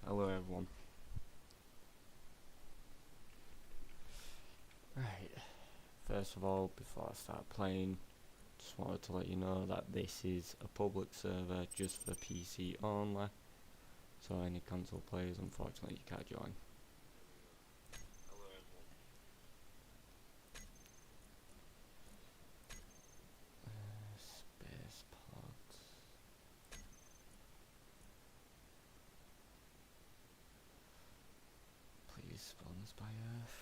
Hello everyone. Right, first of all, before I start playing, just wanted to let you know that this is a public server just for PC only, so any console players, unfortunately, you can't join. Space pods. Please spawn us by Earth.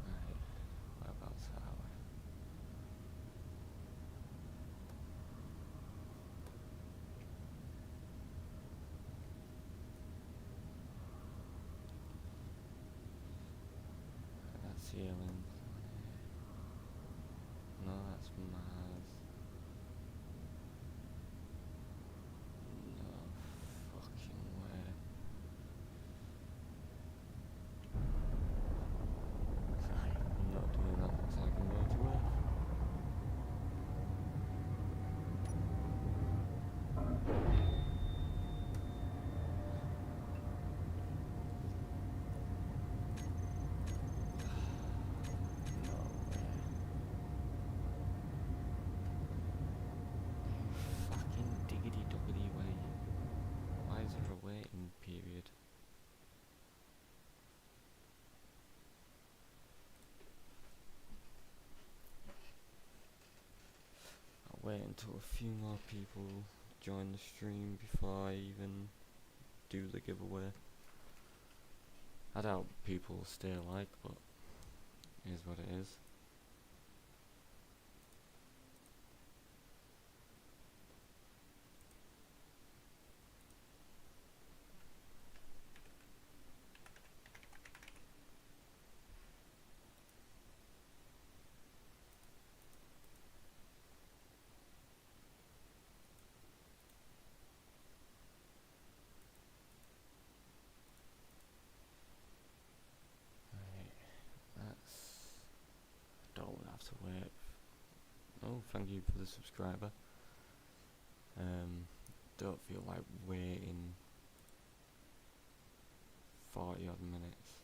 Right, whereabouts are we? That's the alien planet. No, that's Mars. No fucking way. Right, I'm not doing that. Looks like I'm going to Earth. No way. Fucking diggity doggity way. Why is there a waiting period? I'll wait until a few more people join the stream before I even do the giveaway. I doubt people will stay like, but it is what it is. Don't have to wait. Oh, thank you for the subscriber. Don't feel like waiting 40 odd minutes.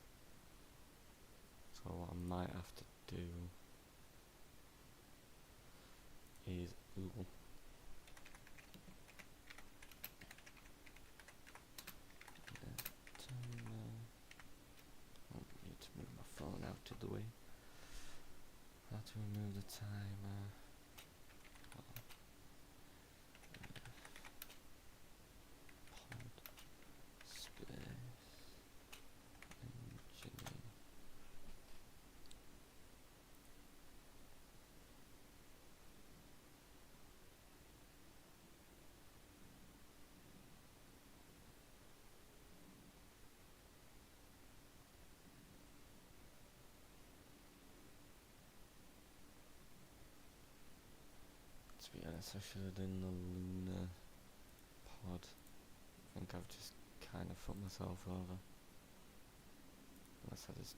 So what I might have to do is Google. I need to move my phone out of the way. I have to remove the timer. Pod space engineer. To be honest, I should have done the lunar pod. I think I've just kind of fucked myself over. Unless I just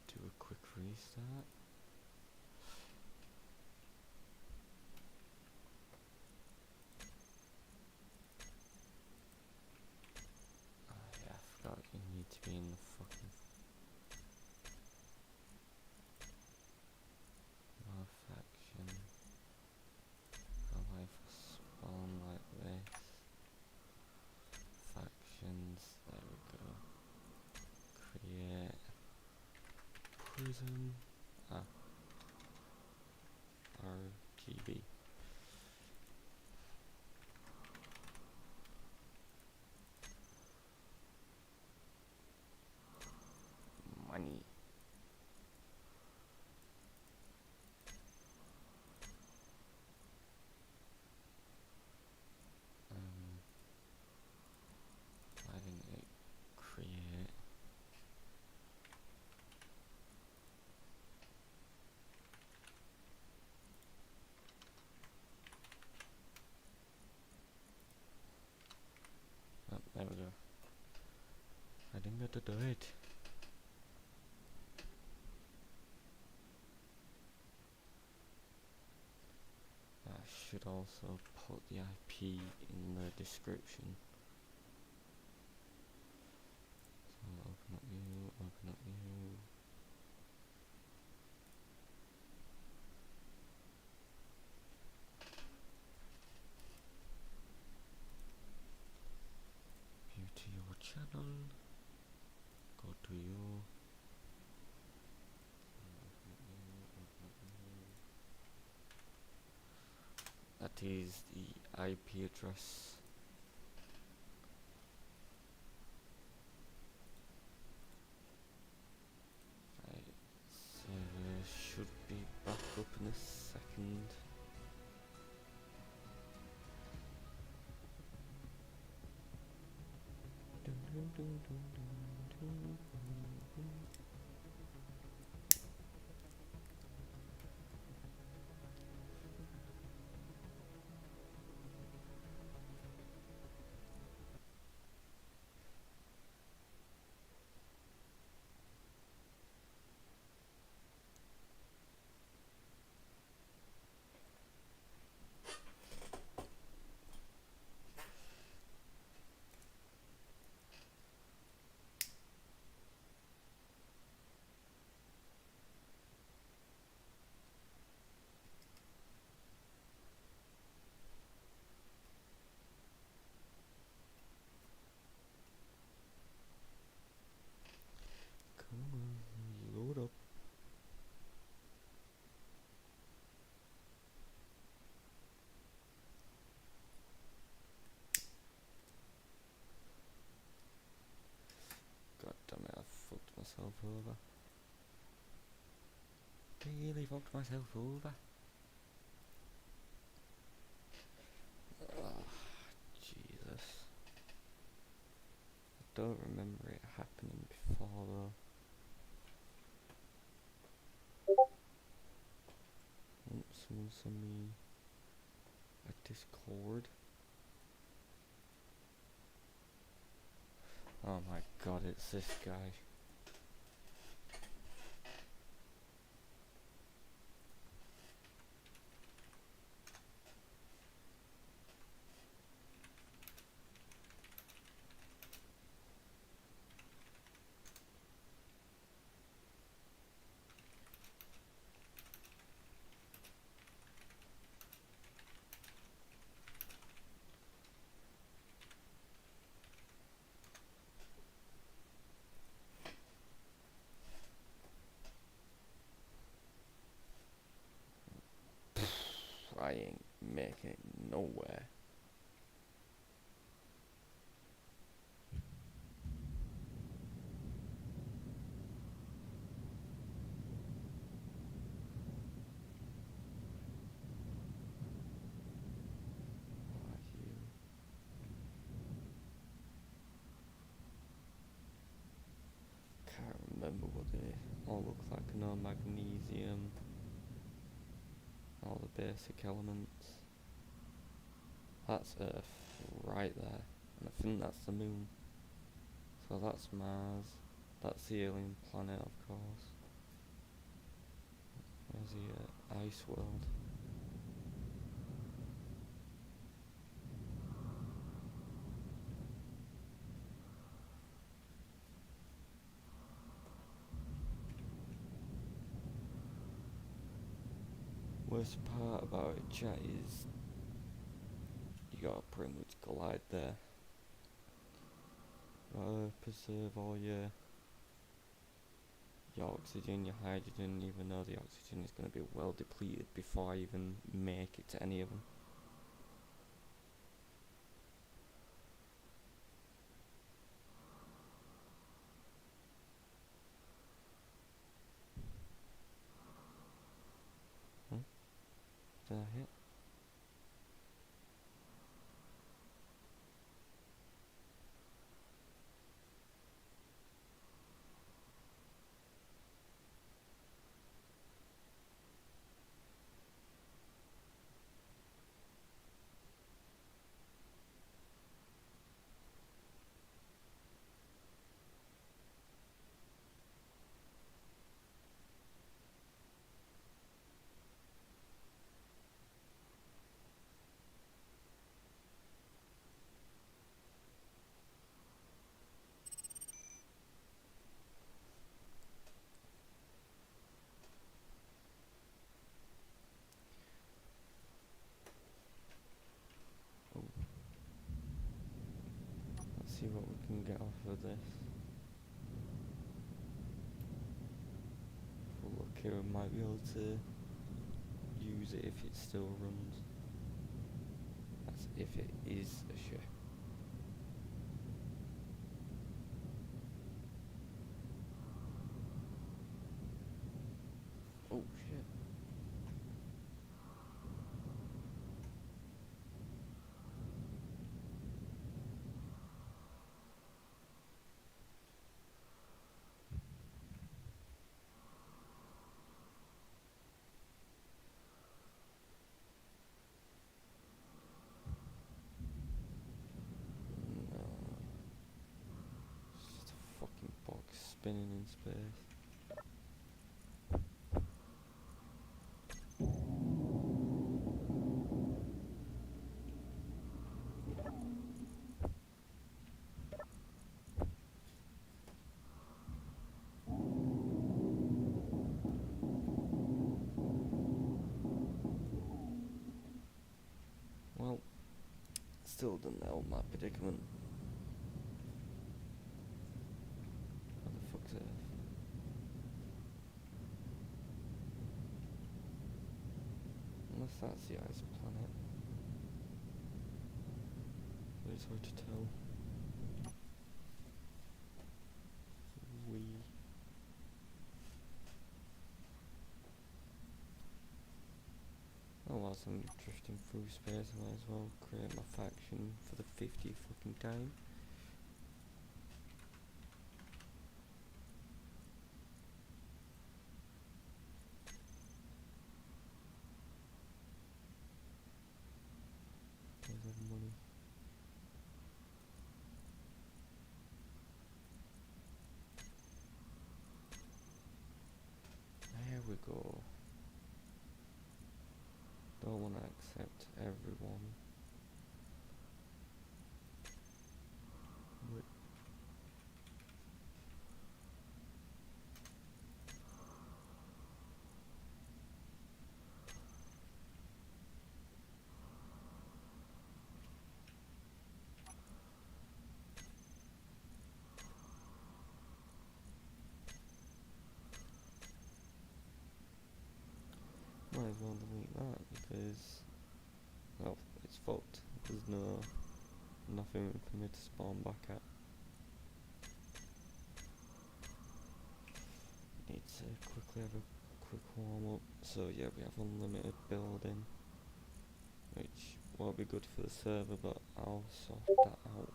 do a quick restart. Oh yeah, I forgot you need to be in the fucking no faction. How do I spawn like this? Factions, there we go. Create prison. RGB. Money. Why didn't it create? Oh, there we go. I didn't get to do it. I should also put the IP in the description. So open up you, open up you. View to your channel. Go to you. That is the IP address. Right, server should be back up in a second. Dun, dun, dun, dun, dun, dun, dun. Come on, load up. God damn it, I fucked myself over. Really fucked myself over. Ah, Jesus. I don't remember it happening before though. Someone send me a Discord. Oh my god, it's this guy. I ain't making it nowhere. Why you? Can't remember what they all look like. No magnesium. All the basic elements. That's Earth right there. And I think that's the moon. So that's Mars. That's the alien planet, of course. Where's the ice world? Worst part about it, chat, is you gotta pretty much glide there. Gotta preserve all your oxygen, your hydrogen, even though the oxygen is gonna be well depleted before I even make it to any of them. Did I hit? see what we can get off of this. If we look here, we might be able to use it if it still runs. That's if it is a ship. Oh shit. No. It's just a fucking box spinning in space. Well, still doesn't help my predicament. What the fuck's Earth? Unless that's the ice planet. But it's hard to tell. Oh, whilst I'm drifting through space, I might as well create my faction for the 50th fucking time. Where's the money? There we go. Don't want to accept everyone. But might as well delete that because, well, it's fucked. There's nothing for me to spawn back at. Need to quickly have a quick warm up. So yeah, we have unlimited building, which won't be good for the server, but I'll sort that out.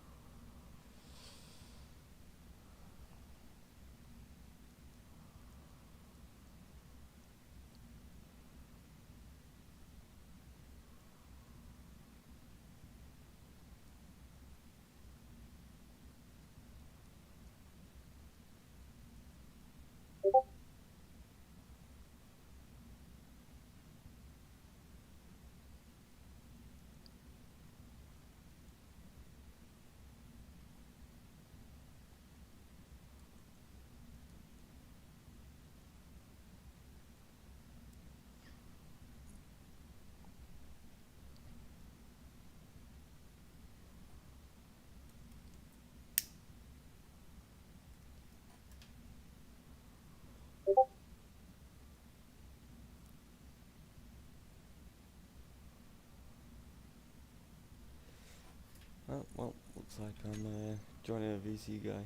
Well, looks like I'm joining a VC guy.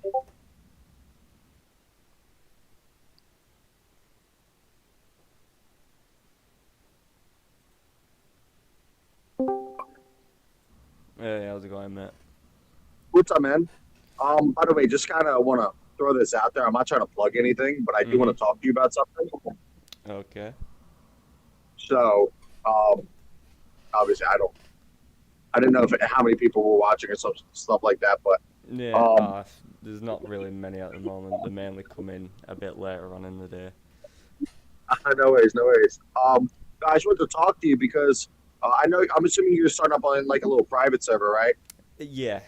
Hey, how's it going, Matt? What's up, man? By the way, just kind of want to throw this out there. I'm not trying to plug anything, but I do want to talk to you about something. Okay. So, obviously, I didn't know how many people were watching or some stuff like that, but Yeah, there's not really many at the moment. They mainly come in a bit later on in the day. no worries, no worries. I just wanted to talk to you because I'm assuming you're starting up on like a little private server, right? Yeah.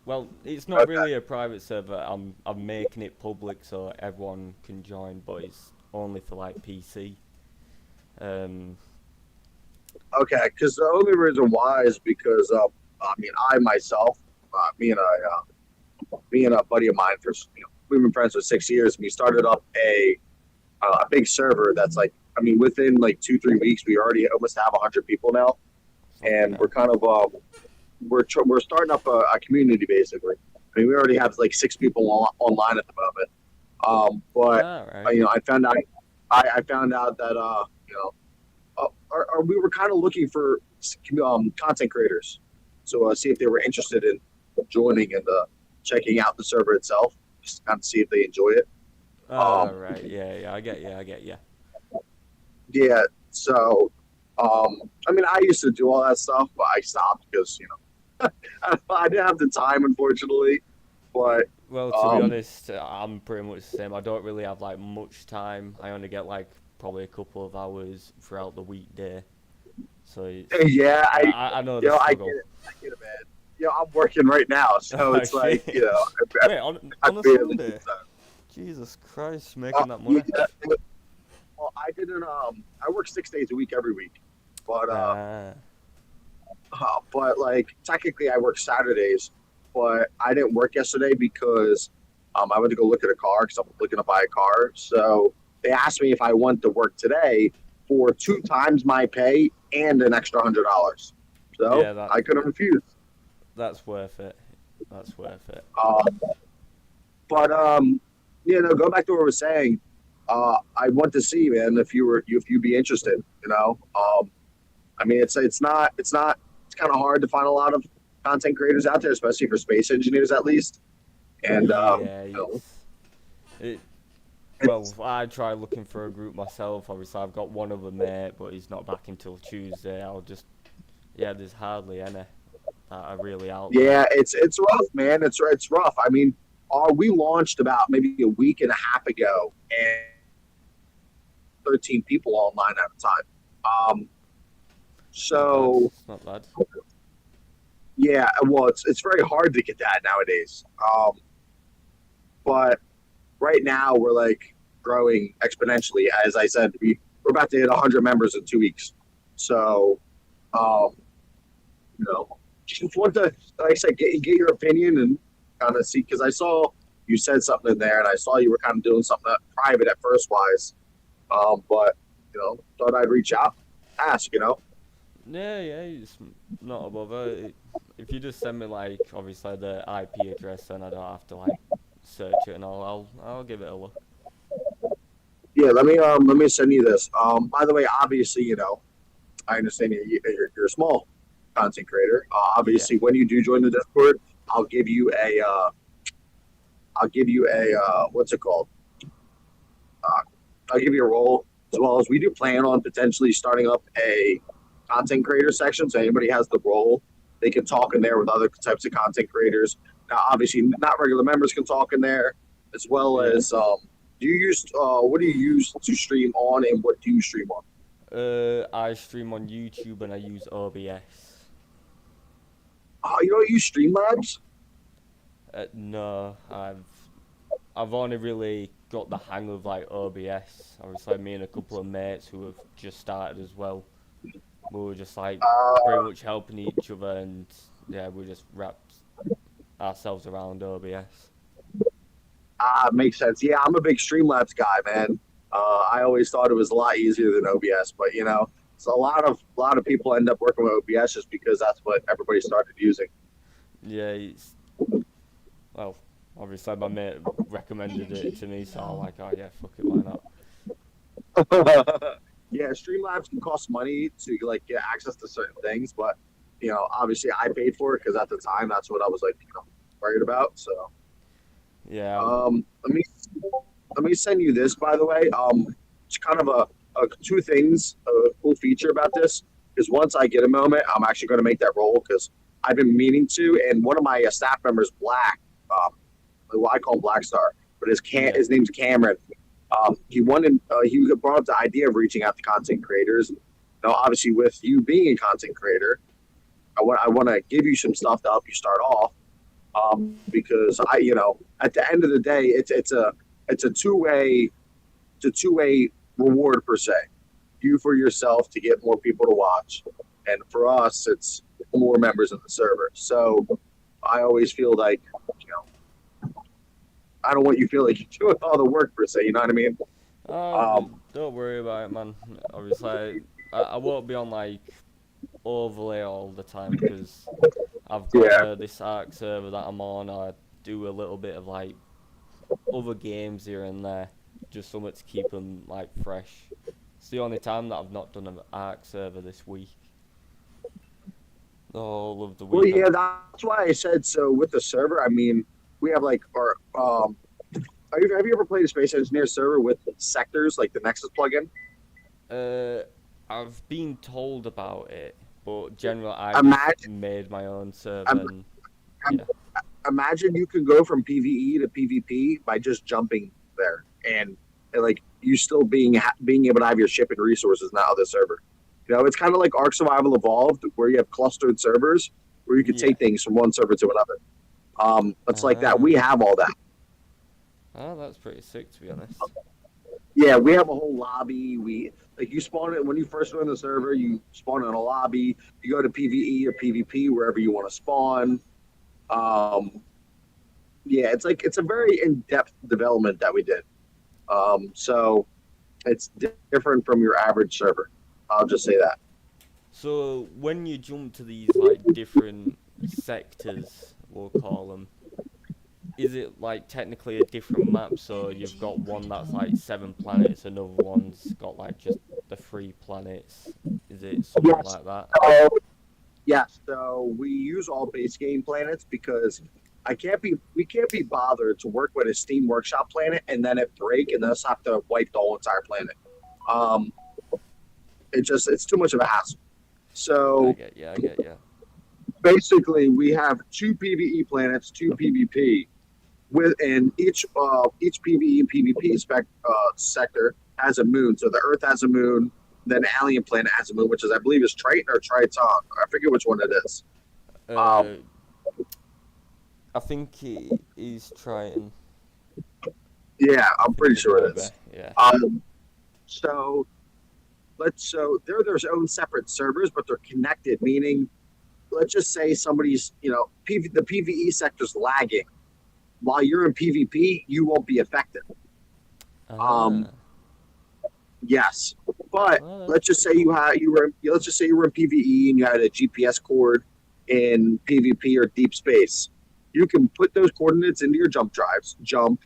Well, it's not Okay. really a private server. I'm making it public so everyone can join, but it's only for like PC. Okay, because the only reason why is because I mean, I myself, me and I me and a buddy of mine for we've been friends for 6 years. And we started up a big server that's like, I mean, within like 2 3 weeks, we already almost have 100 people now, Fucking and we're hell. kind of we're starting up a community basically. I mean, we already have like 6 people online at the moment. But Alright. I found out I found out that we were kind of looking for content creators, so see if they were interested in joining and checking out the server itself, just to kind of see if they enjoy it. Um, Alright, yeah, I get you. yeah, so I mean, I used to do all that stuff, but I stopped because I didn't have the time, unfortunately. But Well, to be um, honest, I'm pretty much the same. I don't really have like much time. I only get like probably a couple of hours throughout the weekday. So it's, yeah, I know the I get struggle. it, man. I'm working right now, so Oh it's like shit! Wait, I on a barely Sunday? get time. Jesus Christ, making that Yeah, money. well, I didn't. I work 6 days a week every week, but Ah, like technically I work Saturdays, but I didn't work yesterday because I went to go look at a car because I'm looking to buy a car. So they asked me if I want to work today for 2 times my pay and an extra $100. So yeah, I couldn't refuse. that's worth it. That's worth it. Um, but go back to what I was saying. I want to see, man, if you'd be interested. I mean, it's kind of hard to find a lot of content creators out there, especially for space engineers at least. And Yeah, you know, it. Well, it's I tried looking for a group myself. Obviously, I've got one other mate, but he's not back until Tuesday. Yeah, there's hardly any that are really out there. yeah, it's rough, man. It's rough. I mean, we launched about maybe a week and a half ago, and 13 people online at a time. It's not bad. So It's not bad. yeah, well, it's very hard to get that nowadays. But right now we're like growing exponentially. As I said, we're about to hit 100 members in 2 weeks. So, um, just want to, like I said, get your opinion and kind of see, because I saw you said something in there, and I saw you were kind of doing something private at first wise. But thought I'd reach out, ask. Yeah, it's not a bother. If you just send me like obviously the IP address, then I don't have to like search it, and I'll give it a look. Yeah, let me send you this. By the way, obviously, I understand you're a small content creator. Yeah, Obviously, when you do join the Discord, I'll give you a what's it called? Uh, I'll give you a role, as well as we do plan on potentially starting up a content creator section. So anybody has the role, they can talk in there with other types of content creators. Now, obviously, not regular members can talk in there, as well yeah. as do you use what do you use to stream on, and what do you stream on? I stream on YouTube and I use OBS. Oh, you don't use Streamlabs? No, I've only really got the hang of like OBS. Obviously, me and a couple of mates who have just started as well. We were just like pretty Uh, much helping each other, and yeah, we just wrapped ourselves around OBS. Makes sense. Yeah, I'm a big Streamlabs guy, man. I always thought it was a lot easier than OBS, but so a lot of people end up working with OBS just because that's what everybody started using. Yeah, it's well, obviously my mate recommended it to me, so I'm like, oh yeah, fuck it, why not? Yeah, Streamlabs can cost money to like get access to certain things, but obviously I paid for it because at the time that's what I was like, worried about. So Yeah, um, let me let me send you this, by the way. It's kind of two things, a cool feature about this is once I get a moment, I'm actually going to make that role because I've been meaning to. And one of my staff members, Black, well, I call him Black Star, but yeah, his name's Cameron. He brought up the idea of reaching out to content creators. Now, obviously, with you being a content creator, I want to give you some stuff to help you start off. Because at the end of the day, it's a two way reward per se. You for yourself to get more people to watch, and for us, it's more members in the server. So I always feel like I don't want you to feel like you're doing all the work per se. You know what I mean? Um, Don't worry about it, man. Obviously, I won't be on like overlay all the time because I've got yeah. this Arc server that I'm on. I do a little bit of like other games here and there, just something to keep them like fresh. It's the only time that I've not done an Arc server this week. The whole of the Well, week yeah, that's why I said so with the server. I mean, we have like our. Have you ever played a Space Engineer server with sectors like the Nexus plugin? I've been told about it, but generally I just Imagine, made my own server and yeah. imagine you could go from PVE to PvP by just jumping there, and like you still being able to have your ship and resources in that other server. You know, it's kind of like Ark Survival Evolved, where you have clustered servers where you could Yeah. take things from one server to another. It's like that. We Ah. have all that. Ah, that's pretty sick to be honest. Yeah, we have a whole lobby. We like you spawn it when you first join the server. You spawn in a lobby. You go to PVE or PvP wherever you want to spawn. Um, yeah, it's a very in depth development that we did. So it's different from your average server. I'll just say that. So when you jump to these like different sectors, we'll call them, is it like technically a different map? So you've got one that's like 7 planets, another one's got like just the 3 planets. Is it something Yes. like that? Yes. So we use all base game planets because we can't be bothered to work with a Steam Workshop planet and then it break and then us have to wipe the whole entire planet. Um, it's too much of a hassle. I So get you. I get you. basically, we have two PVE planets, two PvP, and each PVE and PvP sector has a moon. So the Earth has a moon, then Alien Planet has a moon, which is I believe is Triton or Triton. I forget which one it is. Um, Uh, I think it is Triton. yeah, I'm pretty sure it Maybe. is. Yeah. Um, so so they're their own separate servers, but they're connected. Meaning, let's just say somebody's the PVE sector's lagging while you're in PvP, you won't be affected. Um, Ah. yes, but Oh, that's let's just pretty say cool. let's just say you were in PVE and you had a GPS cord in PvP or deep space. You can put those coordinates into your jump drives, jump,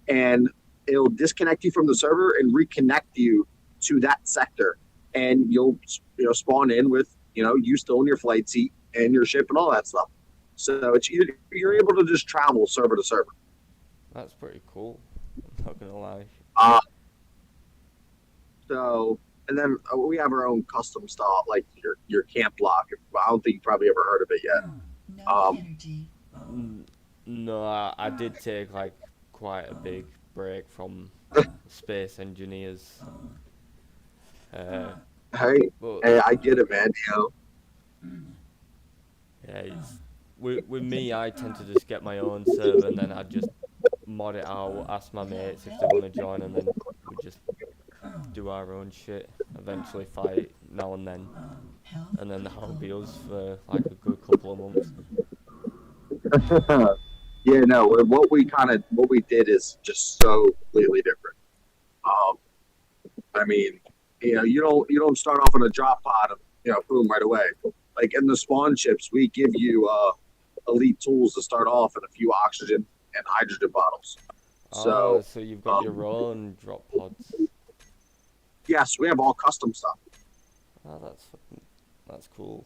and it'll disconnect you from the server and reconnect you to that sector, and you'll spawn in with you still in your flight seat and your ship and all that stuff. So you're able to just travel server to server. That's pretty cool. I'm not gonna lie. Uh, so, and then we have our own custom style, like your camp block. I don't think you probably ever heard of it yet. No energy. No, I did take like quite a big break from space engineers. Uh, Hey, but hey, I get it, man. yeah, with me, I tend to just get my own server and then I just mod it out, ask my mates if they want to join, and then we just do our own shit. Eventually fight now and then, and then that'll be us for like a good couple of months. Yeah, no. What we did is just so completely different. Um, I mean, you don't start off in a drop pod and boom right away. Like in the spawn ships, we give you elite tools to start off and a few oxygen and hydrogen bottles. Oh, So so you've got your own drop pods. yes, we have all custom stuff. Oh, that's cool.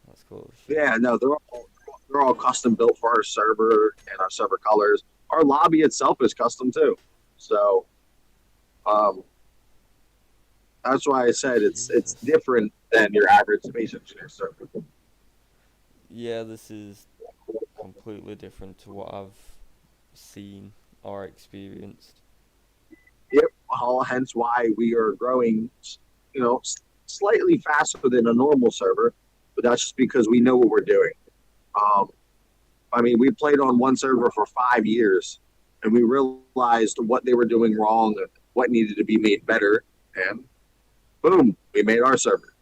That's cool. Shit. Yeah, no, they're all custom built for our server and our server colors. Our lobby itself is custom too. So um, that's why I said it's Jesus. different than your average space engineer server. Yeah, this is completely different to what I've seen or experienced. Yep. Hence why we are growing, slightly faster than a normal server, but that's just because we know what we're doing. Um, I mean, we played on one server for 5 years, and we realized what they were doing wrong and what needed to be made better, and boom, we made our server.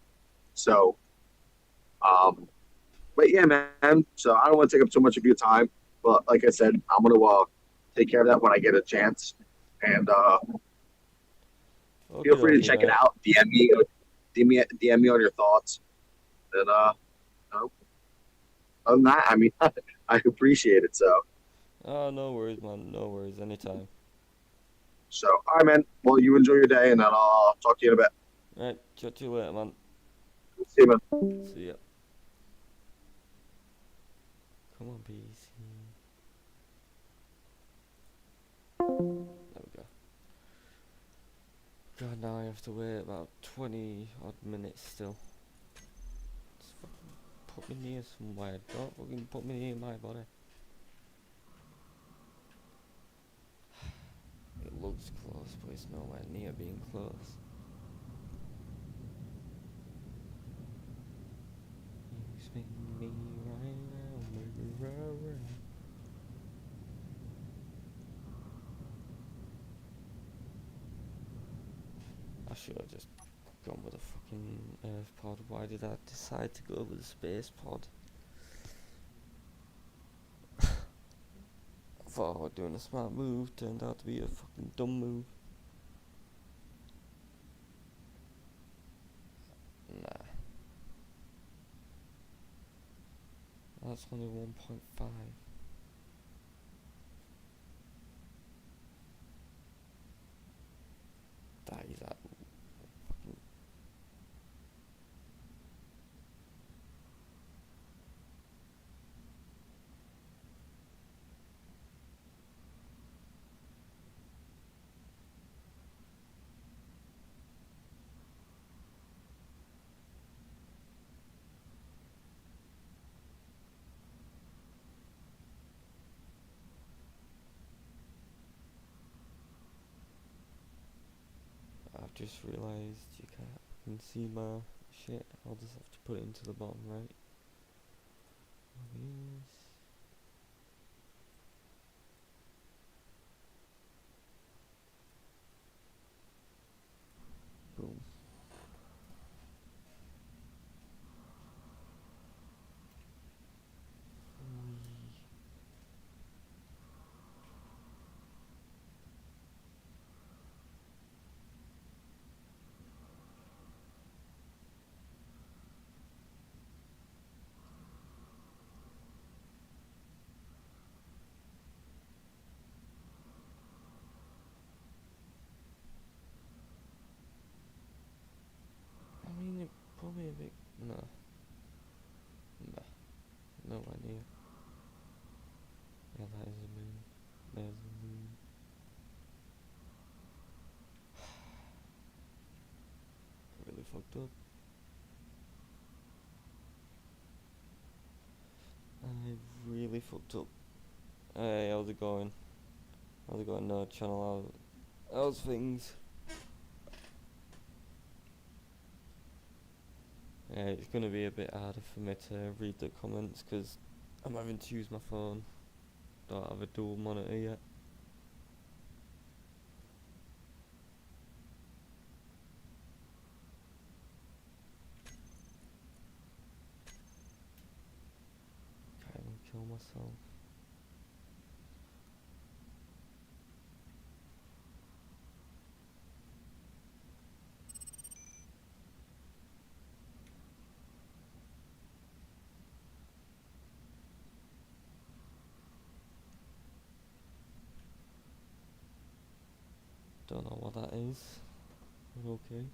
So, but yeah, man. So I don't want to take up too much of your time, but like I said, I'm gonna take care of that when I get a chance. And feel Okay, free to okay, check it mate. out. DM me on your thoughts. And you know, other than that, I mean, I appreciate it. Oh, no worries, man. No worries. Anytime. All right, man. Well, you enjoy your day, and then I'll talk to you in a bit. Right, chat to you later, man. See you, man. See ya. Come on, BC. There we go. God, now I have to wait about 20 odd minutes still. Just fucking put me near somewhere. Don't fucking put me near my body. It looks close, but it's nowhere near being close. You spin me right round, baby, right round. I should have just gone with a fucking Earth pod. Why did I decide to go with a space pod? I thought I was doing a smart move, turned out to be a fucking dumb move. Nah, that's only 1.5. That is that fucking. I've just realised you can't fucking see my shit. I'll just have to put it into the bottom right. Yes. Boom. I mean, it probably a bit. No. Nah. Nowhere near. Yeah, that is a moon. There's a moon. Really fucked up. I really fucked up. Hey, how's it going? How's it going? No channel. How's things? Yeah, it's gonna be a bit harder for me to read the comments because I'm having to use my phone. Don't have a dual monitor yet. Can't even kill myself. Don't know what that is. But okay.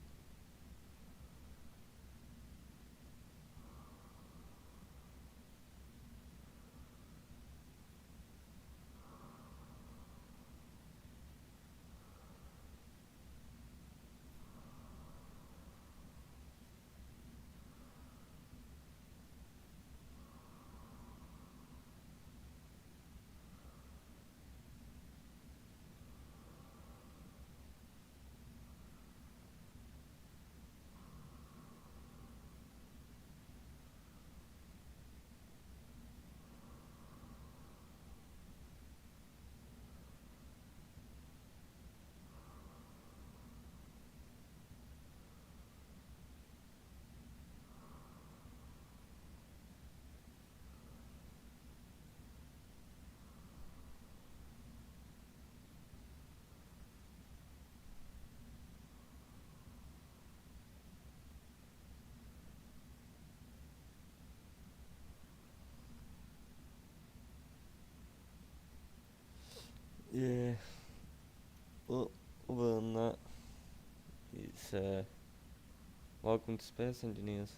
Yeah. Well, other than that, it's welcome to Space Engineers.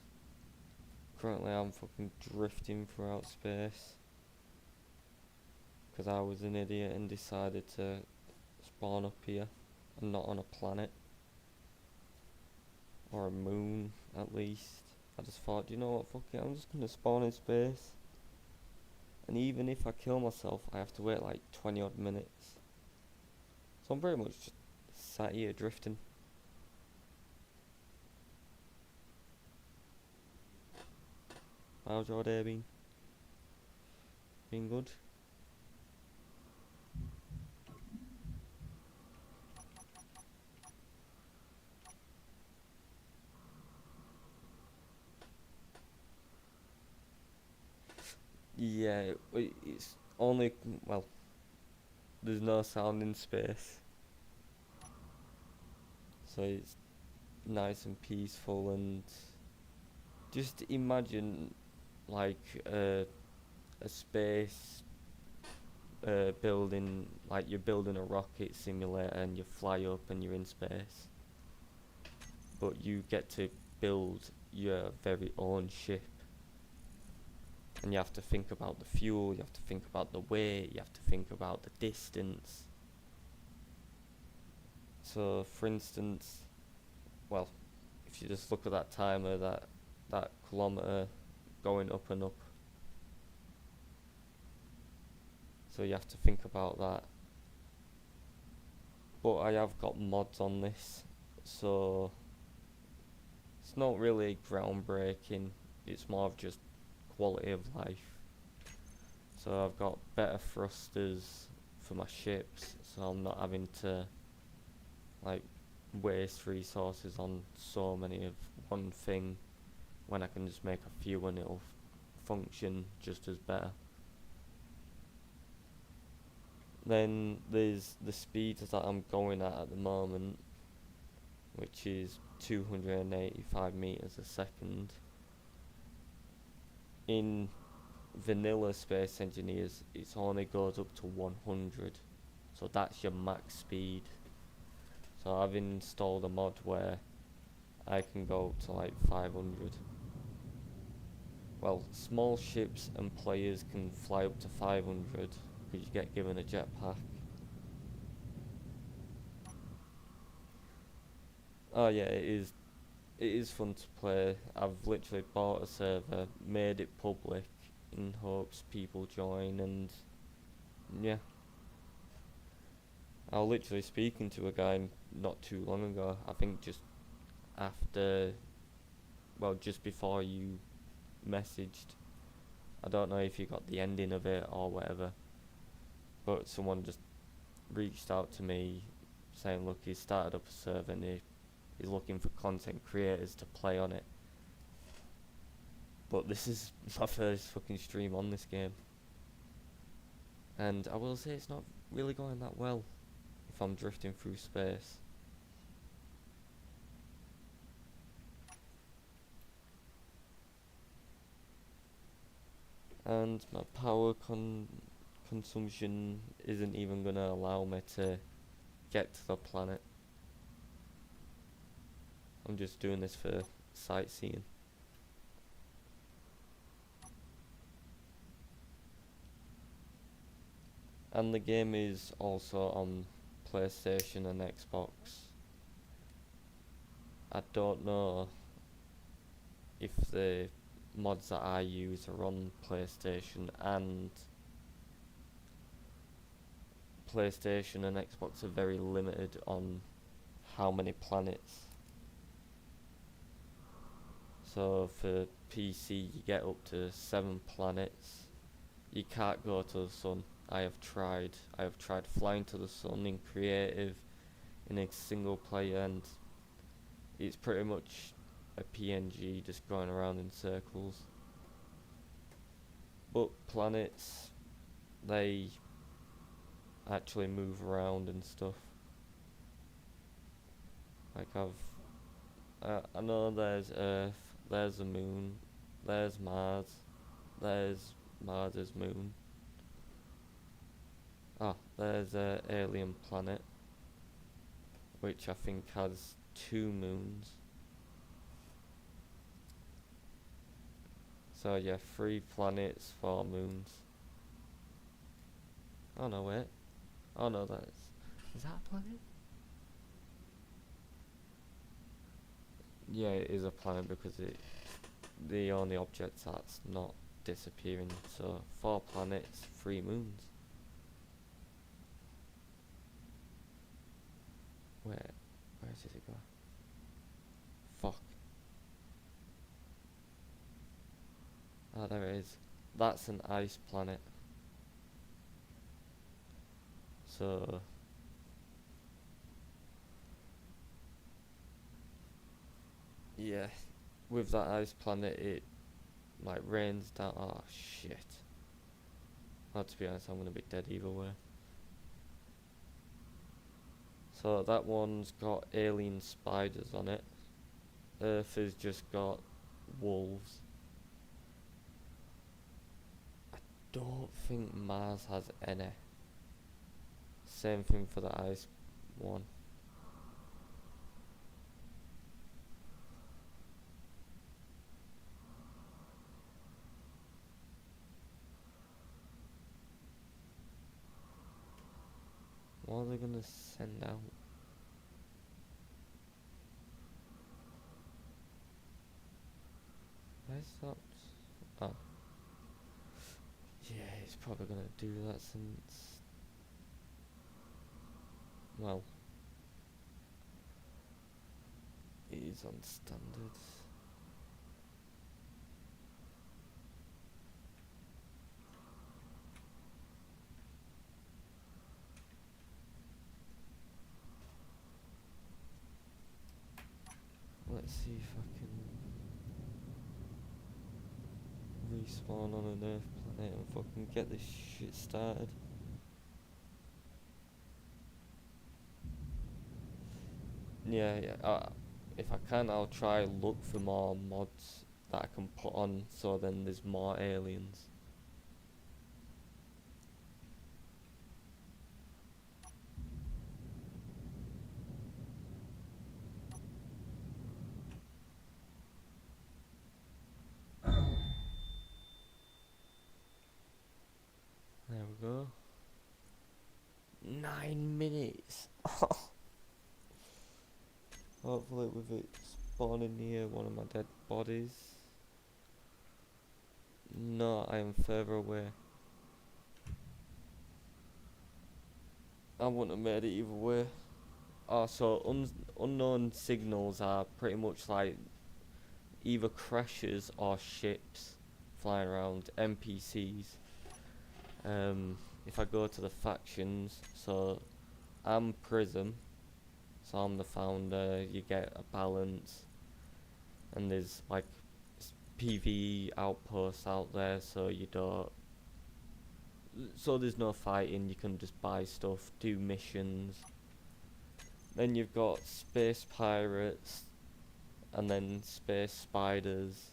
Currently, I'm fucking drifting throughout space because I was an idiot and decided to spawn up here and not on a planet or a moon at least. I just thought, you know what, fuck it, I'm just gonna spawn in space. And even if I kill myself, I have to wait like 20 odd minutes. So I'm pretty much just sat here drifting. How's your day been? Been good? Yeah, it's only, well, there's no sound in space. So it's nice and peaceful, and just imagine like a space building, like you're building a rocket simulator and you fly up and you're in space, but you get to build your very own ship, and you have to think about the fuel, you have to think about the weight, you have to think about the distance. So for instance, well, if you just look at that timer, that kilometer going up and up, so you have to think about that. But I have got mods on this, so it's not really groundbreaking, it's more of just quality of life. So I've got better thrusters for my ships, so I'm not having to like waste resources on so many of one thing when I can just make a few and it'll function just as better. Then there's the speed that I'm going at the moment, which is 285 meters a second. In vanilla Space Engineers, it only goes up to 100, so that's your max speed. So I've installed a mod where I can go up to like 500. Well, small ships and players can fly up to 500 because you get given a jetpack. Oh yeah, it is fun to play. I've literally bought a server, made it public in hopes people join, and yeah. I was literally speaking to a guy not too long ago, I think just after, well, just before you messaged. I don't know if you got the ending of it or whatever, but someone just reached out to me saying, look, he's started up a server and he's looking for content creators to play on it. But this is my first fucking stream on this game, and I will say it's not really going that well if I'm drifting through space. And my power consumption isn't even gonna allow me to get to the planet. I'm just doing this for sightseeing. And the game is also on PlayStation and Xbox. I don't know if the mods that I use are on PlayStation and Xbox are very limited on how many planets. So for PC you get up to 7 planets. You can't go to the sun. I have tried flying to the sun in creative, in a single player, and it's pretty much a PNG just going around in circles. But planets, they actually move around and stuff. Like I know there's Earth, there's the moon, there's Mars, there's Mars's moon. Ah, there's a alien planet, which I think has 2 moons. So yeah, 3 planets, 4 moons. Oh no, wait. Oh no, is that a planet? Yeah, it is a planet because the only object that's not disappearing. So 4 planets, 3 moons. Where did it go? Fuck. Ah, there it is. That's an ice planet. So yeah, with that ice planet, it like rains down. Oh shit. Well, to be honest, I'm gonna be dead either way. So that one's got alien spiders on it. Earth has just got wolves. I don't think Mars has any. Same thing for the ice one. What are they gonna send out? Where's that? Oh. Yeah, he's probably gonna do that since. Well, he's on standards. Let's see if I can respawn on an Earth planet and fucking get this shit started. Yeah. If I can, I'll try look for more mods that I can put on, so then there's more aliens. There we go. 9 minutes. Hopefully with it spawning near one of my dead bodies. No, I am further away. I wouldn't have made it either way. Oh, so unknown signals are pretty much like either crashes or ships flying around, NPCs. If I go to the factions, so I'm Prism, so I'm the founder, you get a balance, and there's like PvE outposts out there, so you don't. So there's no fighting, you can just buy stuff, do missions. Then you've got space pirates, and then space spiders,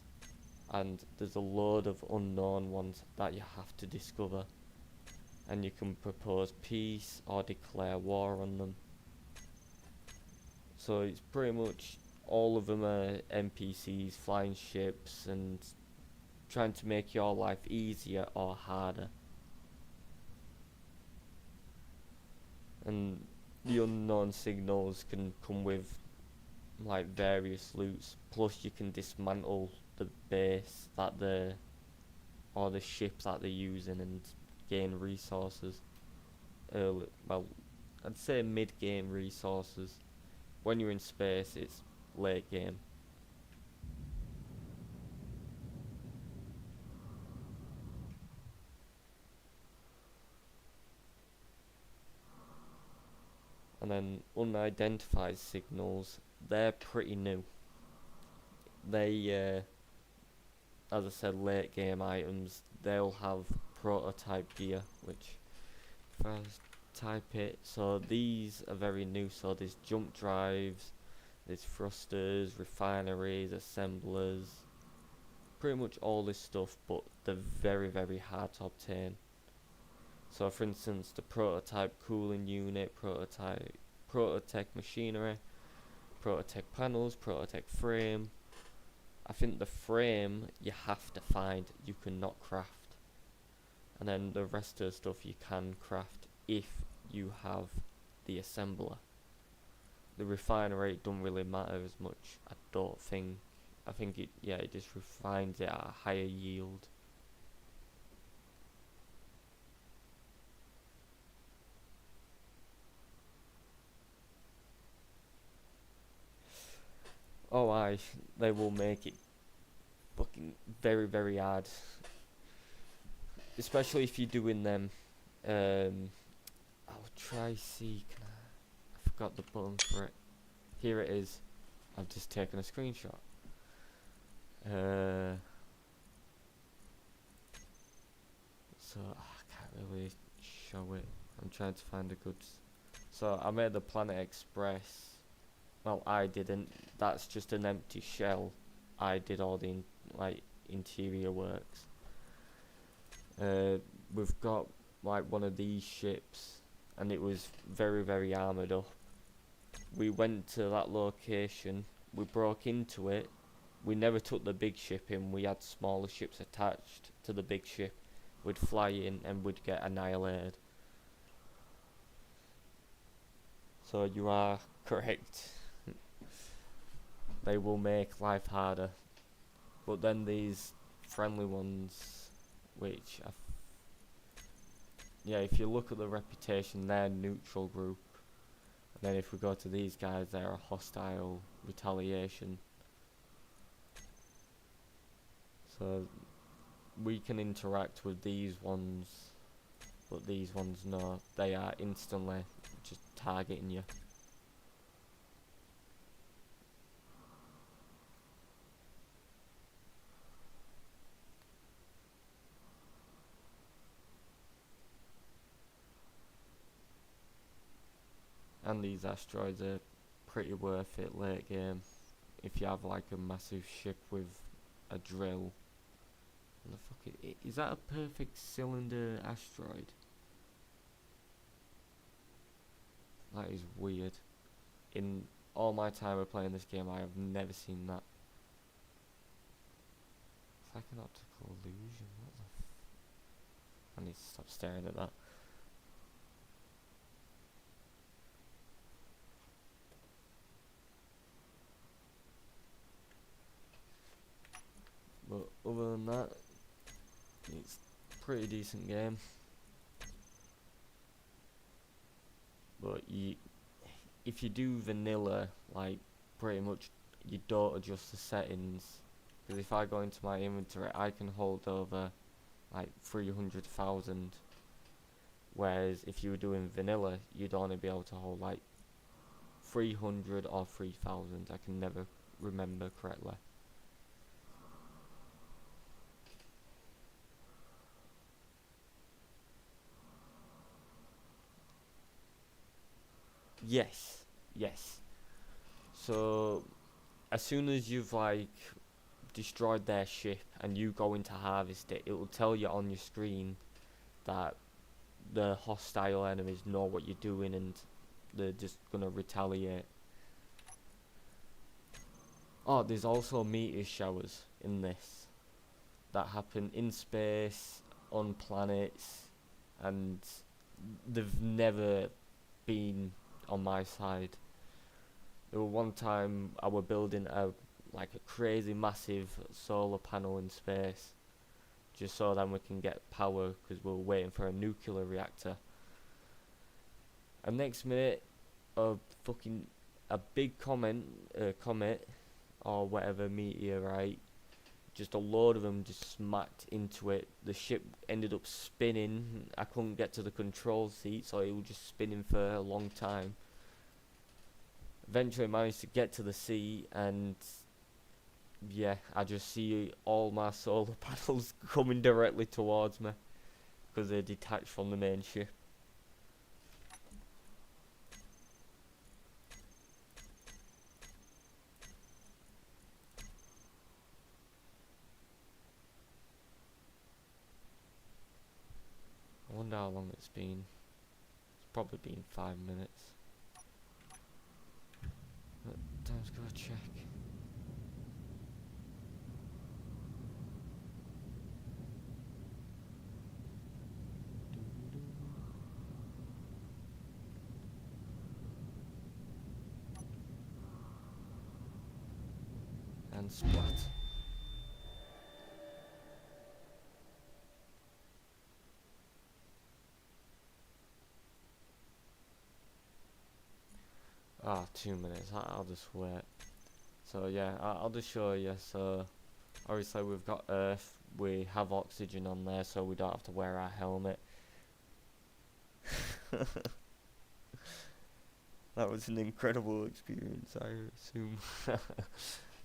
and there's a load of unknown ones that you have to discover. And you can propose peace or declare war on them. So it's pretty much all of them are NPCs, flying ships, and trying to make your life easier or harder. And the unknown signals can come with like various loots, plus you can dismantle the base that or the ship that they're using and gain resources early. Well, I'd say mid-game resources. When you're in space, it's late game. And then unidentified signals, they're pretty new. They, as I said, late game items. They'll have prototype gear, which if I type it, so these are very new. So there's jump drives, there's thrusters, refineries, assemblers, pretty much all this stuff, but they're very hard to obtain. So for instance, the prototype cooling unit, prototech machinery, prototech panels, prototech frame. I think the frame you have to find, you cannot craft. And then the rest of the stuff you can craft if you have the assembler. The refiner rate don't really matter as much, I don't think. I think it just refines it at a higher yield. Oh aye, they will make it fucking very, very hard. Especially if you're doing them. I'll try see, I forgot the button for it. Here it is. I've just taken a screenshot. So I can't really show it. I'm trying to find a good. So I made the Planet Express. Well, I didn't. That's just an empty shell. I did all the interior works. We've got like one of these ships, and it was very, very armoured up. We went to that location. We broke into it. We never took the big ship in. We had smaller ships attached to the big ship. We'd fly in and we'd get annihilated. So you are correct. They will make life harder. But then these friendly ones, which yeah, if you look at the reputation, they're neutral group. And then if we go to these guys, they're a hostile retaliation. So we can interact with these ones, but these ones no, they are instantly just targeting you. And these asteroids are pretty worth it late game if you have like a massive ship with a drill. And the fuck is that a perfect cylinder asteroid? That is weird. In all my time of playing this game, I have never seen that. It's like an optical illusion. What the I need to stop staring at that. But other than that, it's a pretty decent game. But if you do vanilla, like pretty much you don't adjust the settings. Because if I go into my inventory, I can hold over like 300,000. Whereas if you were doing vanilla, you'd only be able to hold like 300 or 3,000. I can never remember correctly. Yes, yes. So as soon as you've like destroyed their ship and you go in to harvest it, it will tell you on your screen that the hostile enemies know what you're doing and they're just gonna retaliate. Oh, there's also meteor showers in this that happen in space, on planets, and they've never been on my side. There was one time I was building a crazy massive solar panel in space, just so then we can get power because we're waiting for a nuclear reactor. And next minute, a big comet or whatever meteorite, just a load of them just smacked into it. The ship ended up spinning. I couldn't get to the control seat, so it was just spinning for a long time. Eventually managed to get to the sea, and yeah, I just see all my solar panels coming directly towards me because they're detached from the main ship. I wonder how how long it's been. It's probably been 5 minutes. But time to go check. And splat. Ah, 2 minutes. I'll just wait. So yeah, I'll just show you. So obviously we've got Earth. We have oxygen on there, so we don't have to wear our helmet. That was an incredible experience, I assume.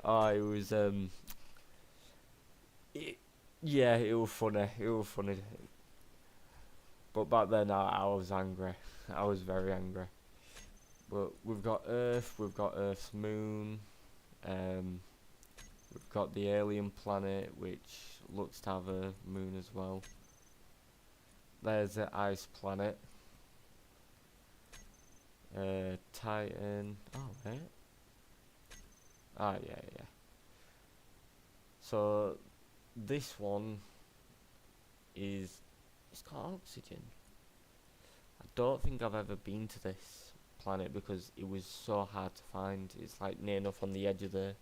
Oh, it was yeah, it was funny. It was funny. But back then, I was angry. I was very angry. But we've got Earth's moon. We've got the alien planet, which looks to have a moon as well. There's the ice planet. Titan. Oh, wait. Ah, yeah. So this one it's got oxygen. I don't think I've ever been to this planet because it was so hard to find. It's like near enough on the edge of the.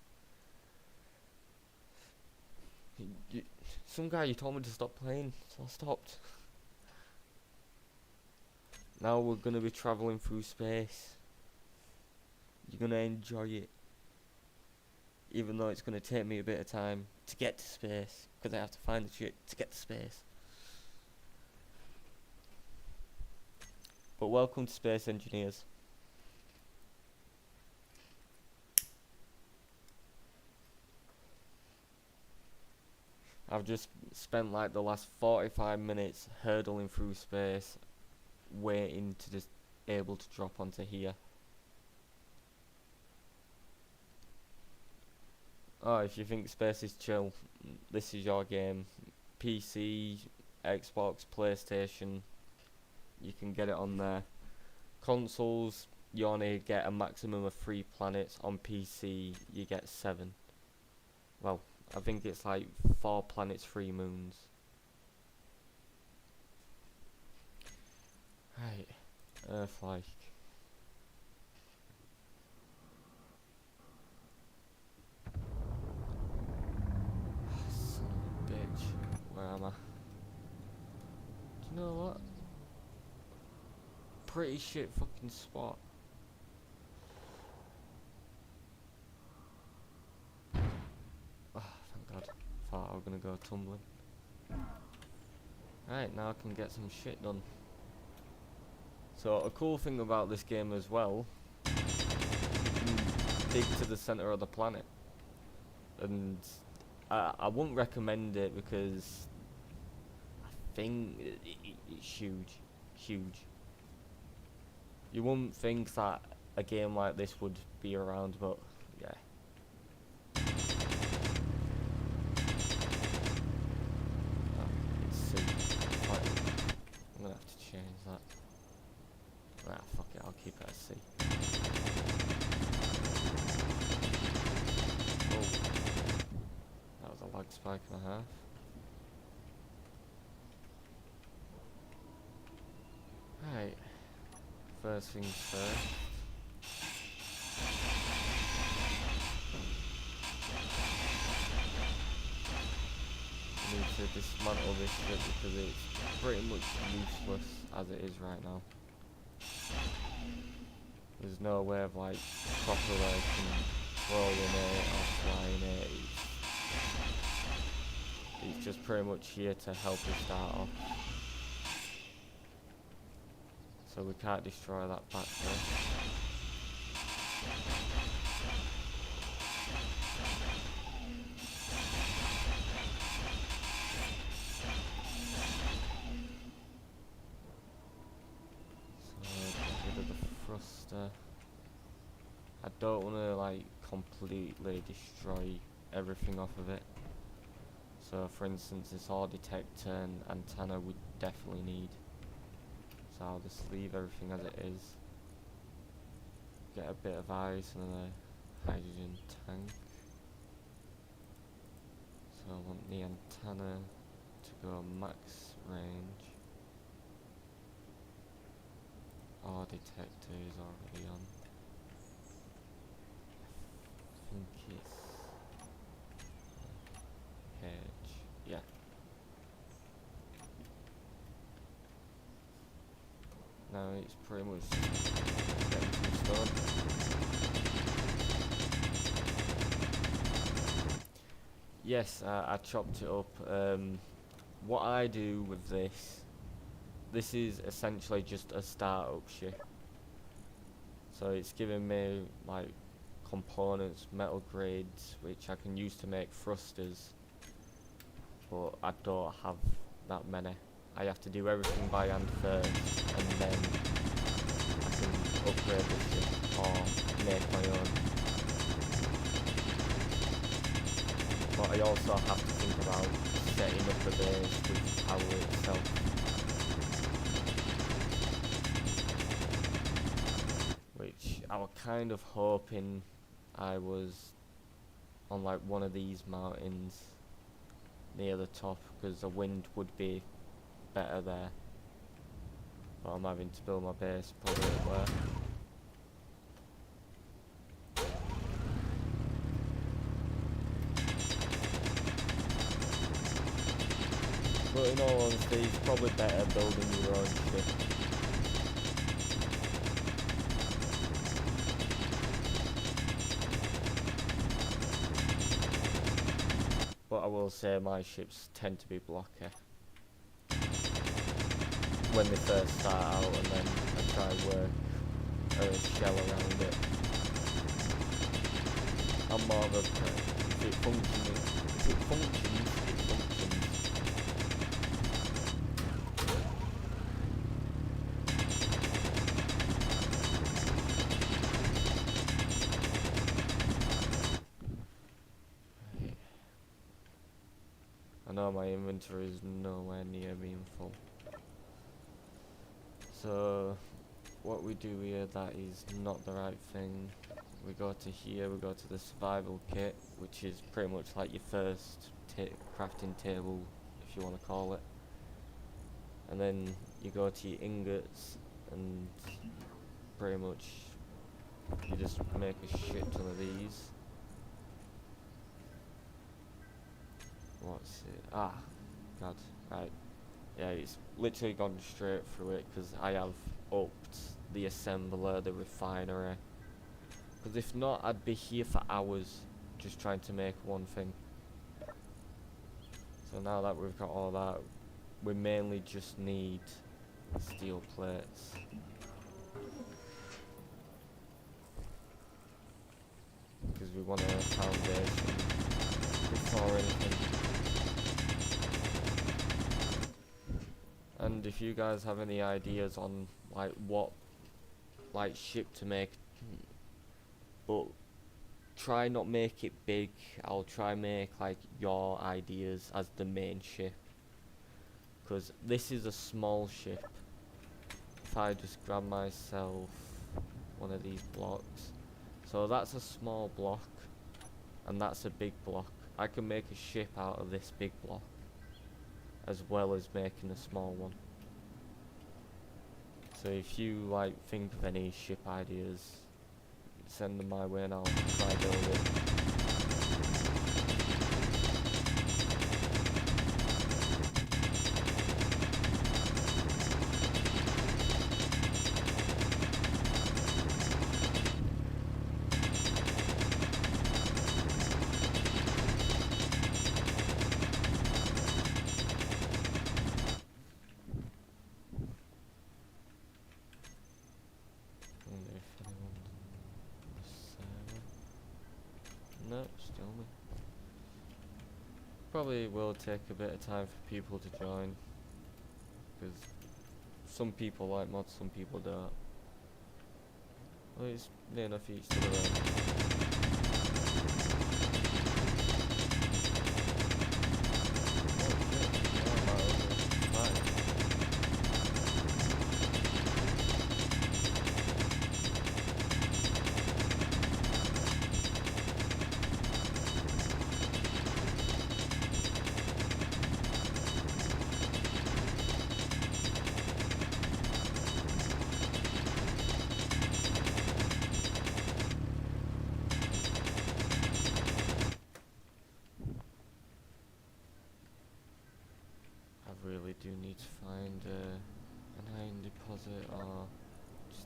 Some guy, you told me to stop playing, so I stopped. Now we're gonna be traveling through space. You're gonna enjoy it, even though it's gonna take me a bit of time to get to space, because I have to find the shit to get to space. But welcome to Space Engineers. I've just spent like the last 45 minutes hurtling through space, waiting to just able to drop onto here. Oh, if you think space is chill, this is your game. PC, Xbox, PlayStation, you can get it on there. Consoles, you only get a maximum of 3 planets. On PC, you get 7. Well, I think it's like 4 planets, 3 moons. Right, Earth-like. Son of a bitch. Where am I? Do you know what? Pretty shit fucking spot. Oh, thank God. Thought I was gonna go tumbling. Right, now I can get some shit done. So a cool thing about this game as well, you can dig to the center of the planet, and I wouldn't recommend it because I think it's huge. You wouldn't think that a game like this would be around, but yeah. Oh, it's C. I'm gonna have to change that. Ah, fuck it, I'll keep it as C. Oh, that was a lag spike and a half. Right, first things first. I need to dismantle this shit because it's pretty much useless as it is right now. There's no way of like properly controlling it or flying it. It's just pretty much here to help us start off. So we can't destroy that factory. So get rid of the thruster. I don't want to like completely destroy everything off of it. So for instance, this ore detector and antenna we definitely need. so I'll just leave everything as it is. Get a bit of ice and a hydrogen tank. So I want the antenna to go max range. Our detector is already on. I think it's H. Yeah. Now it's pretty much getting things done. Yes, I chopped it up. What I do with this is essentially just a startup ship. So it's giving me like components, metal grades, which I can use to make thrusters, but I don't have that many. I have to do everything by hand first, and then I can upgrade the ship or make my own. But I also have to think about setting up a base with power itself. Which I was kind of hoping I was on like one of these mountains near the top, because the wind would be better there. But I'm having to build my base probably up there. But in all honesty, it's probably better building your own ship. But I will say my ships tend to be blocky when they first start out, and then I try and work a shell around it. I'm more of a if it functions, it functions. I know my inventory is nowhere near being full. So what we do here, that is not the right thing. We go to here, we go to the survival kit, which is pretty much like your first crafting table, if you want to call it. And then you go to your ingots, and pretty much you just make a shit ton of these. What's it? Ah, God, right. Yeah, it's literally gone straight through it because I have upped the assembler, the refinery. Because if not, I'd be here for hours just trying to make one thing. So now that we've got all that, we mainly just need steel plates. Because we want a foundation before anything. And if you guys have any ideas on like what like ship to make, but try not make it big. I'll try make like your ideas as the main ship, because this is a small ship. If I just grab myself one of these blocks, so that's a small block and that's a big block. I can make a ship out of this big block as well as making a small one. So if you like think of any ship ideas, send them my way and I'll try build it. No, still me. Probably will take a bit of time for people to join, because some people like mods, some people don't. Well, it's near enough each to the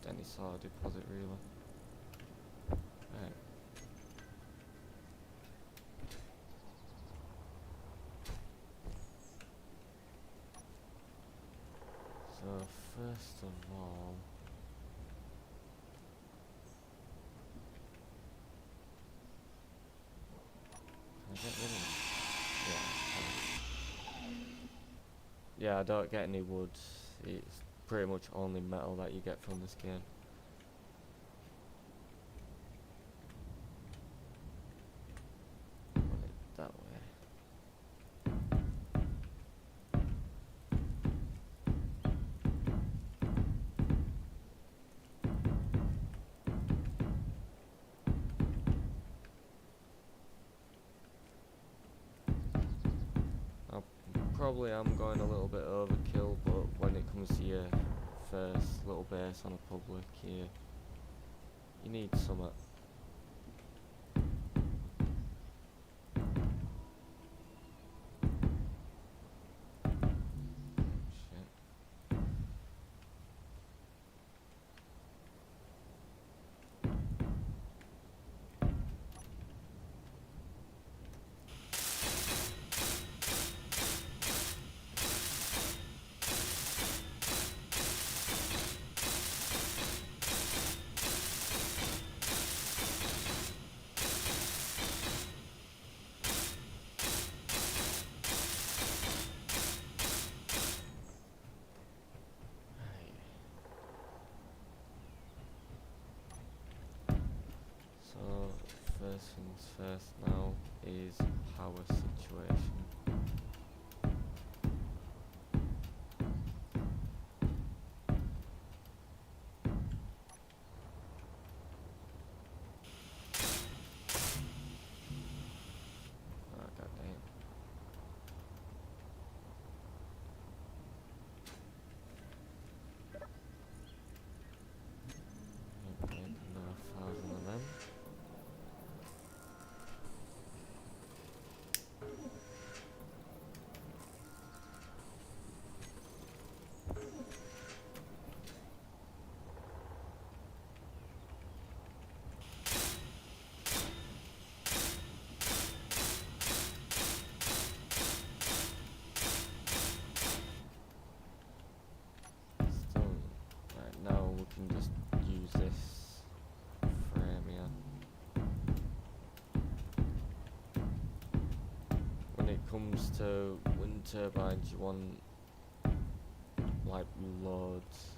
just any sort of deposit really. Right. So first of all, can I get rid of it? Yeah, I don't get any wood. It's pretty much only metal that you get from this game. Put it that way. Probably am going a little bit overkill, but when it comes to your first little base on a public, you need something. Shit. So, first things first now is power situation. Oh, god damn. Make another 1,000 of them. Still, right now we can just use this frame here. When it comes to wind turbines, you want like loads.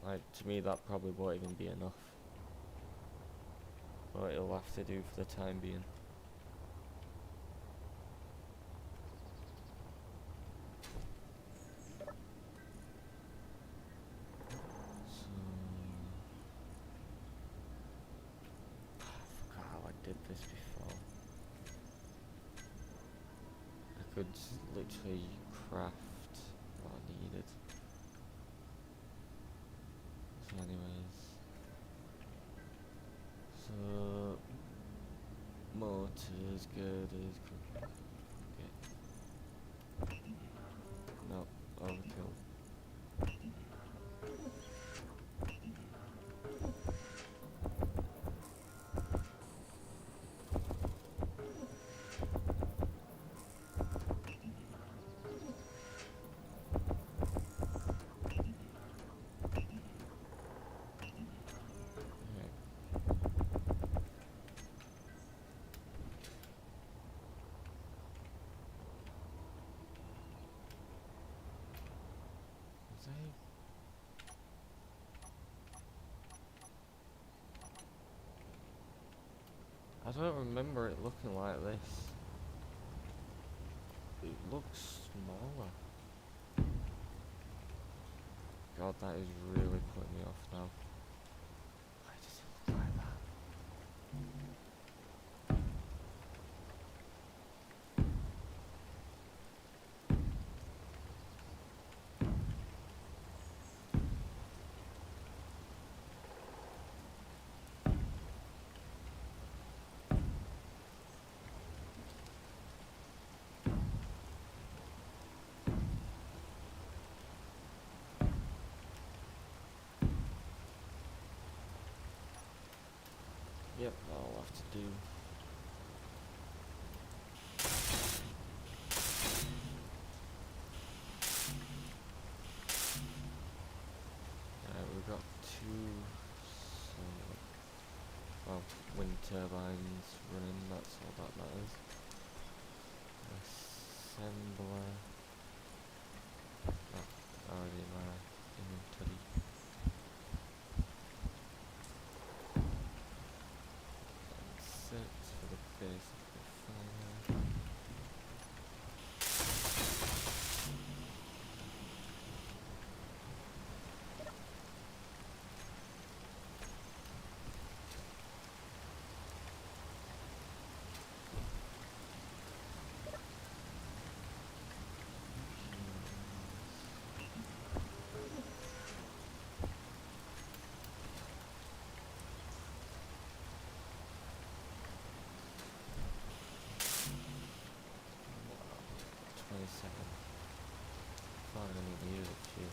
Like to me that probably won't even be enough, but it'll have to do for the time being. So I forgot how I did this before. I could literally craft what I needed. So anyways, so motors, girders, okay. No, overkill. I don't remember it looking like this. It looks smaller. God, that is really putting me off now. Why does it look like that? to do. We've got two solar, well, wind turbines running, that's all that matters. Assembler. Oh, already in my inventory. And set for the base of the fire. Wow, 27. Finally use a few.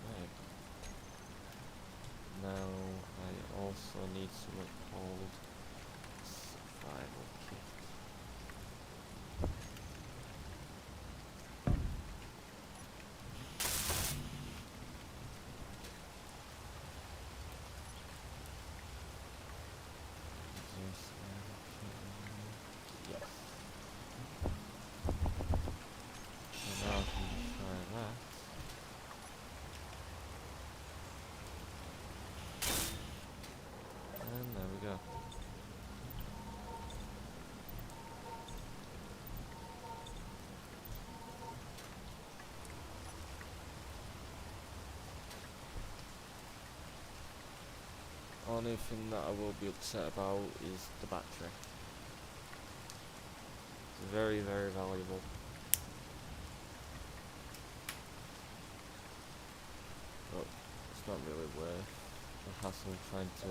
Right. Now I also need something called survival kit. Is there a survival kit in here? Yes. So now I can try that. And there we go. Only thing that I will be upset about is the battery. It's very, very valuable. But it's not really worth the hassle trying to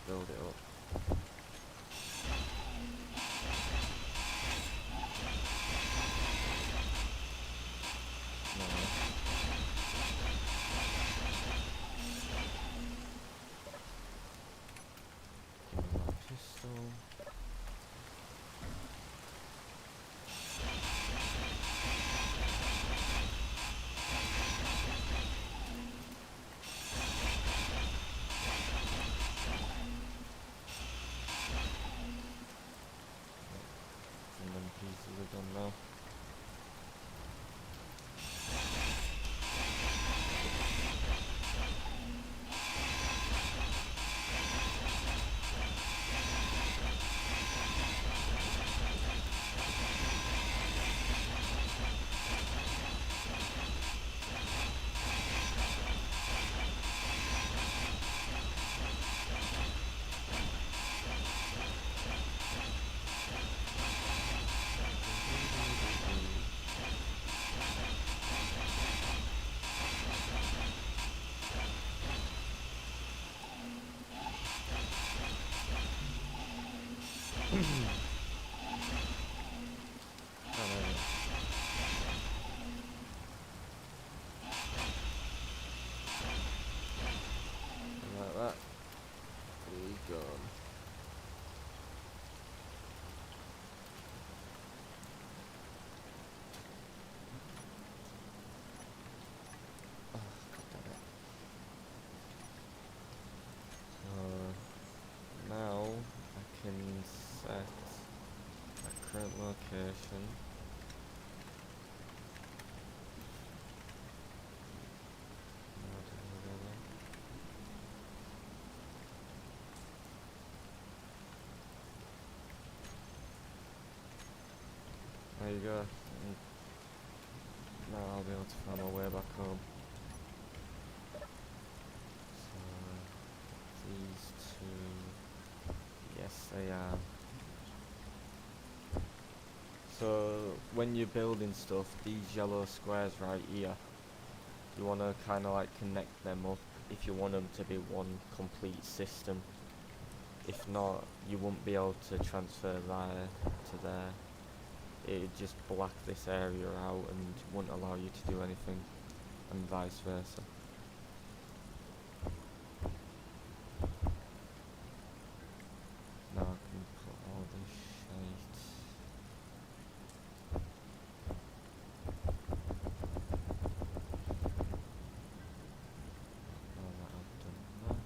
build it up. No. Give me my pistol. And then pieces are done now. And like that, we gone. Oh, God damn it. Now I can set my current location. There you go. And now I'll be able to find my way back home. So these two, yes they are. So when you're building stuff, these yellow squares right here, you want to kind of like connect them up if you want them to be one complete system. If not, you won't be able to transfer there to there. It'd just black this area out and wouldn't allow you to do anything, and vice versa. Now I can put all this shite. Now that I've done that.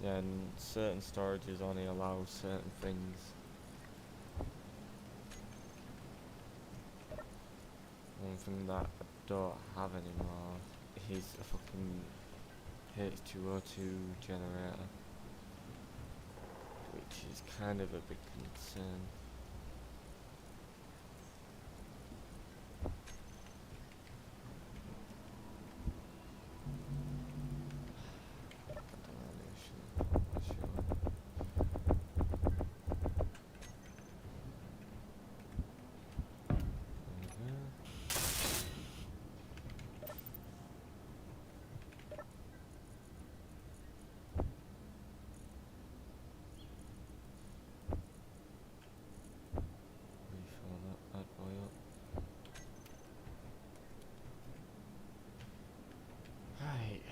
Yeah, and certain storages only allow certain things. One thing that I don't have anymore is a fucking H2O2 generator, which is kind of a big concern. Refill that bad boy up. Right.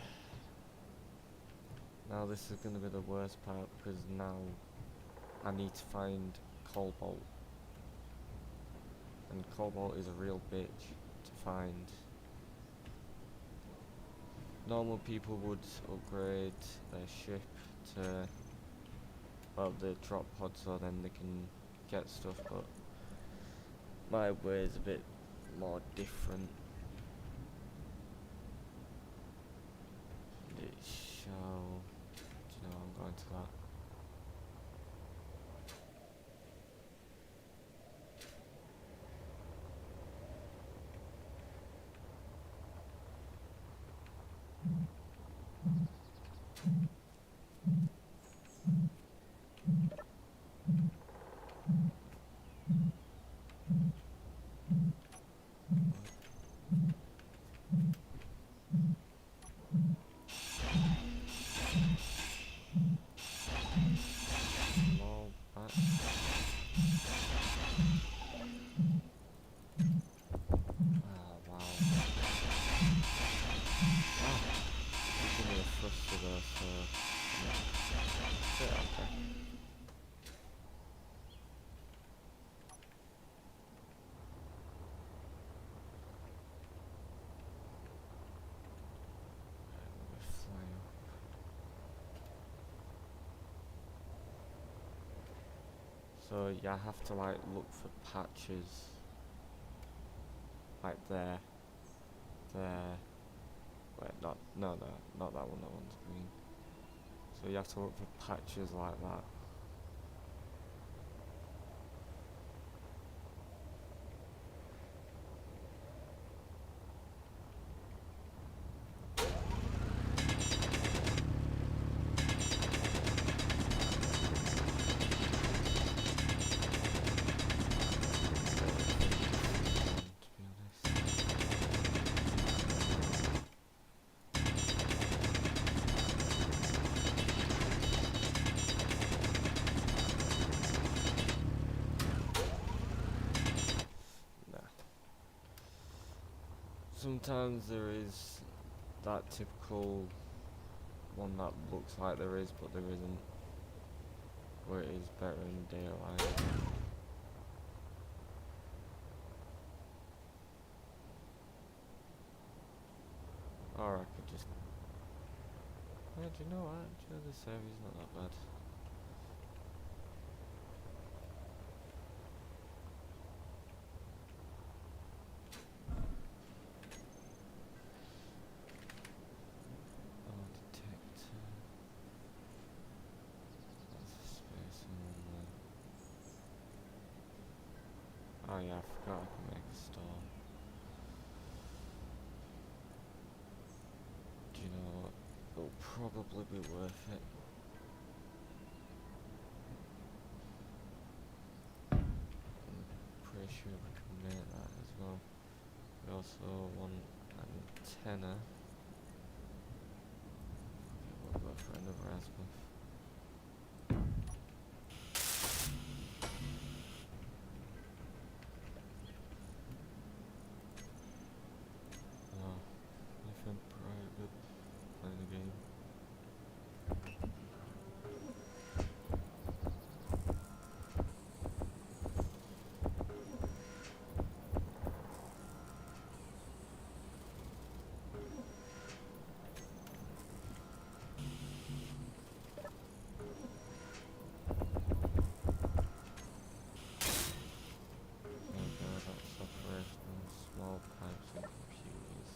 Now this is going to be the worst part, because now I need to find cobalt. And cobalt is a real bitch to find. Normal people would upgrade their ship to, well, the drop pod, so then they can get stuff, but my way is a bit more different. It shall, do you know, I'm going to that. Small back. Oh wow. Ah, give me a thruster though, so yeah, okay. Let me fly up. So you have to like look for patches, like there. Wait, not that one. That one's green. So you have to look for patches like that. Sometimes there is that typical one that looks like there is, but there isn't, where it is better in daylight. Or I could just... Yeah, do you know what? Do you know this area's not that bad. Oh, detector. That's a space on there. Oh yeah, I forgot I can make a store. Do you know what? It'll probably be worth it. I'm pretty sure we can make that as well. We also want an antenna. another azimuth. Oh, nothing private playing the game. Oh god, that's operational small pipes and computers.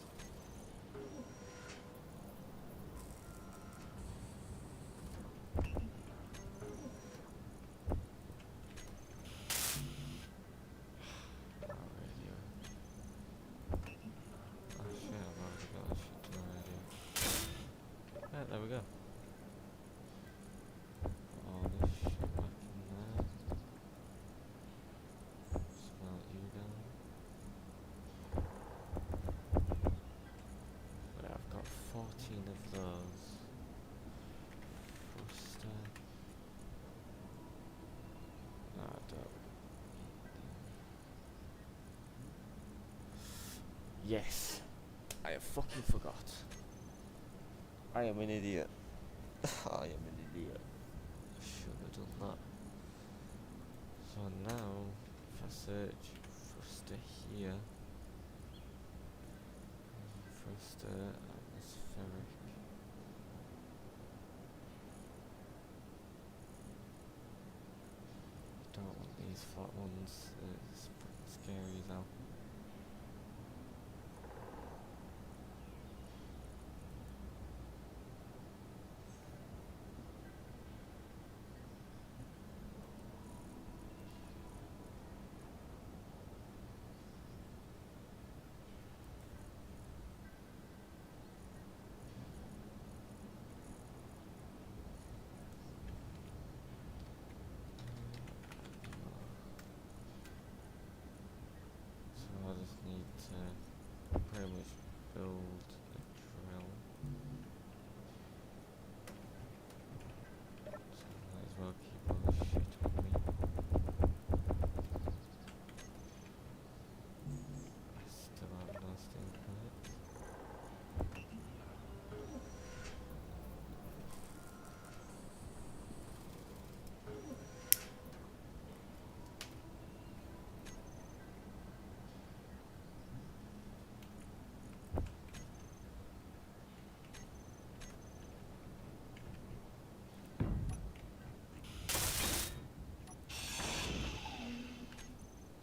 Oh, radio. Oh shit, I've already got a shit ton of radio. Yeah, there we go. Put all this shit back in there. Smelt you down. Right, I've got 14 of those. Thruster. No, I don't. Yes! I have fucking forgot. I am an idiot. I am an idiot. Should have done that. So now, if I search Thruster here, Thruster atmospheric. Don't want these flat ones. It's scary as hell. So I just need to pretty much build a drill. So might as well keep all this shit on me. I still have no steel pipes.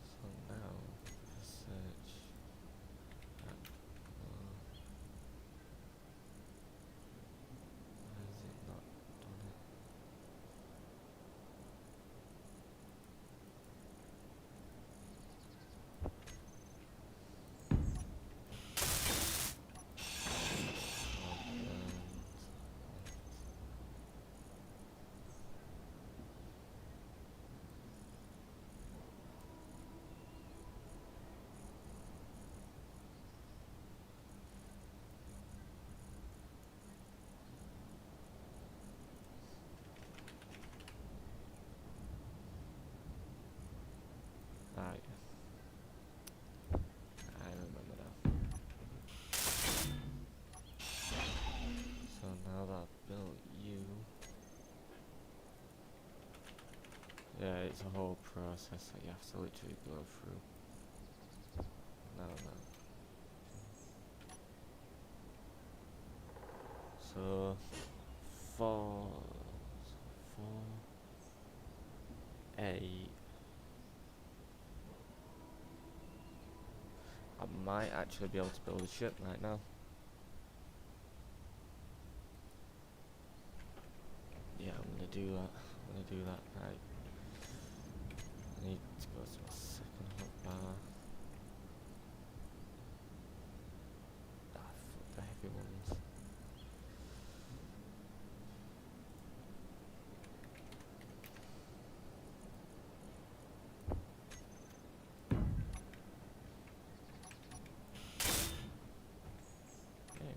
So now, if I search at, why is it not done it? Ah, yeah. I remember now. So now that I've built you, yeah, it's a whole process that you have to literally go through. No. So 8. I might actually be able to build a ship right now. Yeah, I'm gonna do that. Right. I need to go to my second hotbar. Ah, fuck the heavy ones. Okay.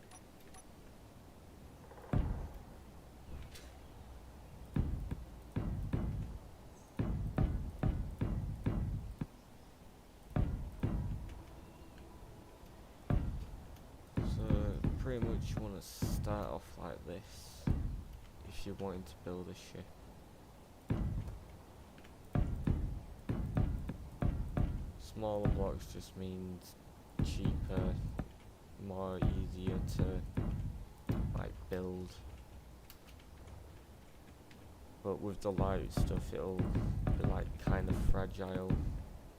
pretty much want to start off like this if you're wanting to build a ship. Smaller blocks just means cheaper, more easier to like build. But with the light stuff it'll be like kind of fragile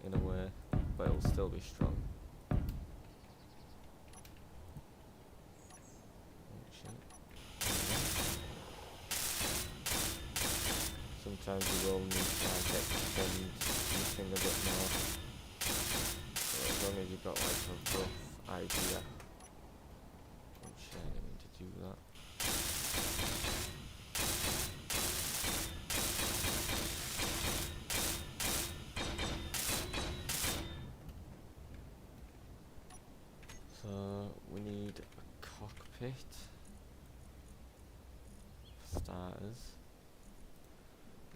in a way, but it'll still be strong. Sometimes you will need to like extend this thing a bit more. So as long as you've got like a rough idea. Oh shit, I didn't mean to do that. So we need a cockpit for starters.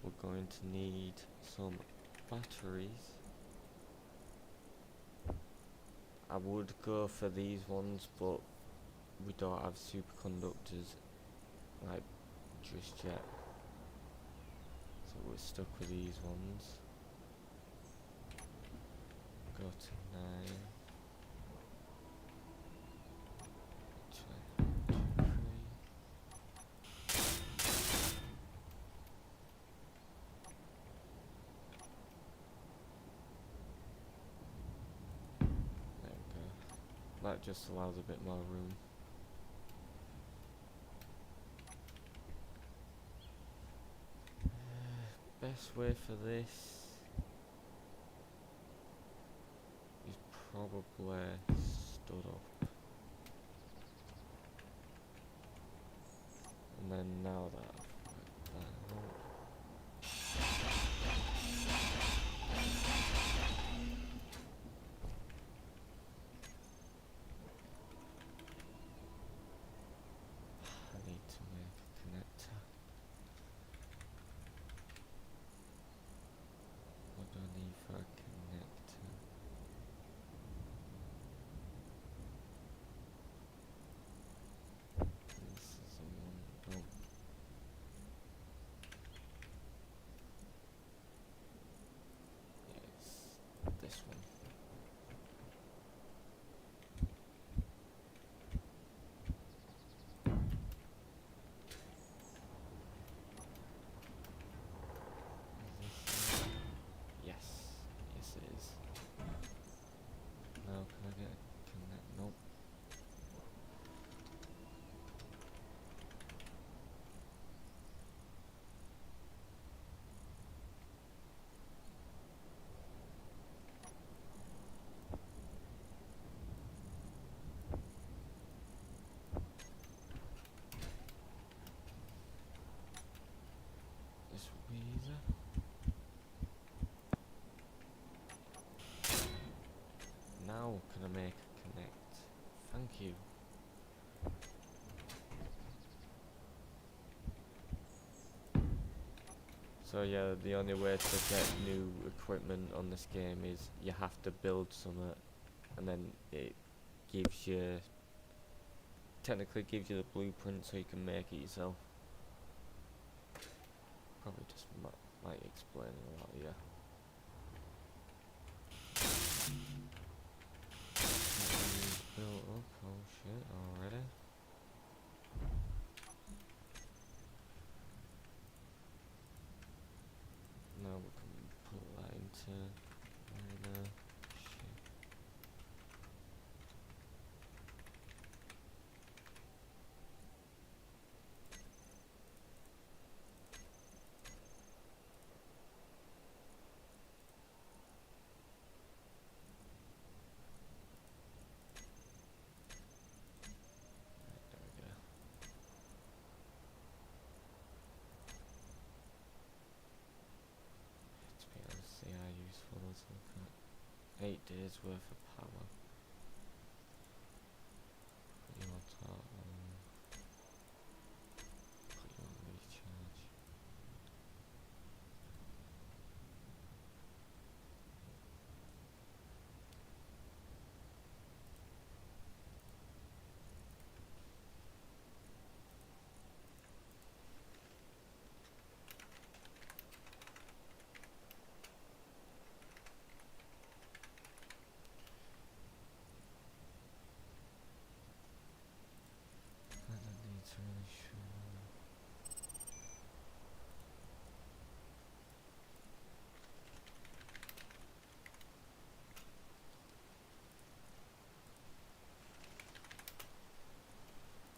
We're going to need some batteries. I would go for these ones, but we don't have superconductors like just yet, so we're stuck with these ones. Go to 9. Actually, 2, 3. There we go. That just allows a bit more room. Best way for this is probably stood up. And then now that I've worked that out, I need to make a connector. What do I need for a connector? This is the one. Oh. Yes, this one. Yes, yes it is. Now can I get a connect? Nope. This will be easier. Now can I make a connect? Thank you. So yeah, the only way to get new equipment on this game is you have to build something, and then it gives you, technically gives you the blueprint so you can make it yourself. Probably just might explain a lot, yeah. Built up, oh shit, already. Now we can put that into shit. There we go. To be honest, see how useful this look at. 8 days worth of power. Put you on top, put you on recharge.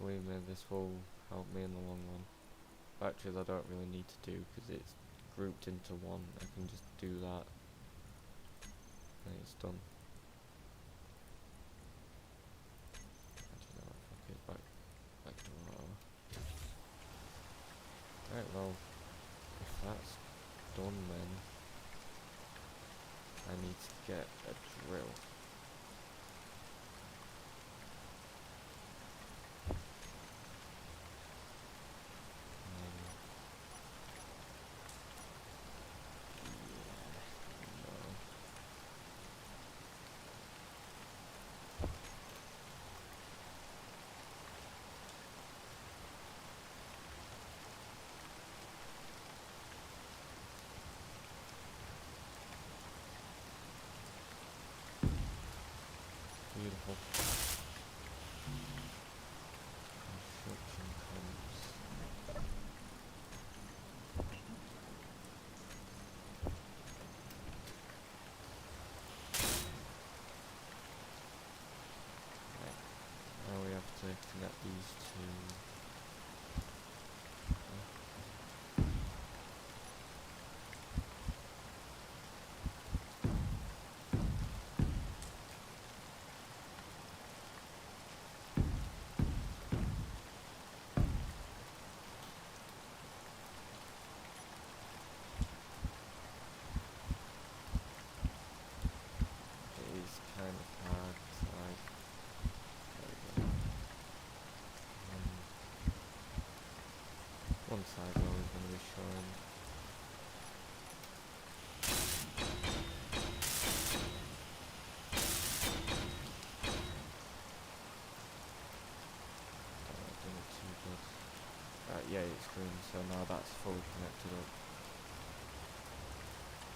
believe me, this will help me in the long run. Batteries I don't really need to do because it's grouped into one. I can just do that and it's done. Actually, no, fuck it, back to raw. Right, well, if that's done then, I need to get a drill. Beautiful. Construction comes. Right. Now we have to connect these two. It is kind of hard to like. There we go. One side row is going to be showing. Doing it too good. Right, yeah, it's green, so now that's fully connected up.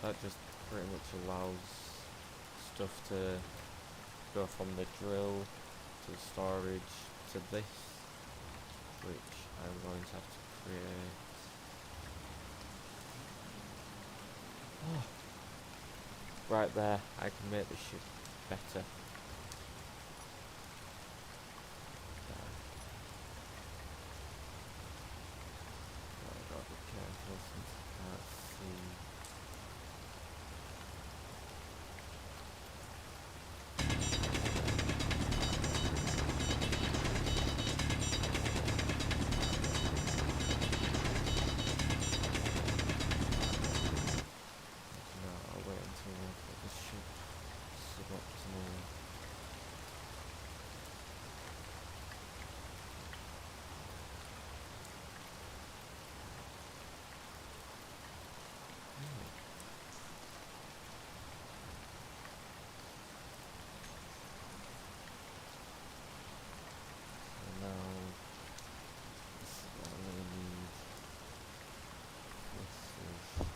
That just pretty much allows stuff to go from the drill to storage to this, which I'm going to have to create. Oh. Right there, I can make this shit better. I've got to be careful since I can't see. No, I'll wait until I've got this ship suboptimal. So now, this is what I really need. This is...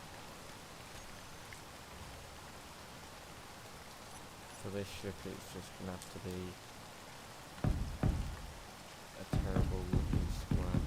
For this ship it's just going to have to be a terrible looking square.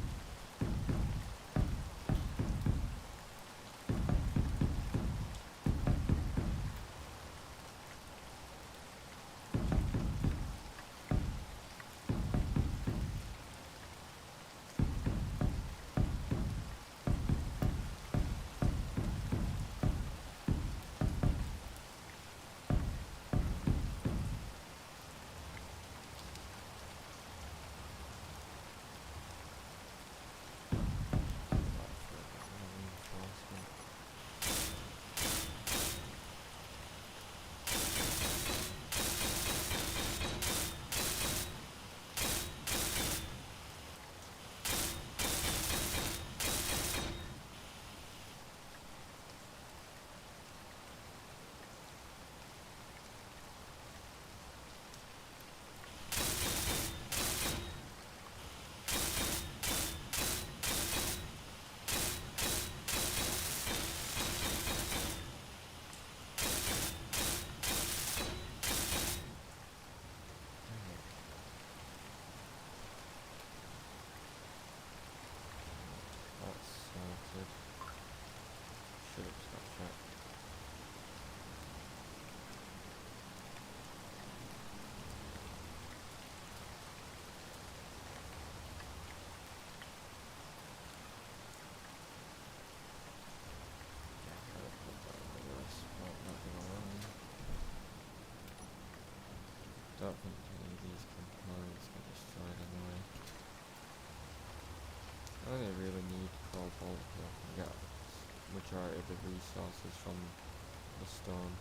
Don't think any of these components get destroyed anyway. I only really need cobalt here. I get majority of the resources from the stone.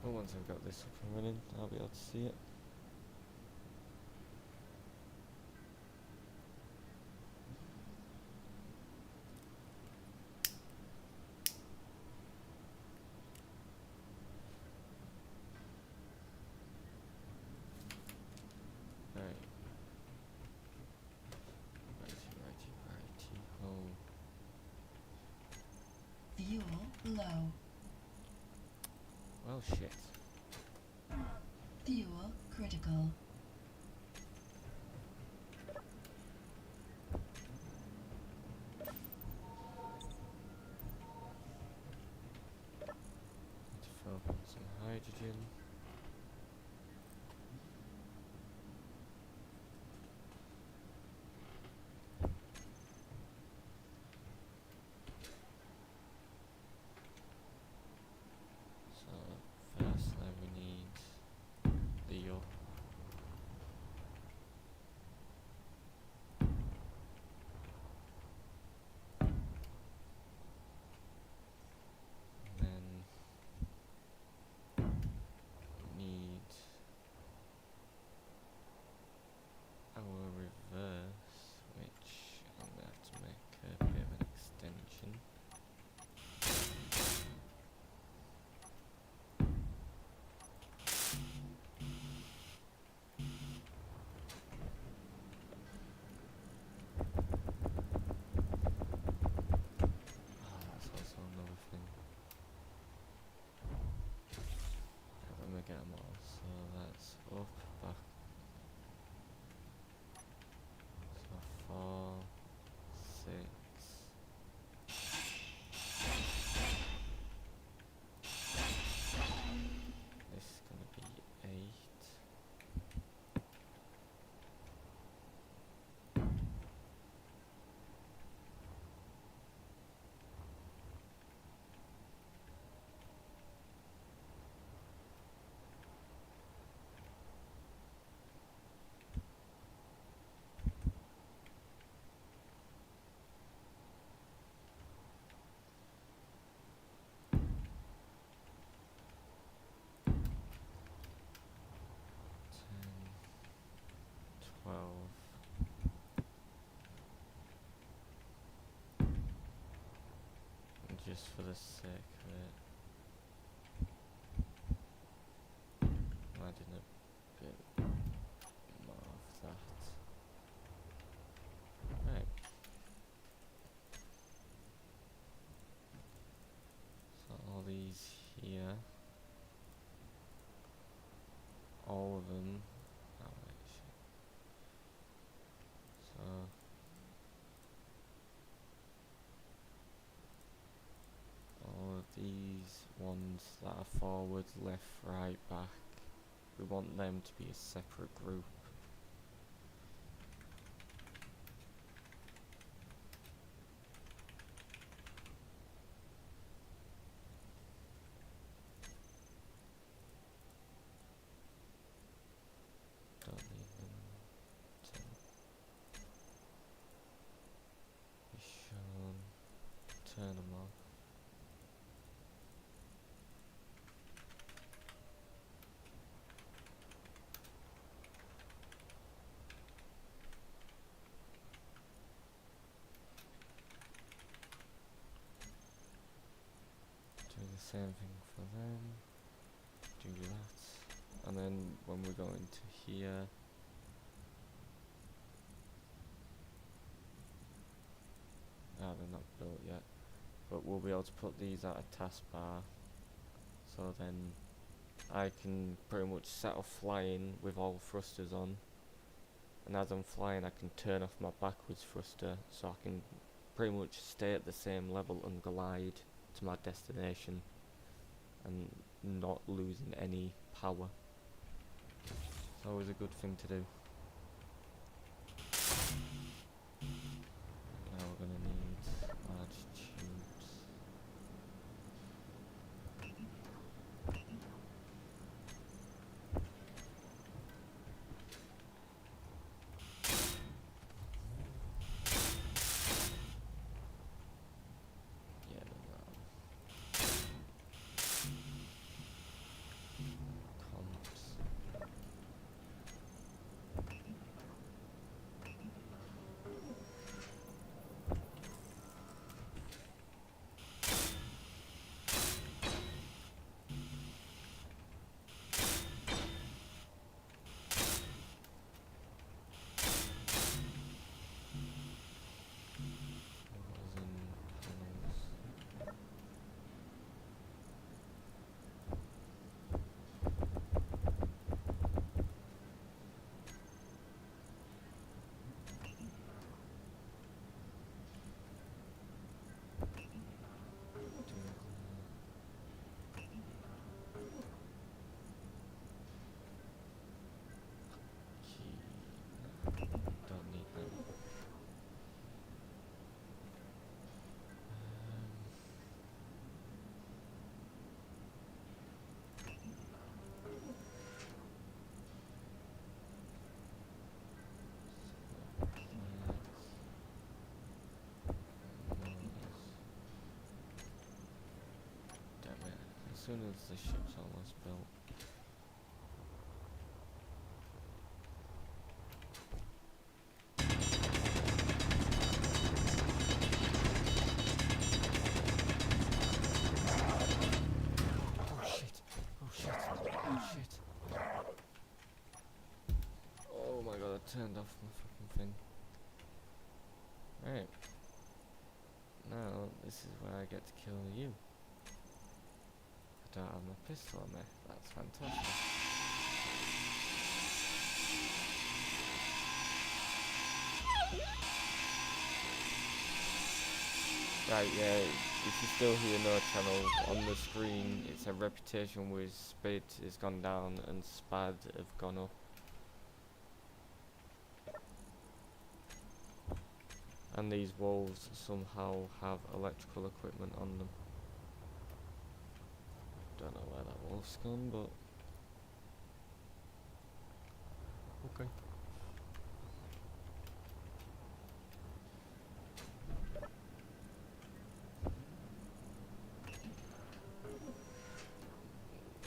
But once I've got this up and running, I'll be able to see it. Right. Righty. Oh. Fuel low. Well, shit. Fuel critical. Need to fill up on some hydrogen. So, firstly we need the yup. And then just for the sake of it. Adding a bit more of that. Right. So all these here. All of them. Oh wait, shit. So all of these ones that are forward, left, right, back, we want them to be a separate group. Don't even be shown. Turn them off. Do the same thing for them. Do that. And then when we go into here, they're not built yet, but we'll be able to put these at a taskbar, so then I can pretty much set off flying with all thrusters on, and as I'm flying I can turn off my backwards thruster so I can pretty much stay at the same level and glide to my destination and not losing any power. It's always a good thing to do. Now we're going to need large tubes. Yeah, comps. Don't need them. Damn it. As soon as the ship's almost built. Oh shit! Oh shit! Oh shit! Oh my god, I turned off my fucking thing. Right. Now, this is where I get to kill you. I don't have my pistol on me. That's fantastic. Right, yeah, if you still hear no channel on the screen, it's a reputation with speed has gone down and spad have gone up. And these wolves somehow have electrical equipment on them. Don't know where that wolf's gone, but okay.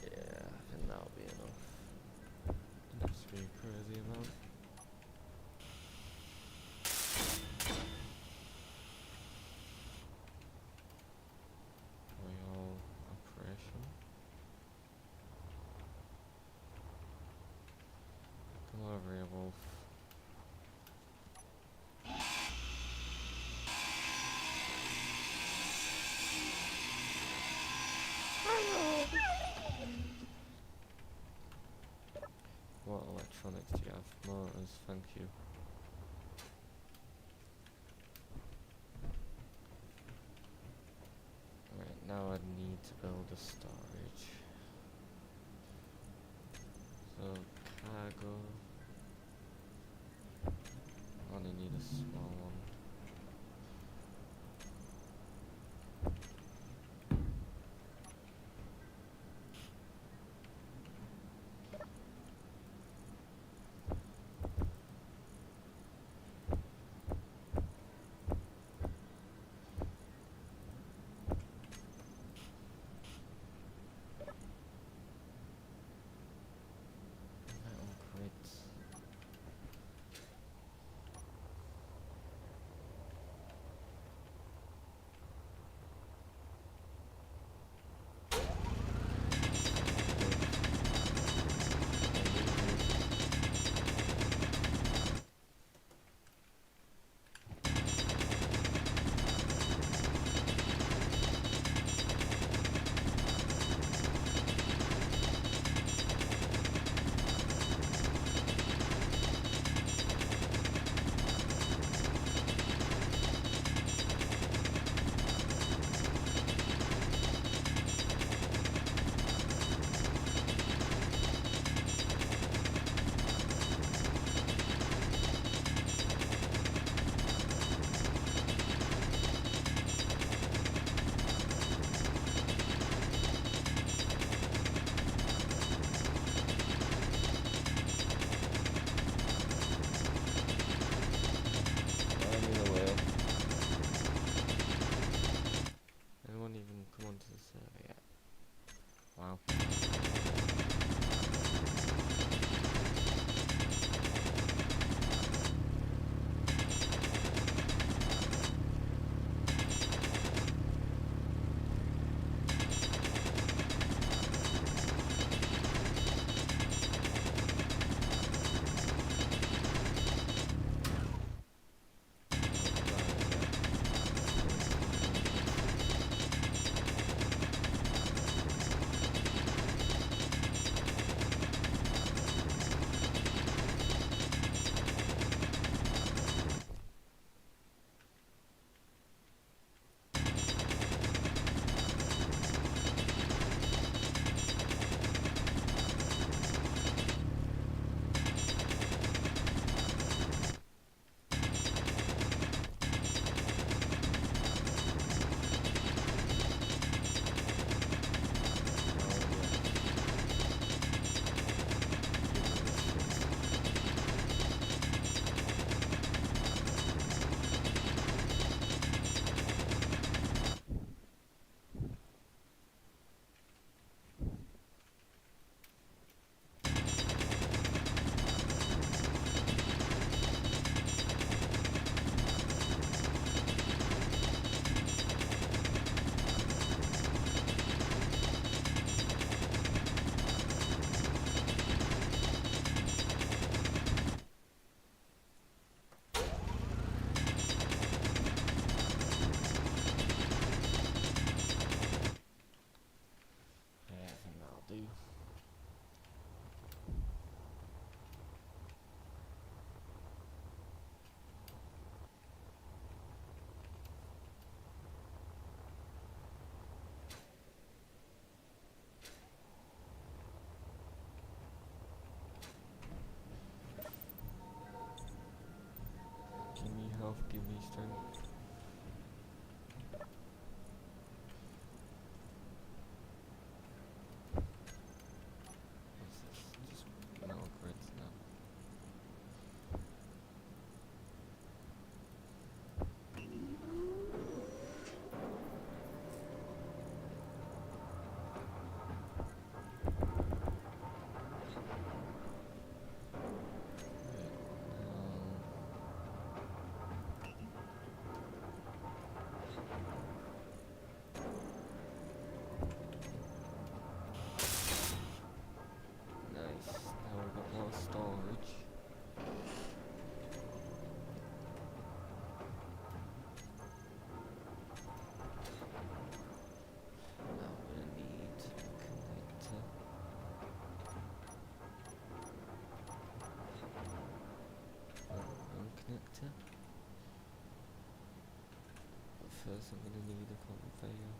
Yeah, I think that'll be enough. Doesn't have to be a crazy amount. What electronics do you have? Motors, thank you. Right, now I need to build a storage. So, cargo. I only need a small one. Metal crates. I need a way. Anyone even come onto the server yet? Wow. Yeah, I think that'll do. Give me health, give me strength. What's this? Just metal crates now. Right, guess I'm gonna need a conveyor.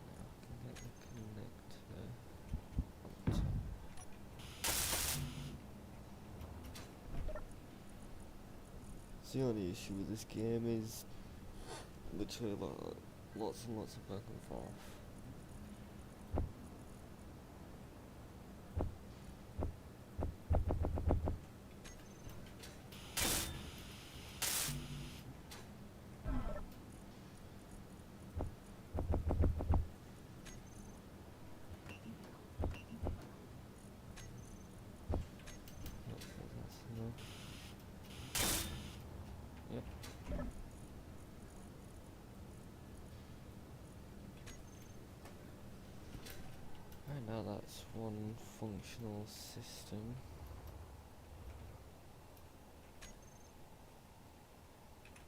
Now I can get the connector on top. So the only issue with this game is literally like lots and lots of back and forth. Hopefully that's enough. Yep. Right now that's one functional system.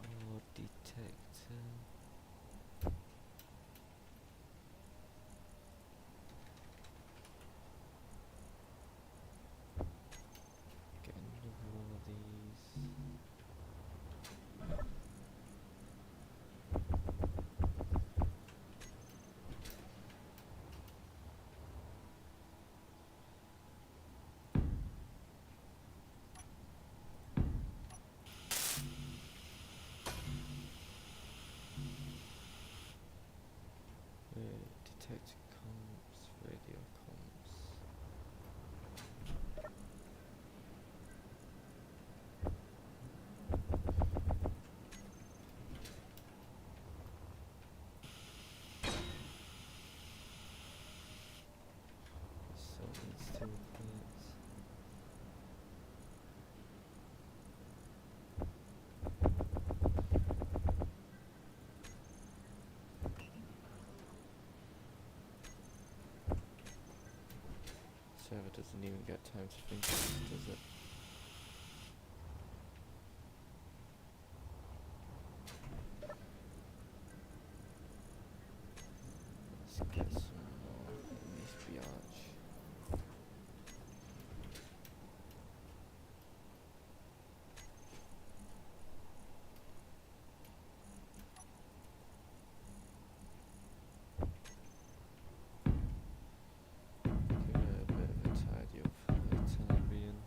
Or detector. Get another one of these. Detector comms, radio comms. So these two plates. Server doesn't even get time to think of this, does it? Let's get some more in this biatch. Give it a bit of a tidy up for the time being.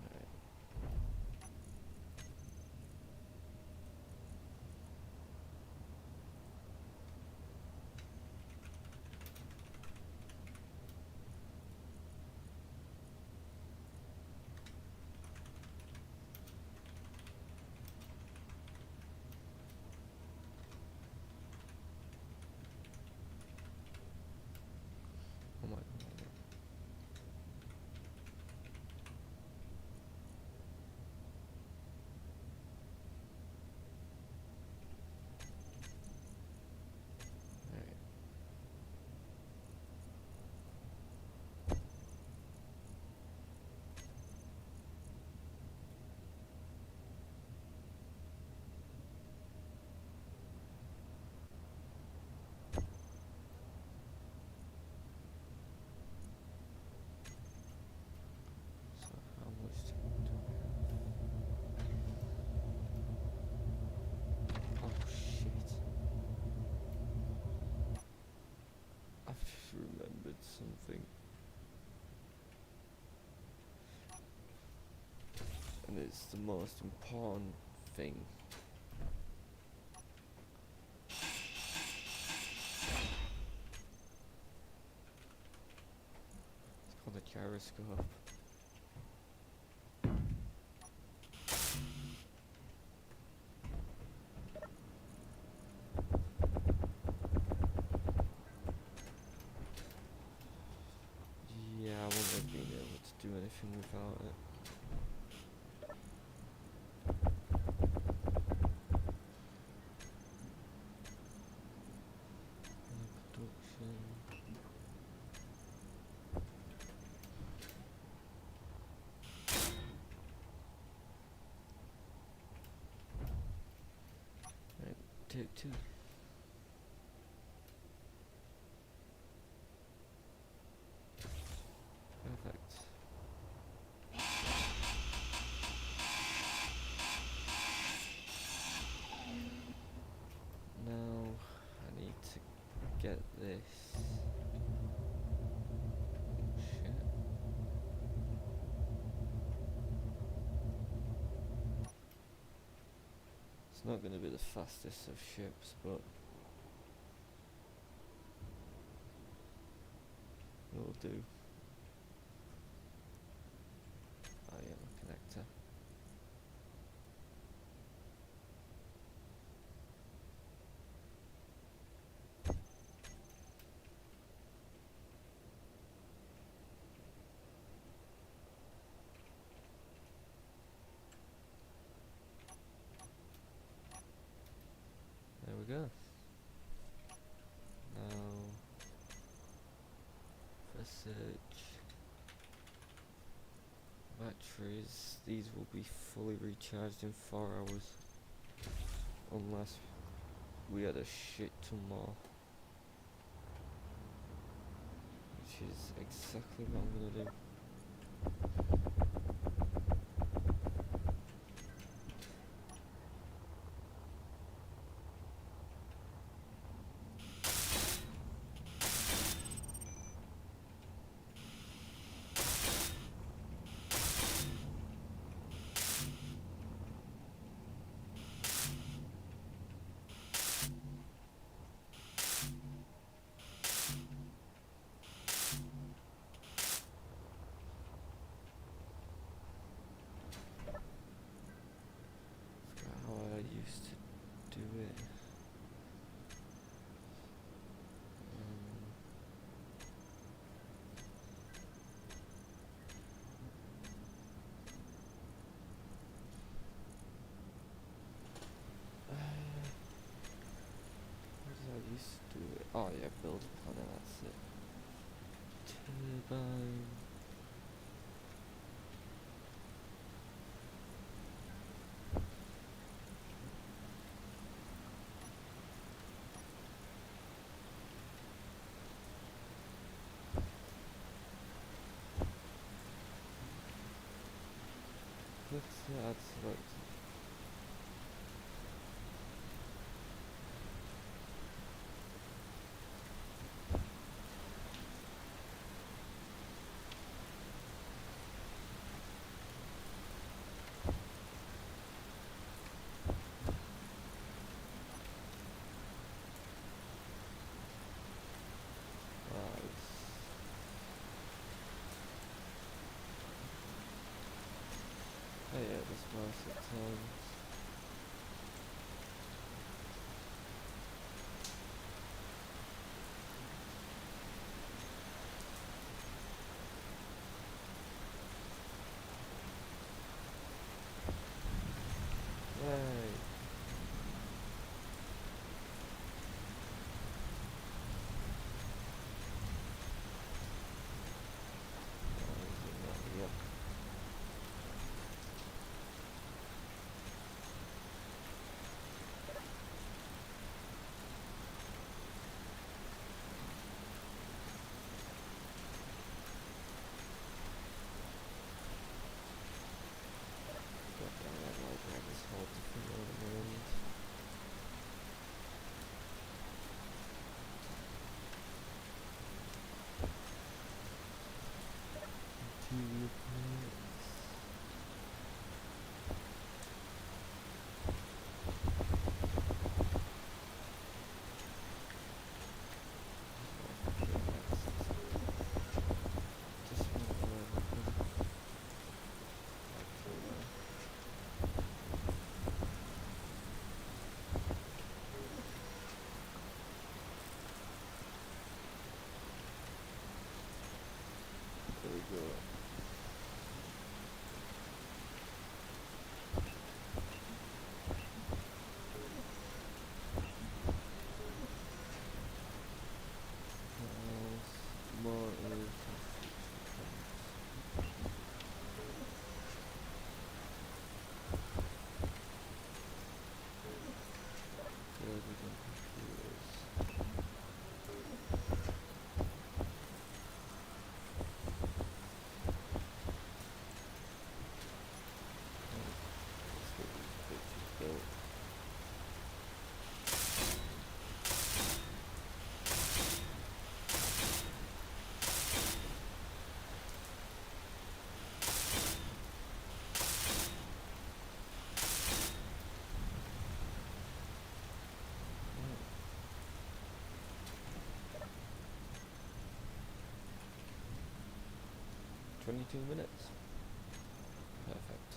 Right. Oh my god. Right. So how much time do we have? Oh shit. I've just remembered something. And it's the most important thing. periscope. Yeah, I wouldn't have been able to do anything without it. Production. Right, take two. Perfect. Now I need to get this. Shit. It's not going to be the fastest of ships, but it'll do. Oh yeah, my connector. There we go. Now for search batteries, these will be fully recharged in 4 hours, unless we had a shit ton more, which is exactly what I'm gonna do. Forgot how I used to do it. How did I used to do it? Oh yeah, build a planner, that's it. Turbine. Let's add select. Oh yeah, this mouse at times. Yay! Yep. God damn it, like I this whole different element. Interior parts. Just one level. 22 minutes. Perfect.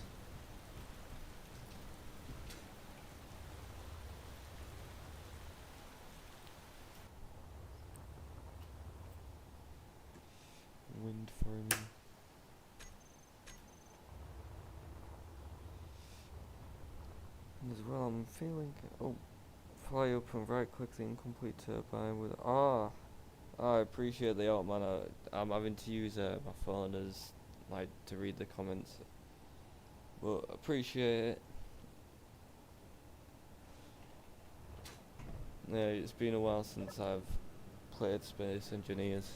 Wind framing. And as well, I'm feeling. Oh, fly up and right click the incomplete turbine with. I appreciate the help, man. I'm having to use my phone as like to read the comments, but appreciate it. Yeah, it's been a while since I've played Space Engineers.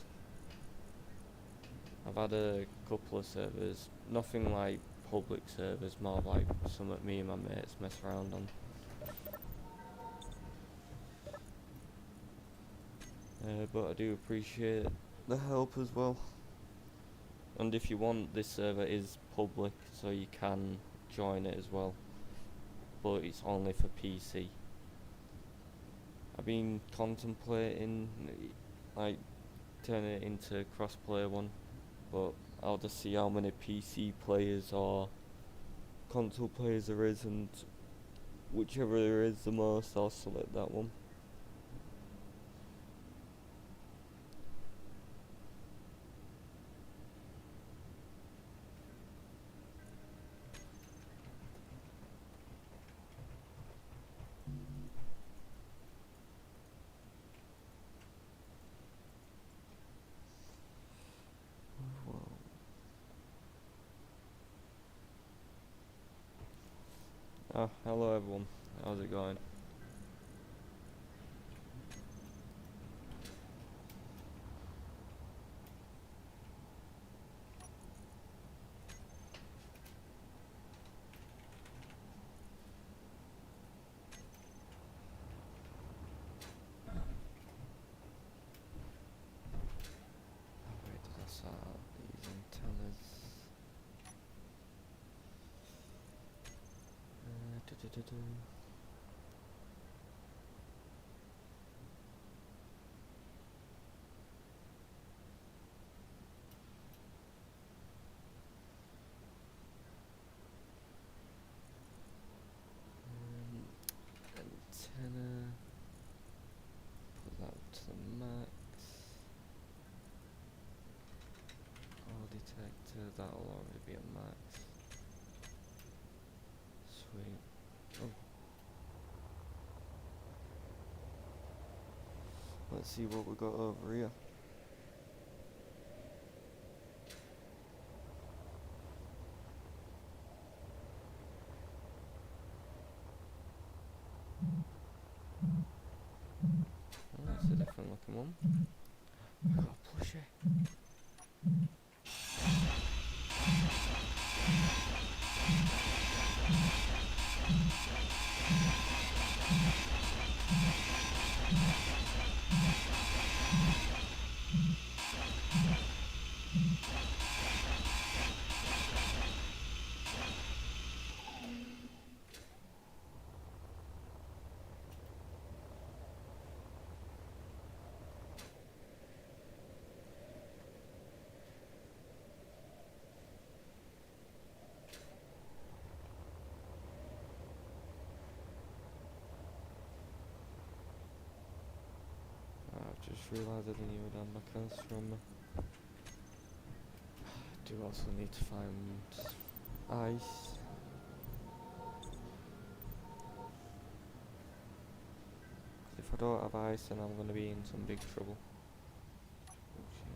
I've had a couple of servers, nothing like public servers, more like some that me and my mates mess around on. But I do appreciate the help as well. And if you want, this server is public, so you can join it as well. But it's only for PC. I've been contemplating like turning it into crossplay one, but I'll just see how many PC players or console players there is, and whichever there is the most, I'll select that one. Hello everyone, how's it going? Wait, did I start these antennas? Antenna. Put that to the max. All detector, that'll already be a max. Sweet. Oh. Let's see what we got over here. Oh, that's a different looking one. I got a plushie. I've just realised I didn't even have my cast from me. I do also need to find ice. If I don't have ice, then I'm going to be in some big trouble. Oh shit.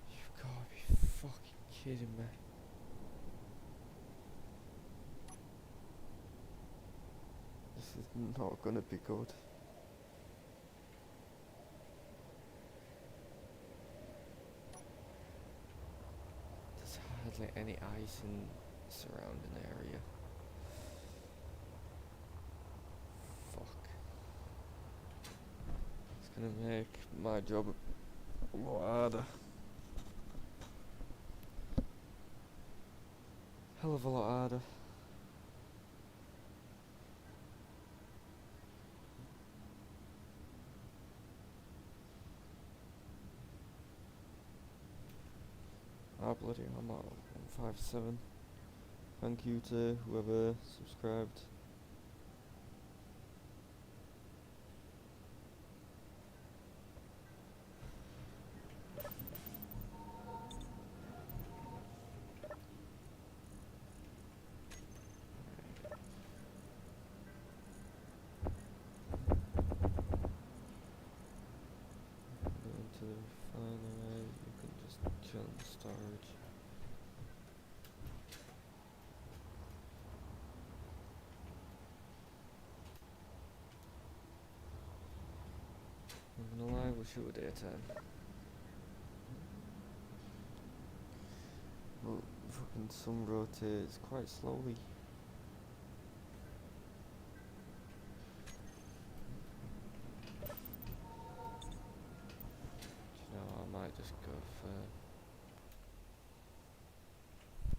You've got to be fucking kidding me. This is not gonna be good. There's hardly any ice in the surrounding area. Fuck. gonna make my job a lot harder. Hell of a lot harder. Ah, bloody hell, I'm at 157. Thank you to whoever subscribed. Go into the refinery, you can just chill in the storage. I'm gonna lie, wish it were daytime. But fucking sun rotates quite slowly. Do you know, I might just go for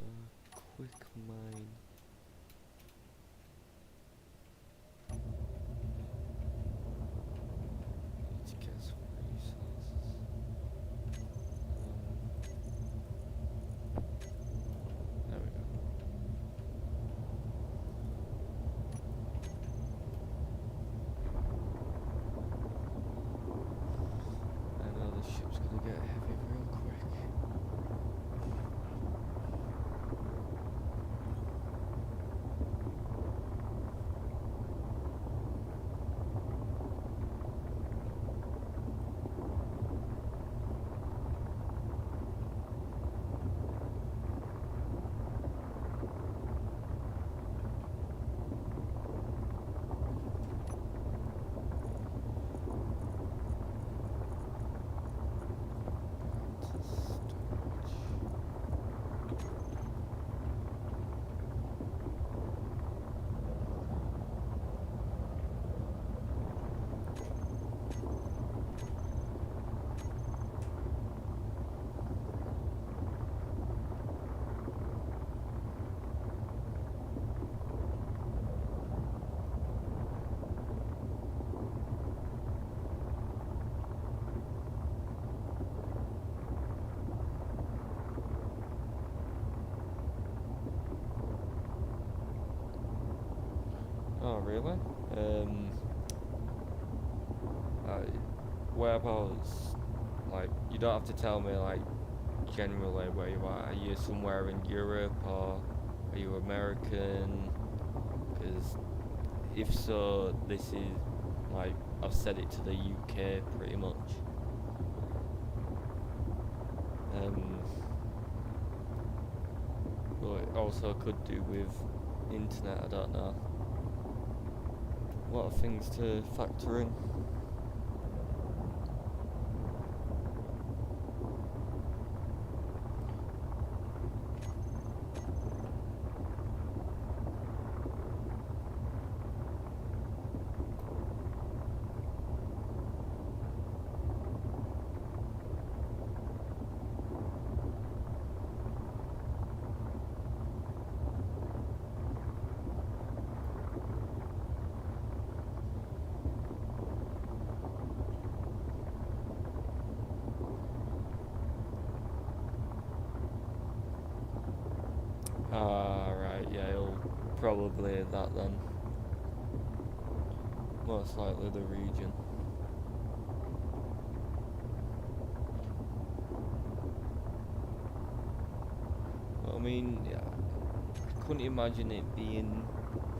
a quick mine. Need to get some resources. There we go. I know this ship's gonna get heavy real quick. Oh really? Whereabouts? Like, you don't have to tell me like generally where you are. Are you somewhere in Europe or are you American? Because if so, this is like I've said it to the UK pretty much. But it also could do with internet. I don't know. A lot of things to factor in. Ah, right, yeah, he'll probably that then. Most likely the region. I mean, yeah, I couldn't imagine it being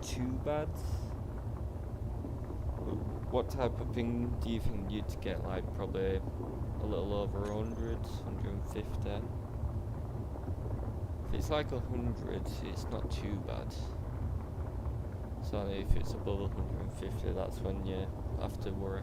too bad. What type of thing do you think you'd get? Like, probably a little over 100, 150? If it's like 100, it's not too bad. So if it's above 150, that's when you have to worry.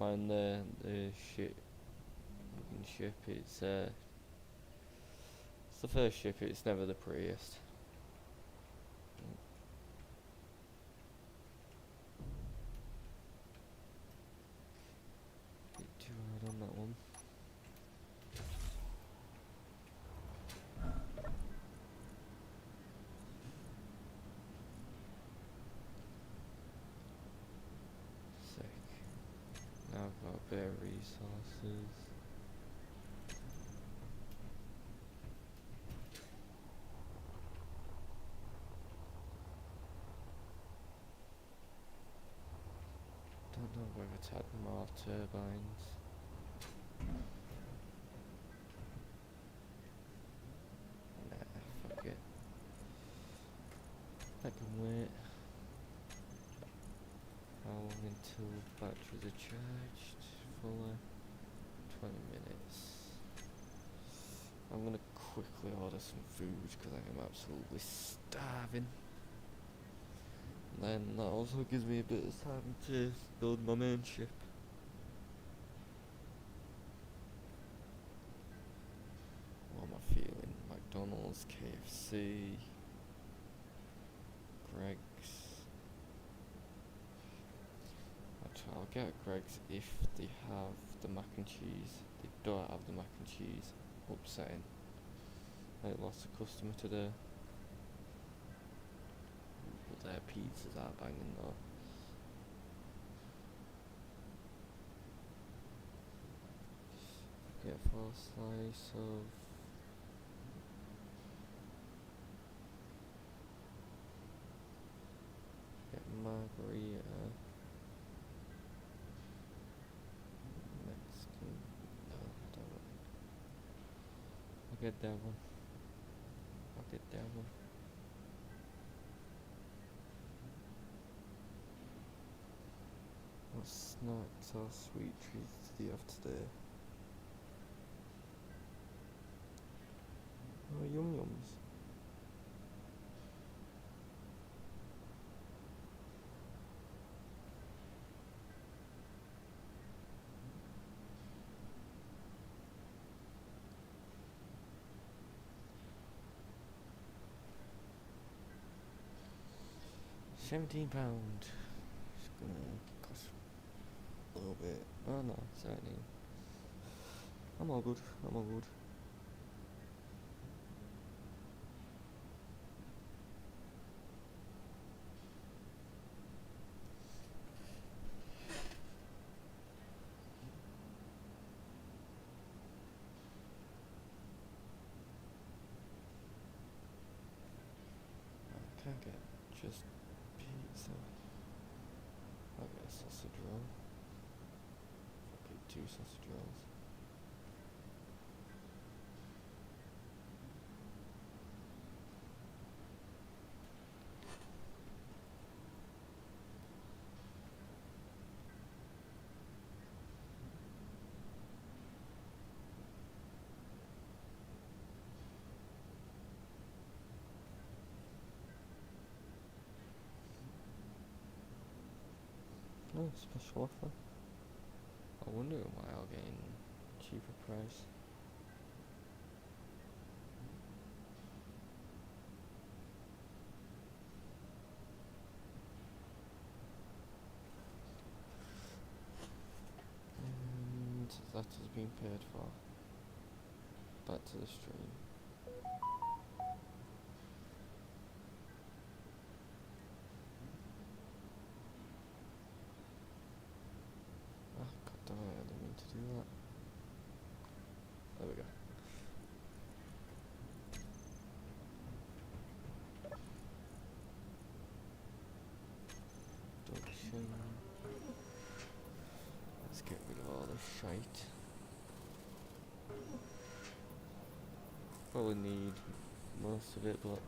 mind the ship looking ship. It's the first ship. It's never the prettiest. Bit too hard on that one. Sick. Now I've got a bit of resources. Don't know whether to add more turbines. Nah, fuck it. That can wait. How long until batteries are charged? Fully 20 minutes. I'm gonna quickly order some food because I am absolutely starving. And then that also gives me a bit of time to build my main ship. What am I feeling? McDonald's, KFC, Greg's. Actually, I'll get Greg's if they have the mac and cheese. They don't have the mac and cheese. Upsetting. I lost a customer today. But their pizzas are banging though. Get a 4 slice of get margarita. Mexican. No, don't want. I'll get that one. I'll get that one. What snacks or sweet treats do you have today? Oh, yum yums. £17. It's gonna cost a little bit. Oh no, 17. I'm all good. I'm all good. I can't get just pizza. I'll get a sausage roll. I'll get 2 sausage rolls. Oh, special offer. I wonder why I'll get in cheaper price. And that has been paid for. Back to the stream. Oh god damn it, I didn't mean to do that. There we go. Production. Let's get rid of all the shite. Probably need most of it, but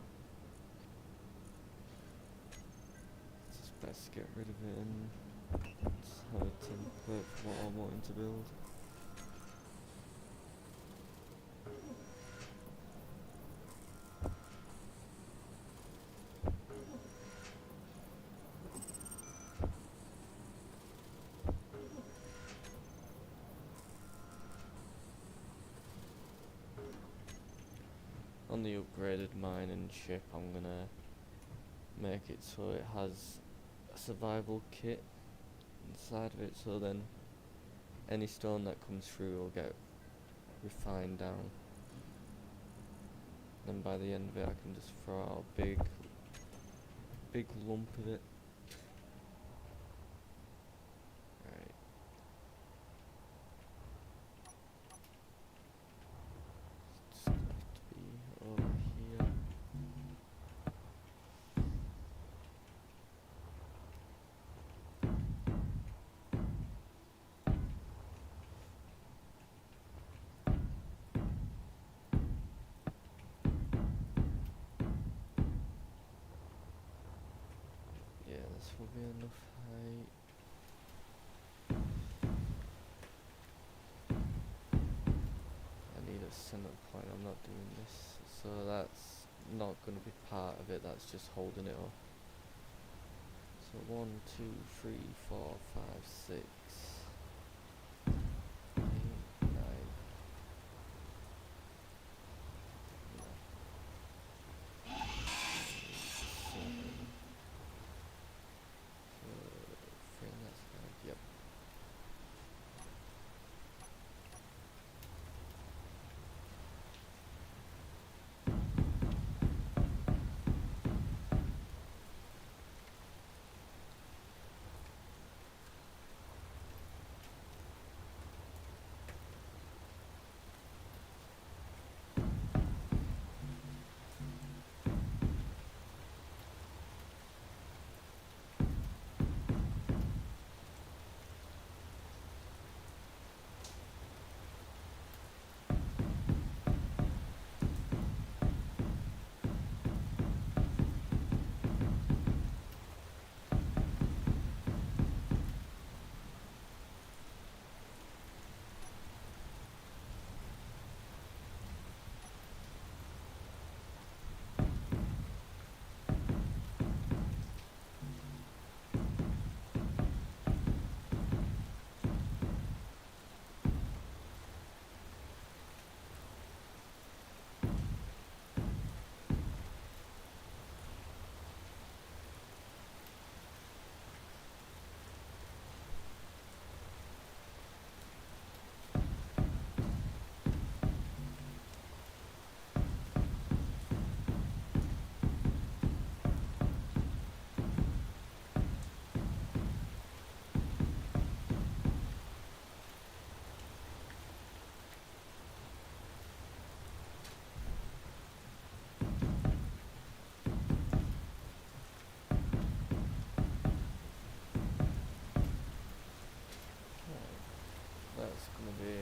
it's just best to get rid of it and just have a template for what I'm wanting to build. on the upgraded mining ship, I'm gonna make it so it has a survival kit inside of it, so then any stone that comes through will get refined down. Then by the end of it, I can just throw out a big lump of it. Right. It's gonna have to be over here. Yeah, this will be enough height. I need a center point, I'm not doing this, so that's not going to be part of it, that's just holding it up. So 1, 2, 3, 4, 5, 6, 8, 9, 7, 3, and that's 5, yep. That's going to be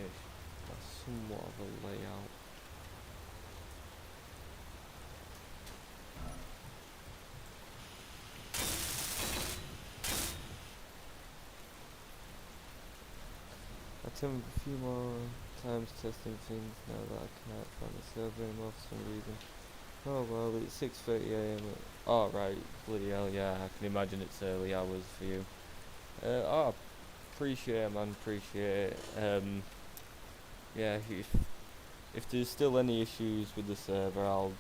somewhat of a layout. I attempted a few more times testing things now that I can't find the server anymore for some reason. Oh well, it's 6:30 AM. Oh right, bloody hell, yeah, I can imagine it's early hours for you. Appreciate it, man, appreciate it. Yeah, if there's still any issues with the server, I'll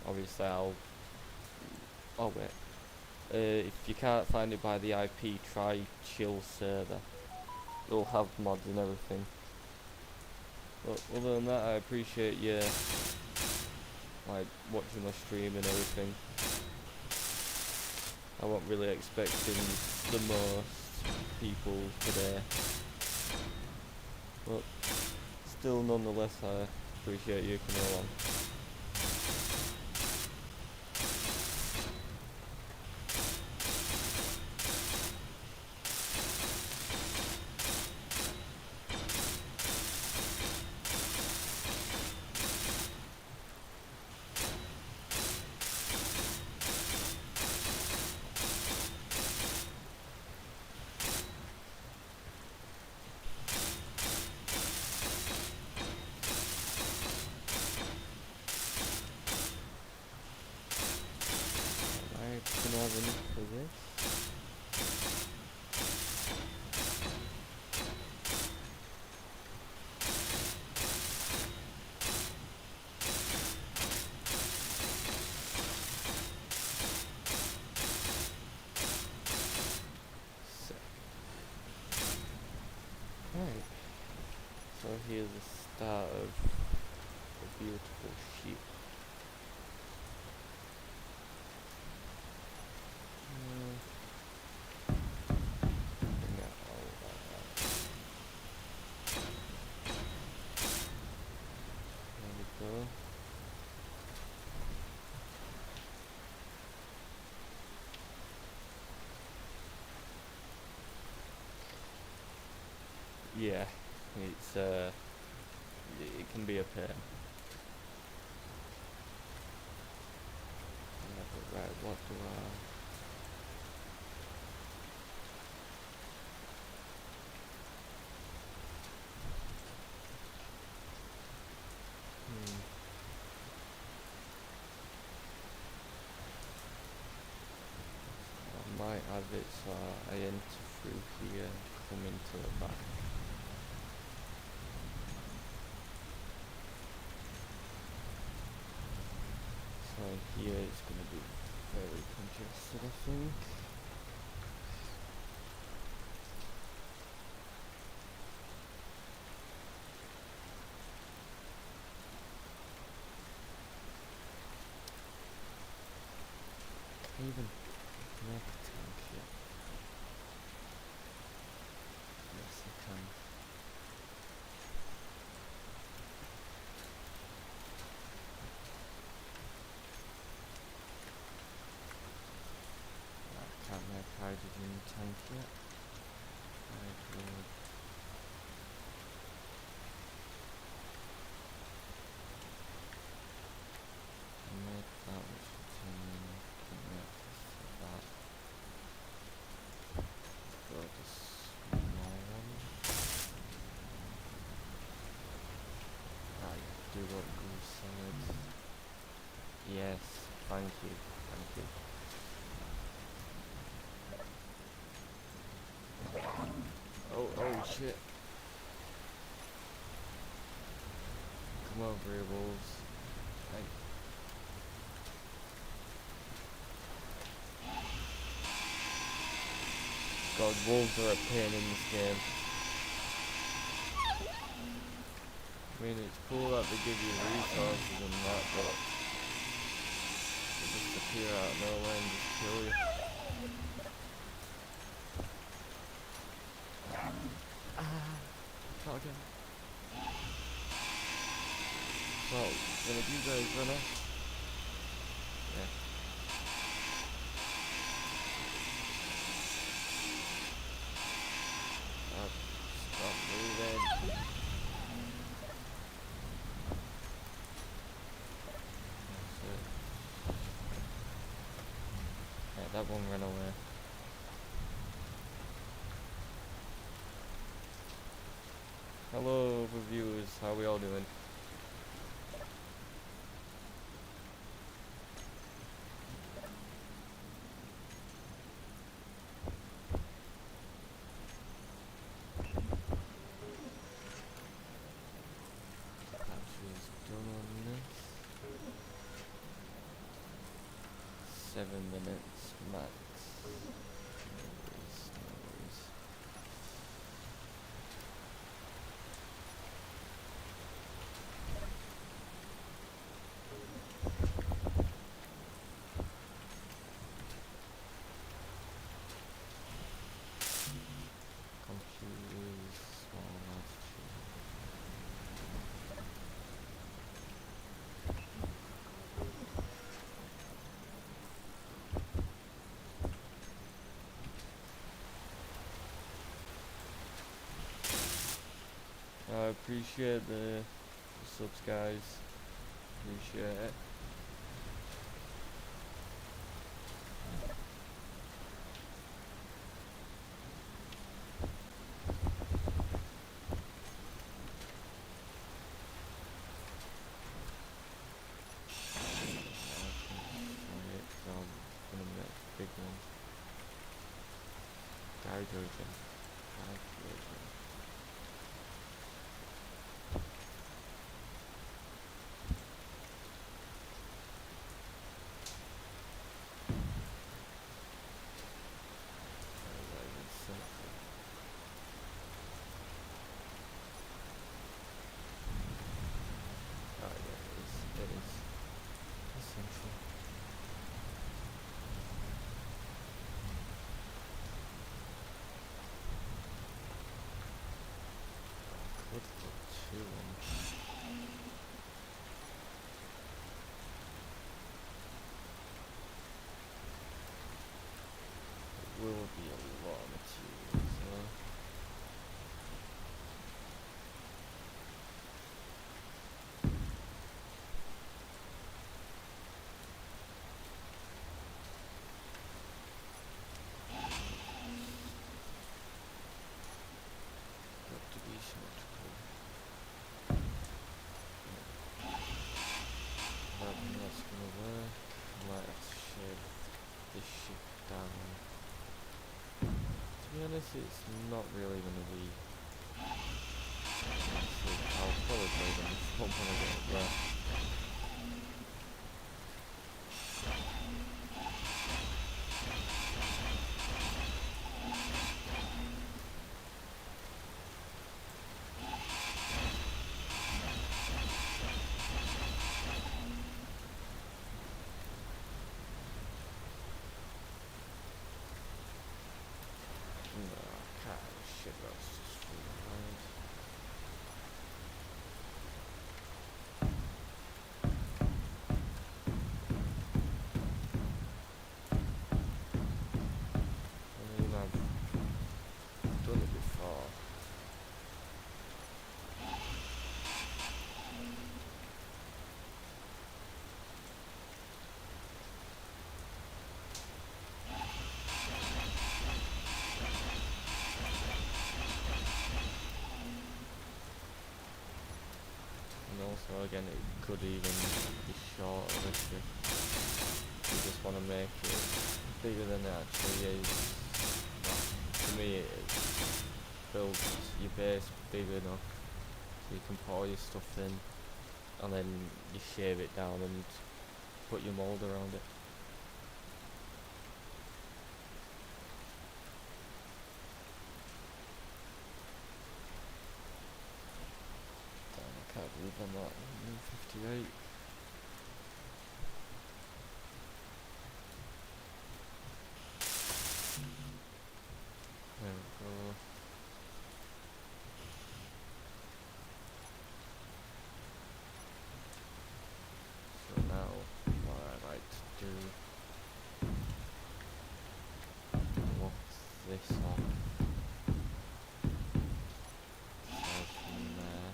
oh wait. If you can't find it by the IP, try chill server. It'll have mods and everything. But other than that, I appreciate you like watching my stream and everything. I wasn't really expecting the most people today, but still nonetheless I appreciate you coming along. Can I have enough for this? hear the start of a beautiful ship. Bring out all that. There we go. Yeah, it's it can be a pain. Yeah, but right, what do I? I might have it so I enter through here and come into the back. So here it's going to be very congested, I think. Can I even make a tank yet? Yes, I can. I can't make hydrogen tank yet. Hydrogen. I made that, which can make that. Go to small one. I do what you said. Yes, thank you, thank you. Oh shit. Come over here, wolves. Hey. God, wolves are a pain in this game. I mean, it's cool that they give you resources and that, but they just appear out of nowhere and just kill you. Can't get it. So, one of you guys run off? Yeah. Stop moving. That's it. Yeah, that one ran away. Hello, reviewers. How we all doing? Capture's done on this. 7 minutes max. No worries, no worries. Computers, small altitude. I appreciate the subs, guys. Appreciate it. I'm gonna make a big one. Hydrogen. Hydrogen. just gonna work. I might have to shave this shit down. To be honest, it's not really gonna be massive. I'll probably play them when I get up there. No, I can't. Shit, that's just really hard. I mean, I've done it before. And also, again, it could even be shorter if you just want to make it bigger than it actually is. But to me, it builds your base big enough so you can put all your stuff in, and then you shave it down and put your mould around it. Damn, I can't believe I'm at 58. There we go. So now, what I like to do, lock this off. Start from there.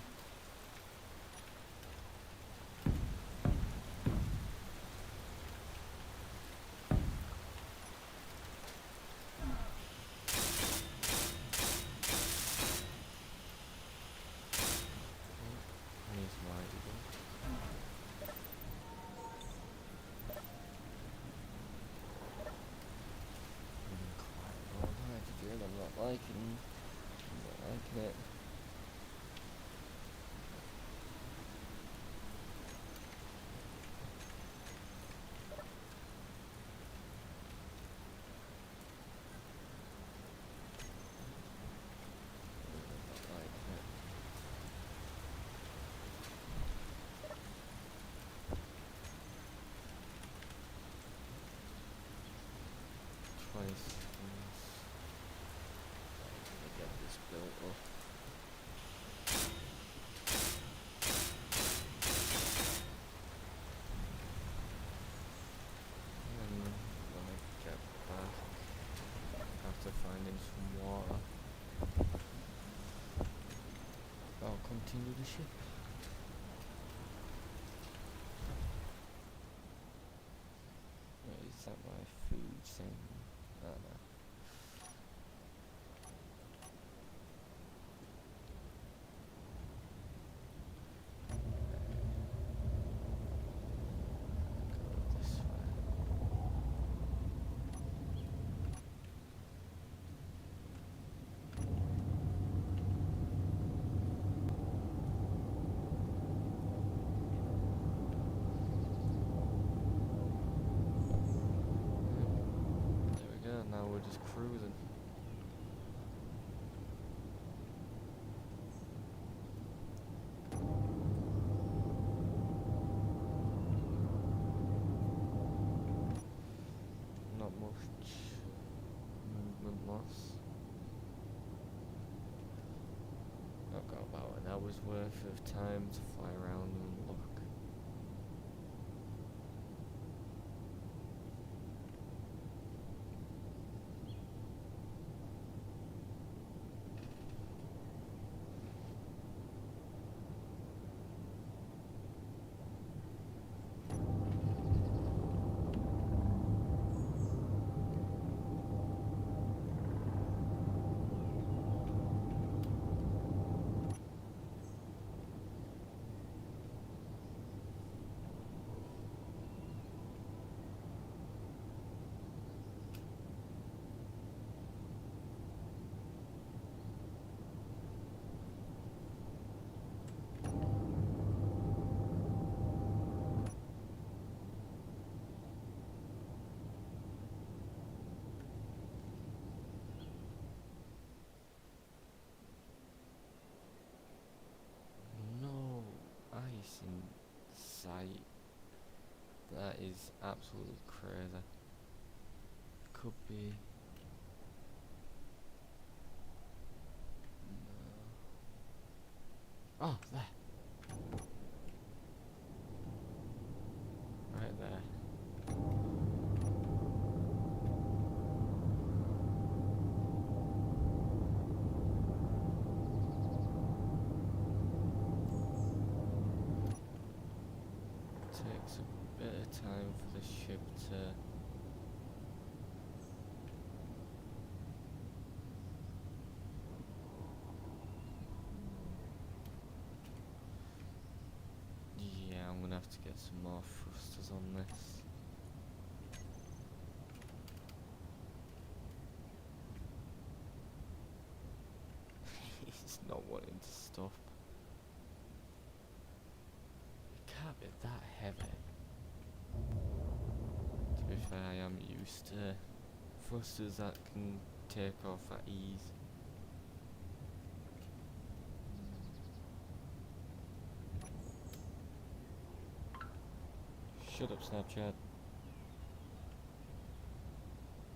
Here's my idea. Quite old hydrogen, I'm not liking it. Not liking it. Twice. I'm gonna get this built up. And when I get back, after finding some water, I'll continue the ship. Wait, is that my food thing? Oh no. Go this way. There we go, now we're just cruising. Not much movement loss. I've got about an hour's worth of time to fly around and look. sight. That is absolutely crazy. Could be. No. Oh, there. Right there. Takes a bit of time for the ship to yeah, I'm gonna have to get some more thrusters on this. He's not wanting to stop. It can't be that heavy. To be fair, I am used to thrusters that can take off at ease. Shut up, Snapchat.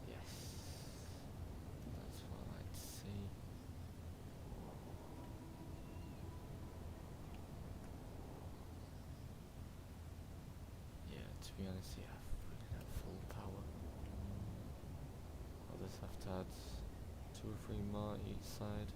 Yes. That's what I like to see. Yeah, to be honest, yeah, I've running at full power. I'll just have to add 2 or 3 more each side.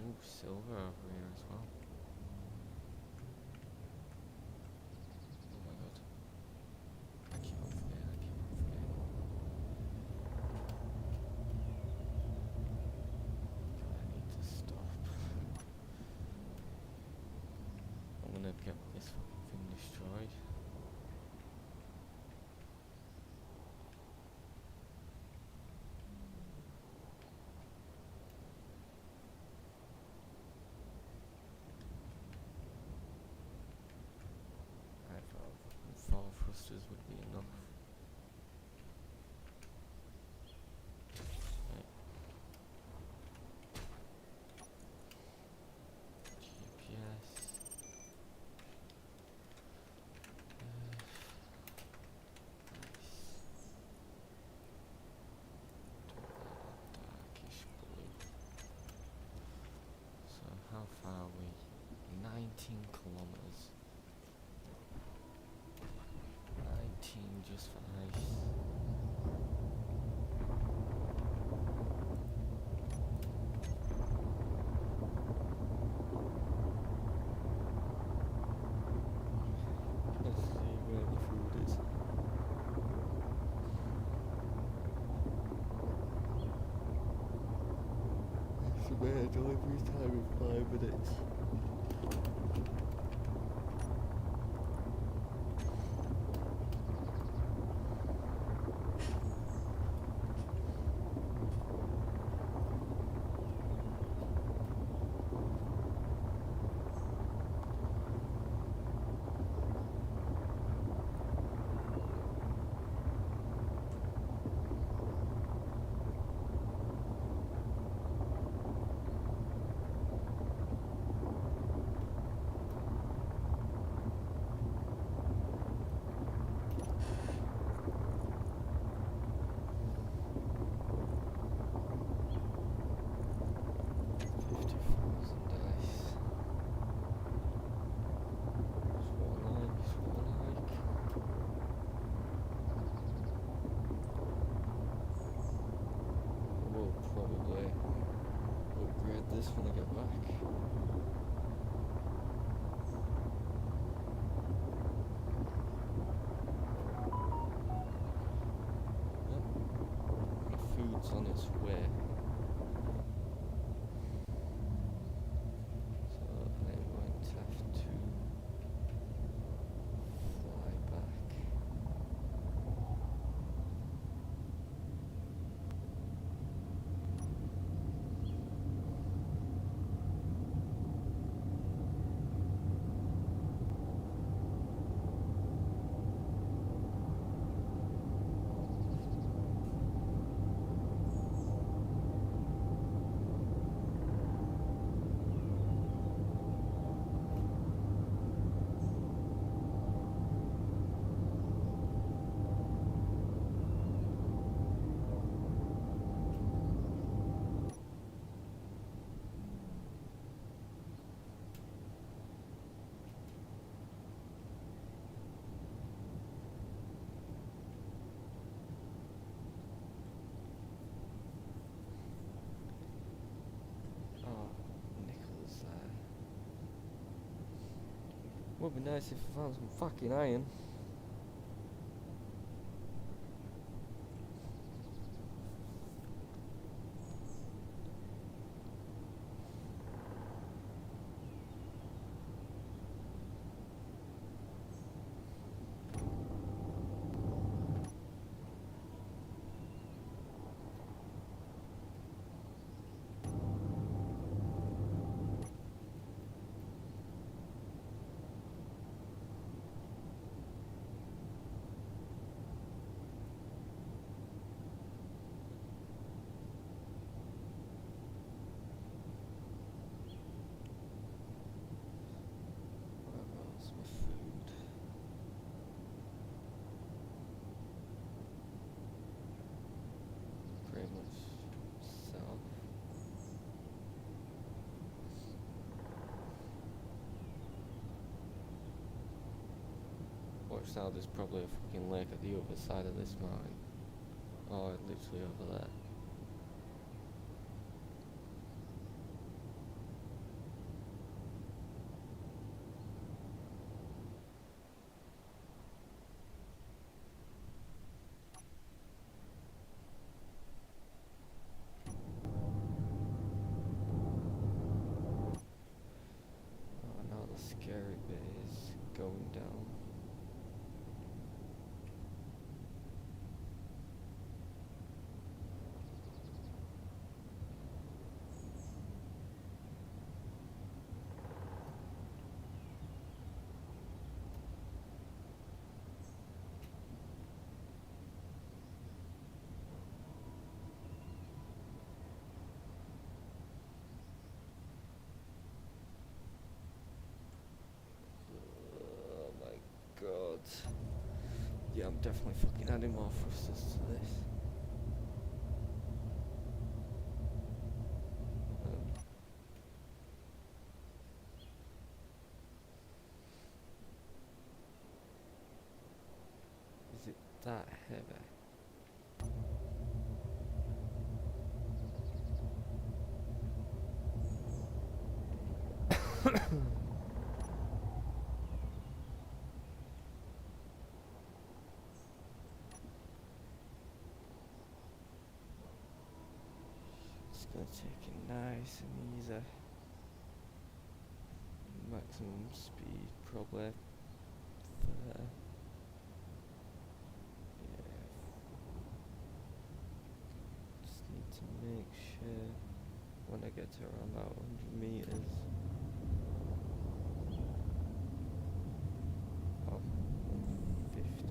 Ooh, silver over here as well. Oh my god. I keep on forgetting. God, I need to stop. I'm gonna get this fucking thing destroyed. I thought 4 thrusters would be enough. Right. GPS. Nice. Darkish blue. So how far are we? 19 kilometers. 19 just for ice. Let's see where the food is. Estimated delivery time in 5 minutes. This when I get back. Yep. The food's on its way. So I'm going to have to fly back. would be nice if I found some fucking iron. Where's my food? Pretty much south. Watch out, there's probably a fucking lake at the other side of this mountain. Oh, literally over there. Oh, now the scary bit is going down. Oh my god. Yeah, I'm definitely fucking adding more thrusters to this. Is it that heavy? Just gonna take it nice and easy. Maximum speed probably 30. Yeah. Just need to make sure when I get to around that 100 meters. Oh, 150.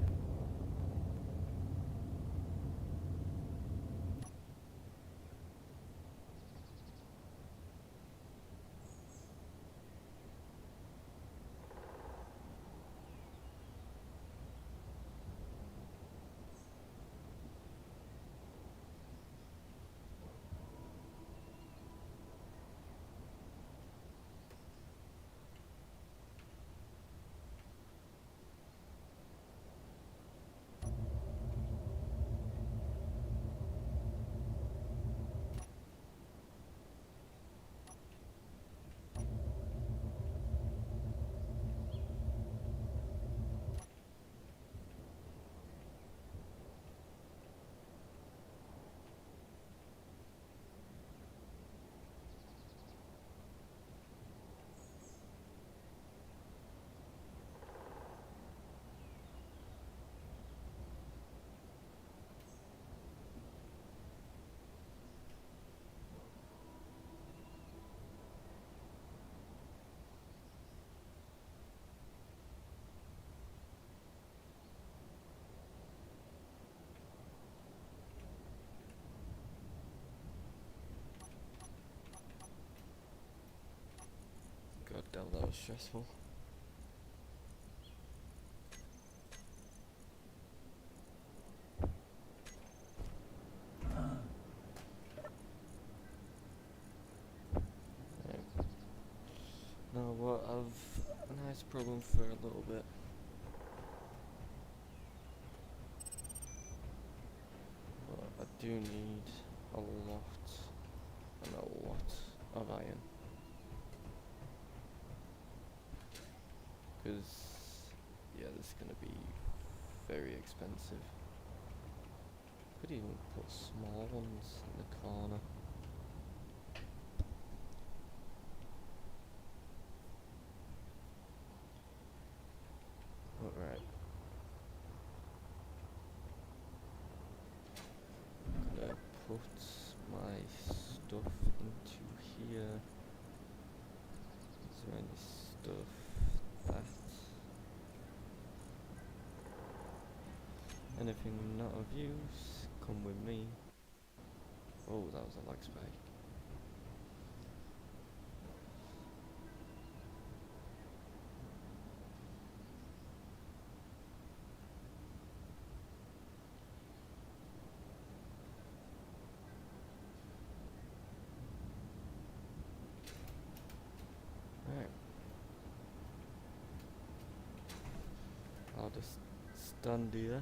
God damn, that was stressful. Right. Now what, I've a nice problem for a little bit. But I do need a lot and a lot of iron. because yeah, this is gonna be very expensive. Could even put small ones in the corner. Alright. Gonna put my stuff into here. Is there any stuff that anything not of use? Come with me. Oh, that was a lag spike. Right. I'll just stand here.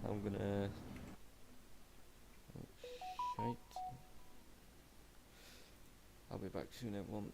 I'm gonna. Oh, shite. I'll be back soon, everyone.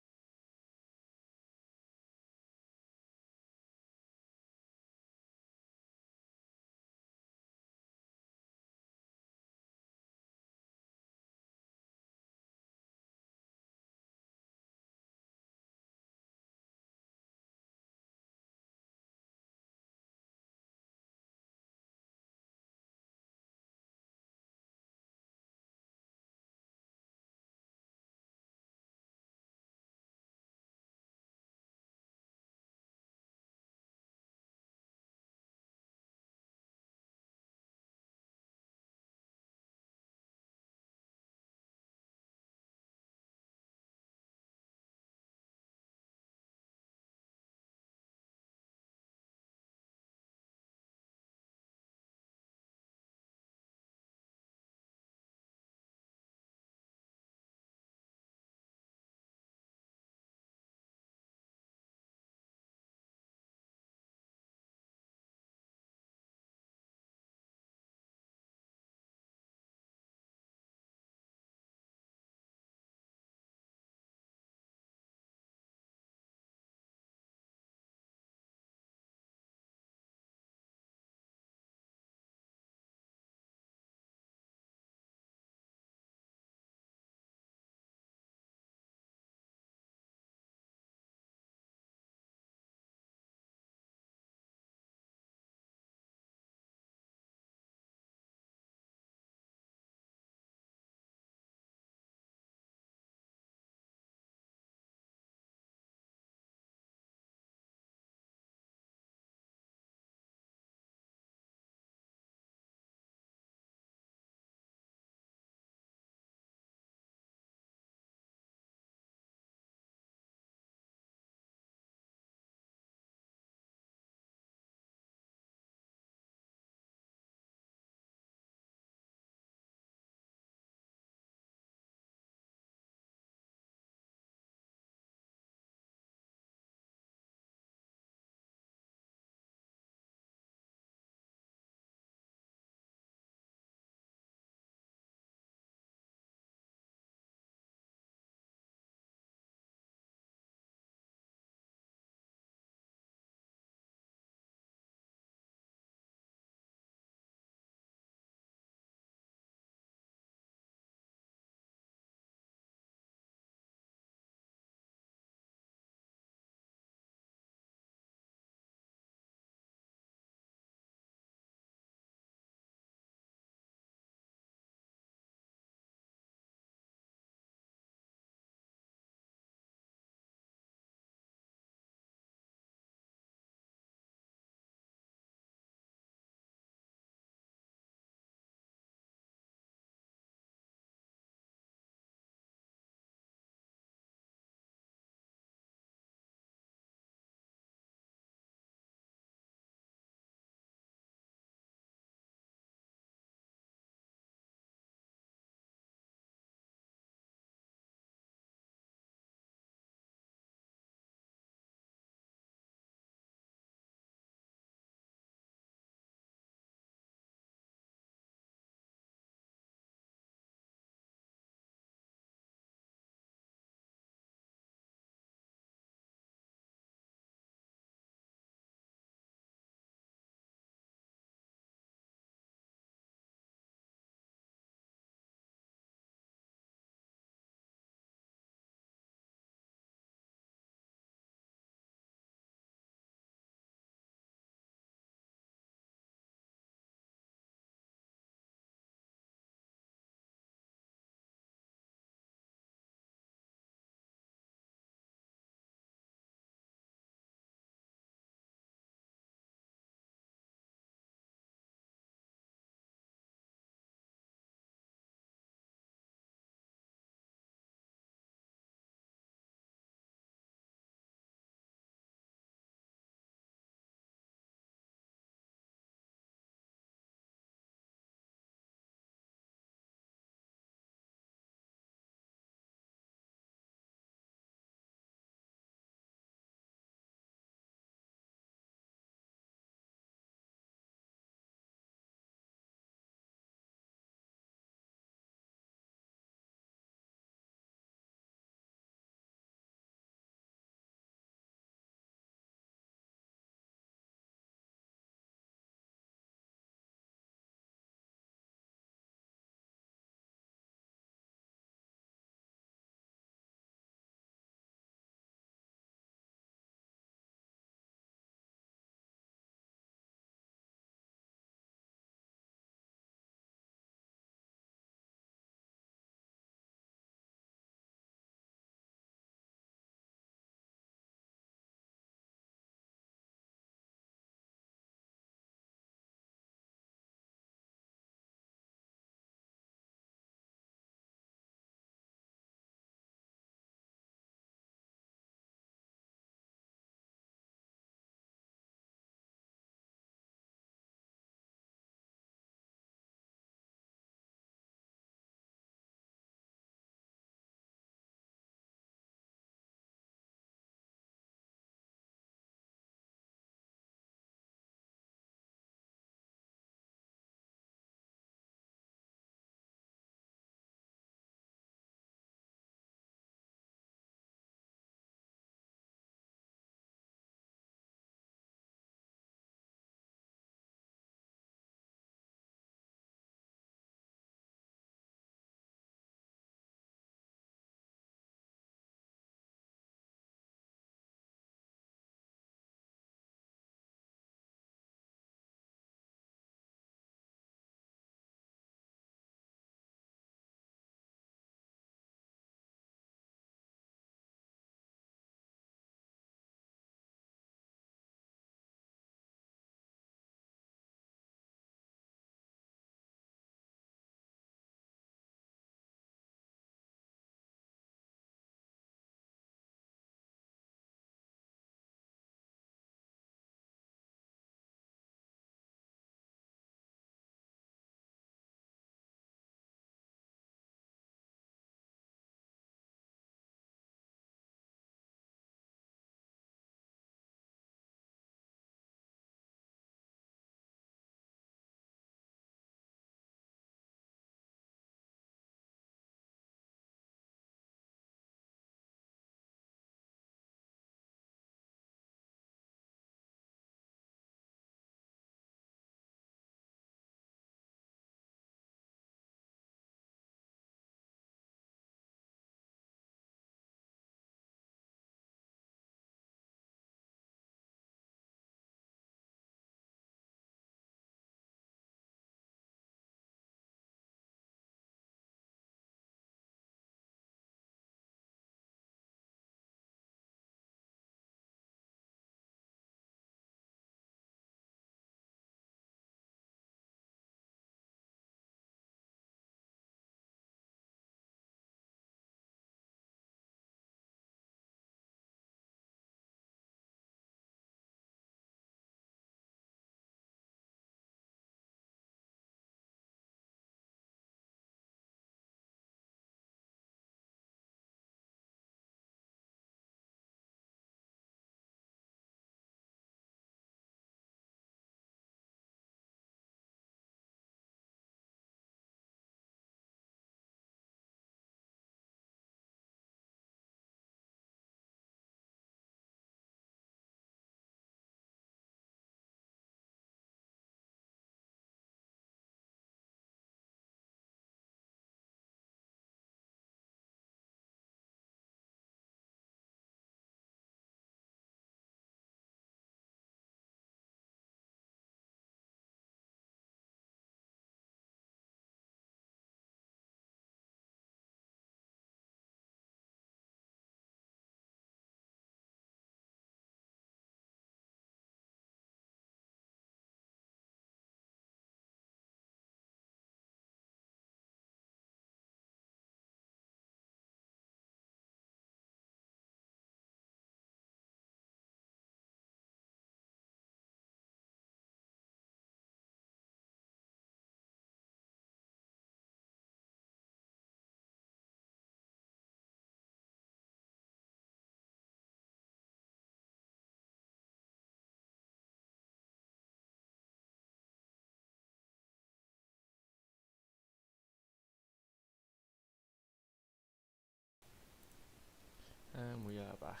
back.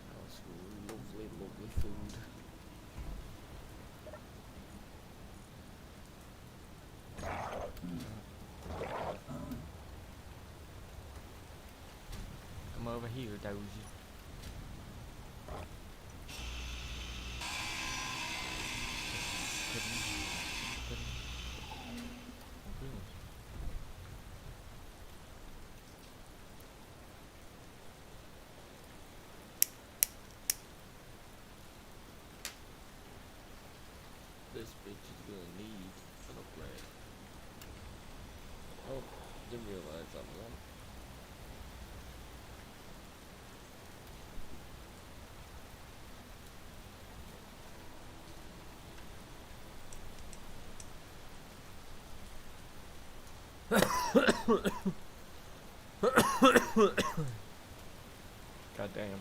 That was lovely, lovely food. Come over here, Dozy. This bitch is gonna need an upgrade. Oh, didn't realize that was on. God damn.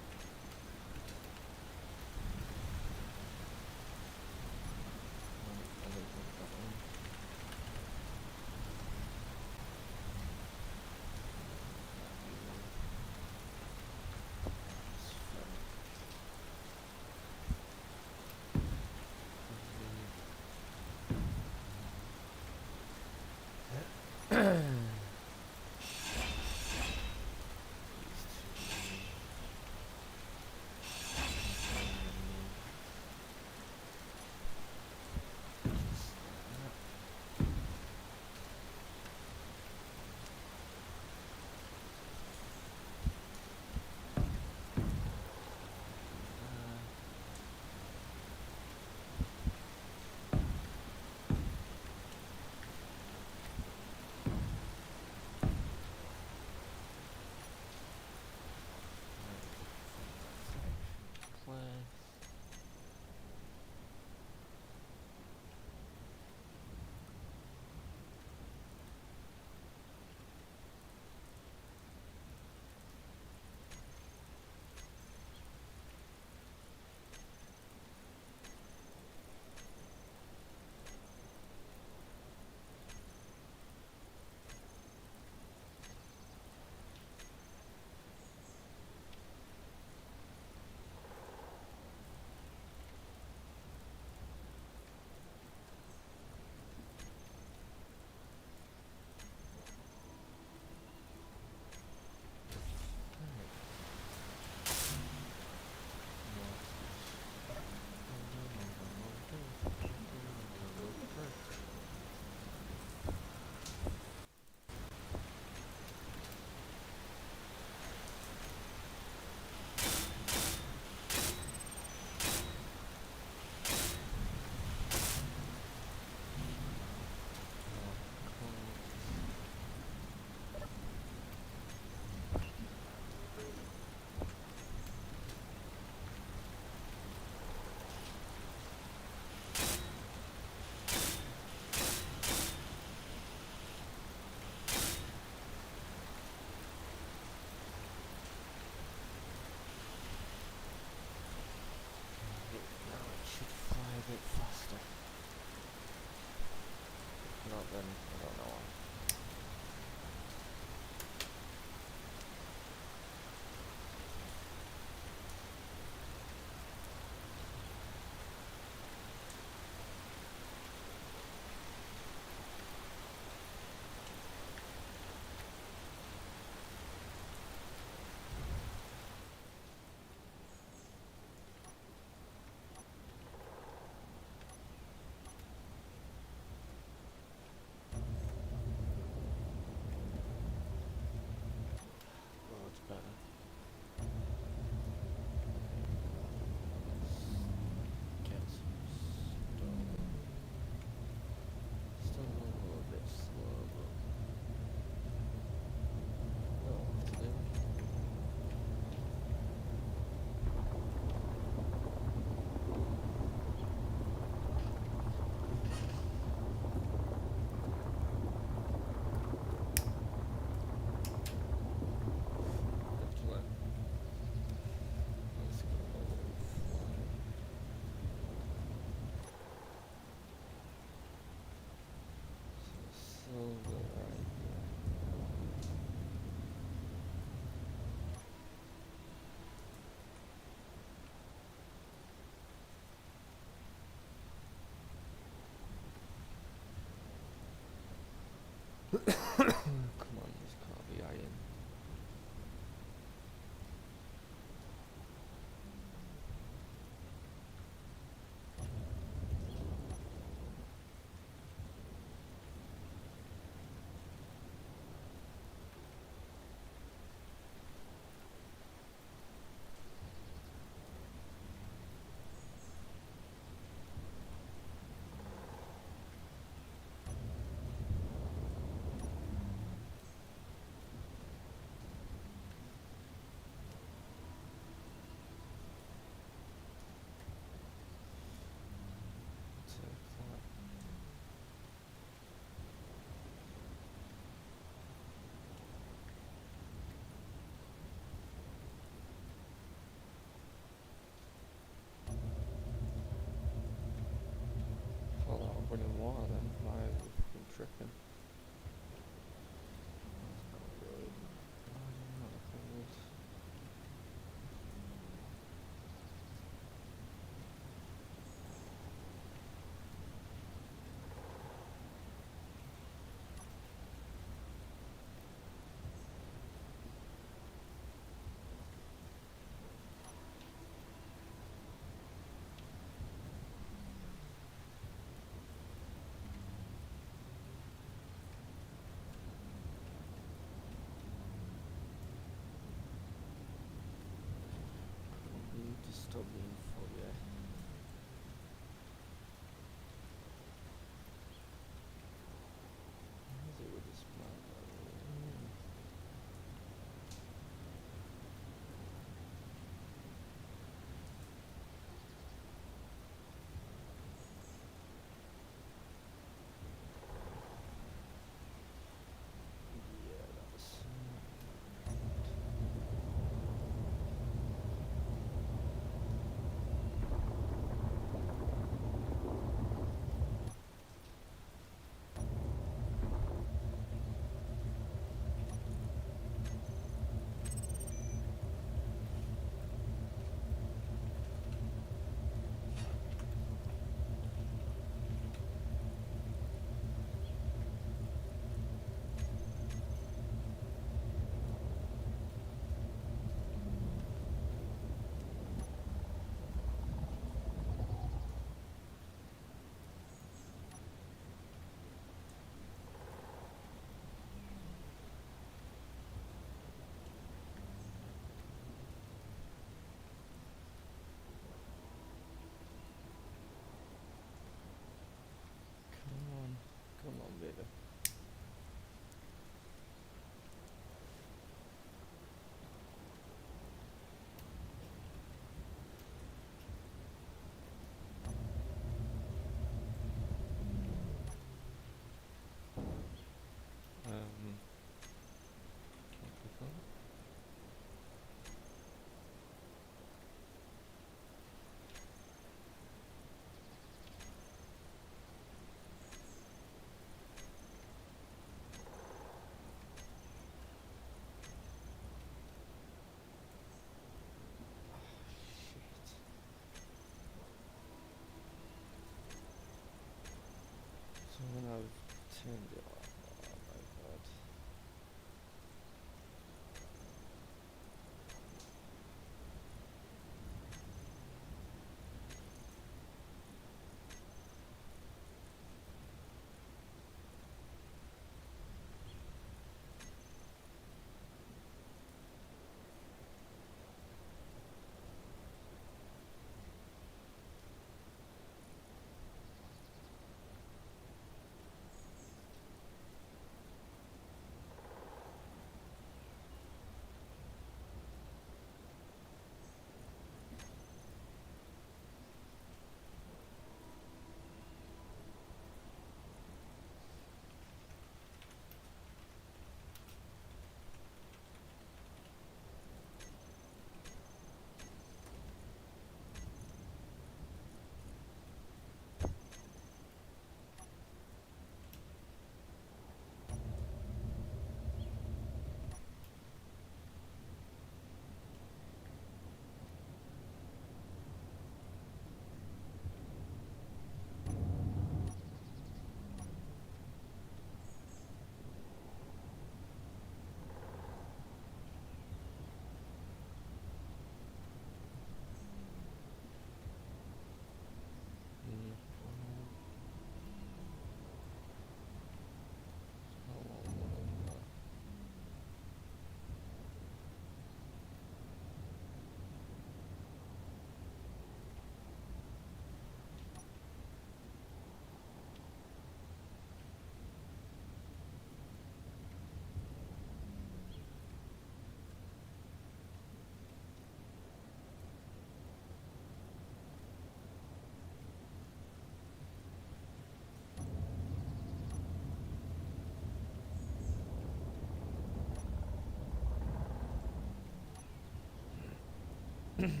Magnesium.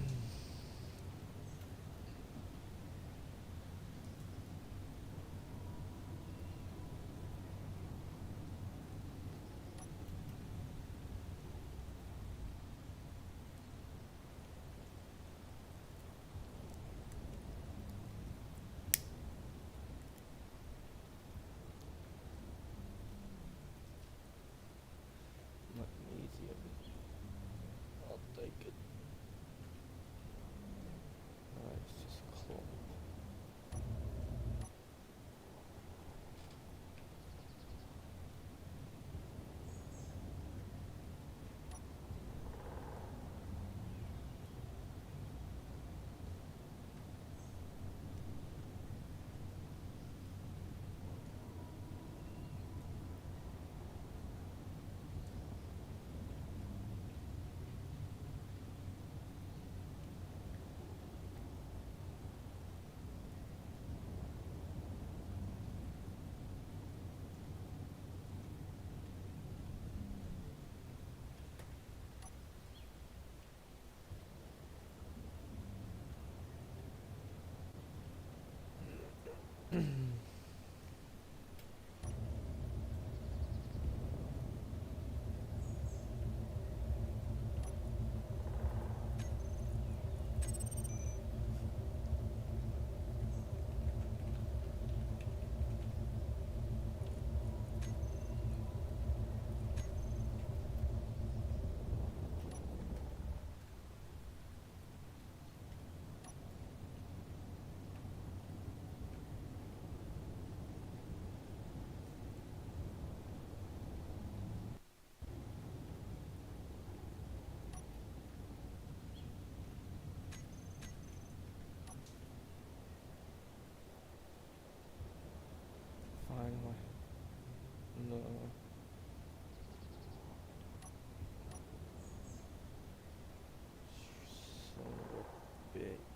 I'll take it. Alright, it's just chlorine. Finally. No. Son of a bitch.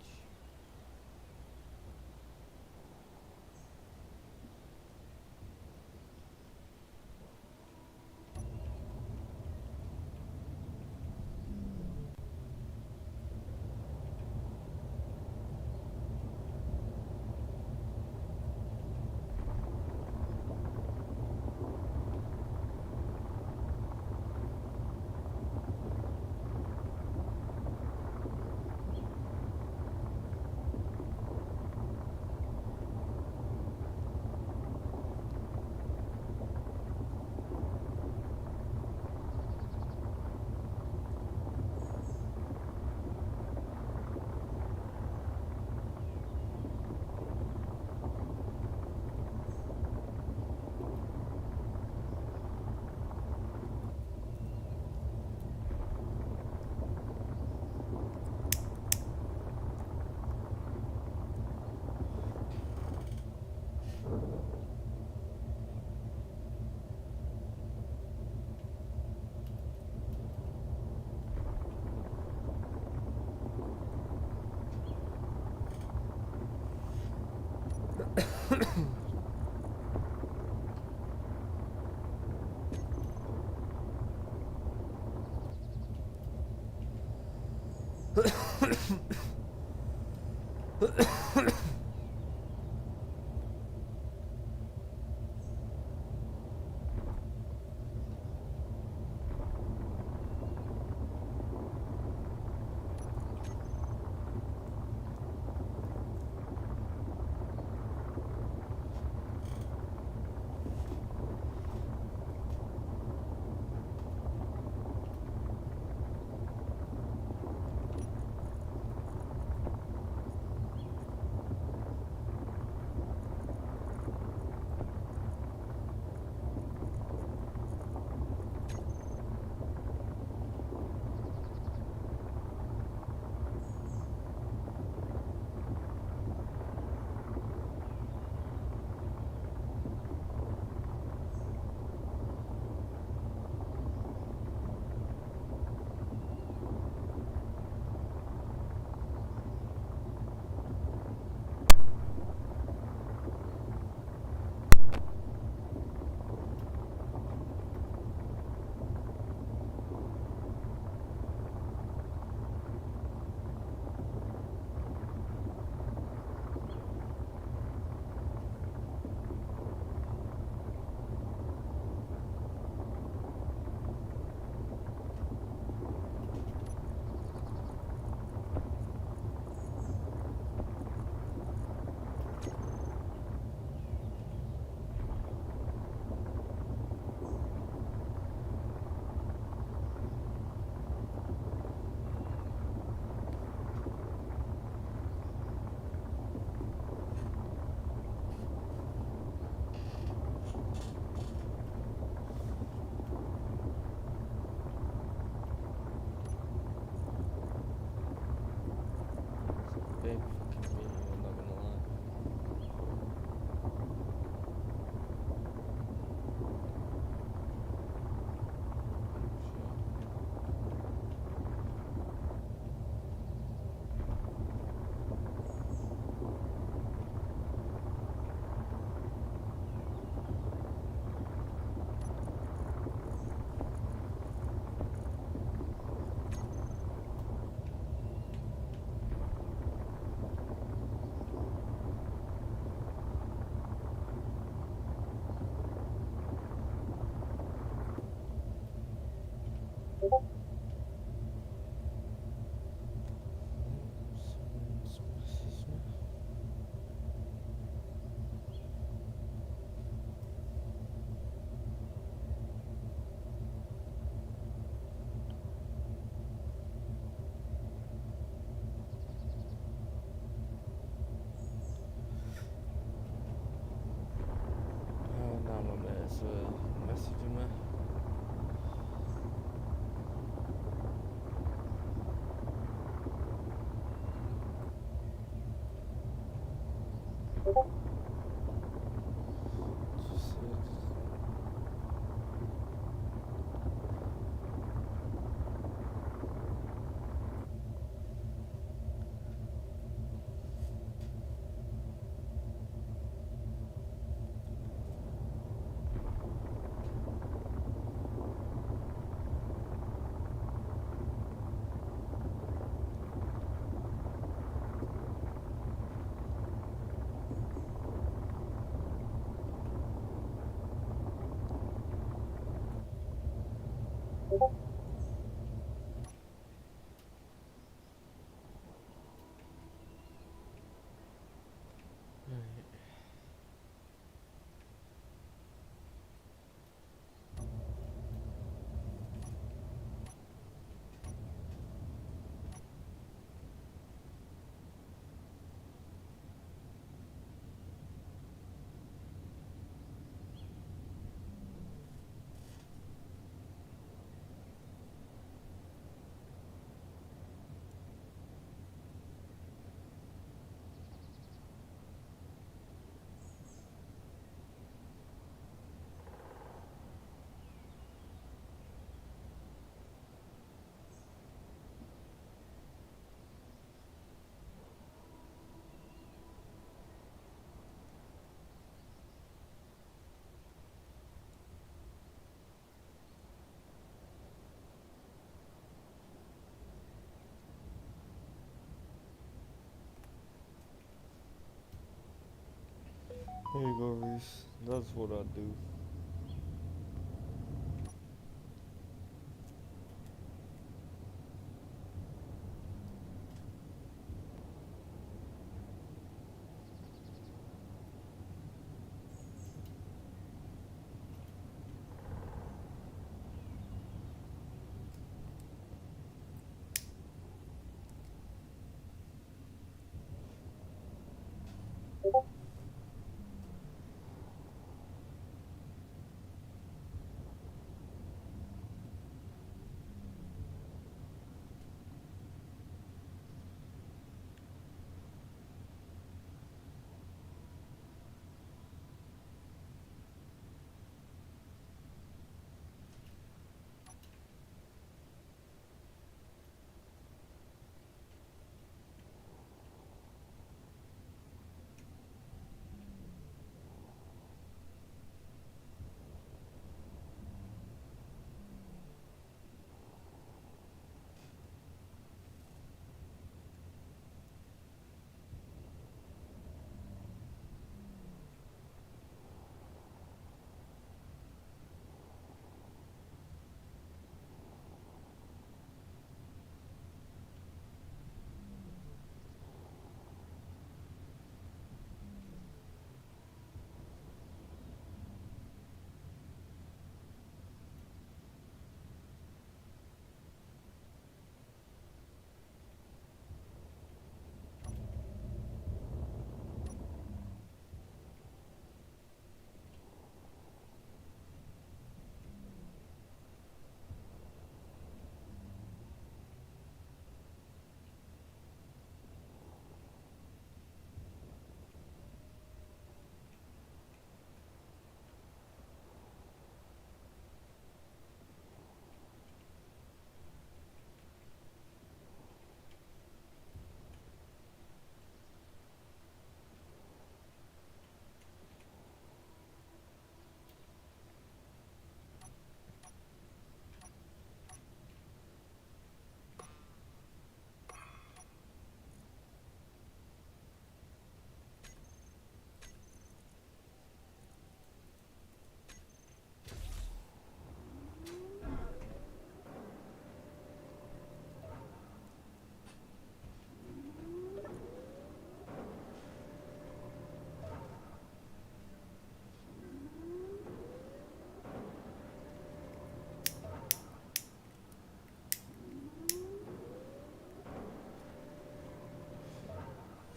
There you go, Reese. That's what I do.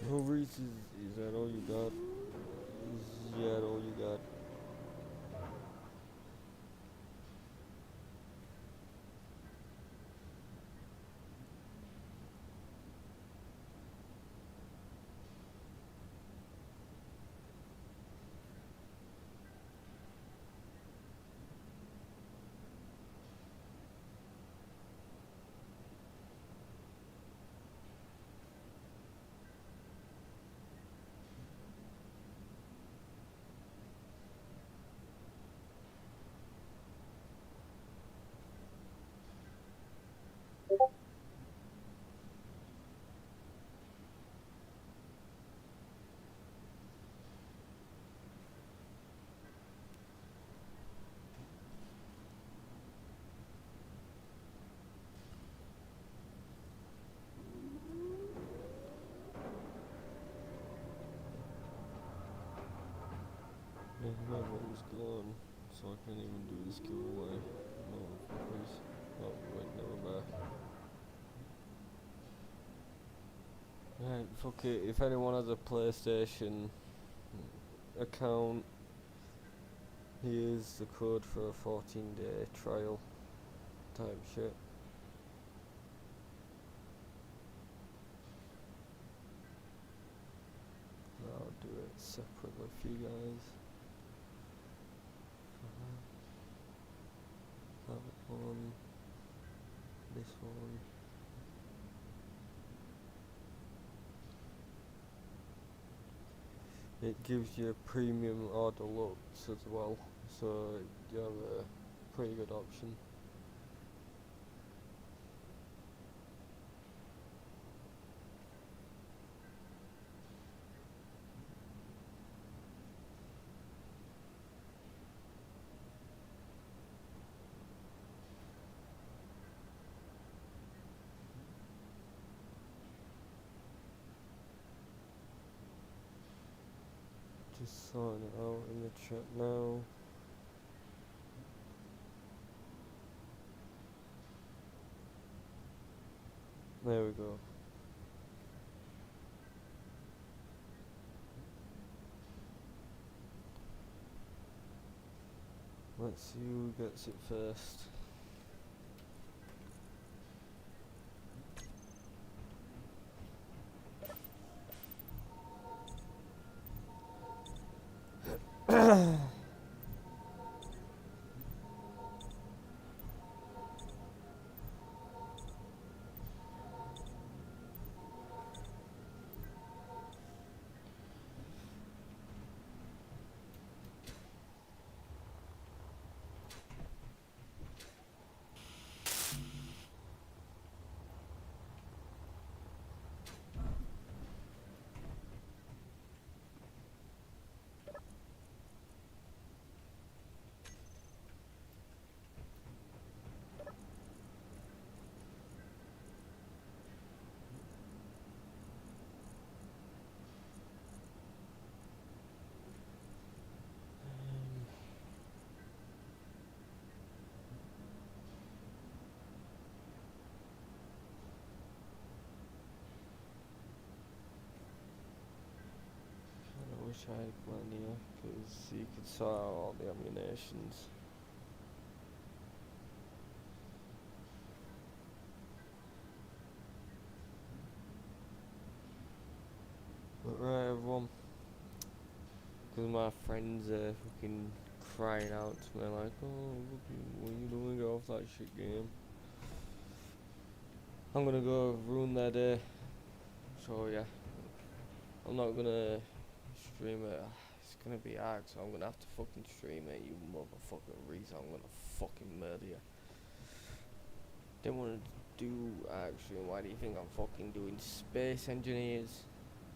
No, Reese, is that all you got? Is that all you got? Yeah, my vote's gone, so I can't even do this giveaway. Motherfuckers. Oh, wait, never mind. Right, fuck it. If anyone has a PlayStation account, here's the code for a 14-day trial type shit. I'll do it separately for you guys. That one, this one. It gives you premium or deluxe as well, so you have a pretty good option. Just sorting it out in the chat now. There we go. Let's see who gets it first. I wish I had one here, because you could sort out all the ammunitions. But right, everyone, because my friends are fucking crying out to me like, oh, what are you doing, get off that shit game. I'm gonna go ruin their day. So yeah, I'm not gonna stream it. It's gonna be hard, so I'm gonna have to fucking stream it, you motherfucker Reese. I'm gonna fucking murder you. Didn't want to do actually. Why do you think I'm fucking doing space engineers?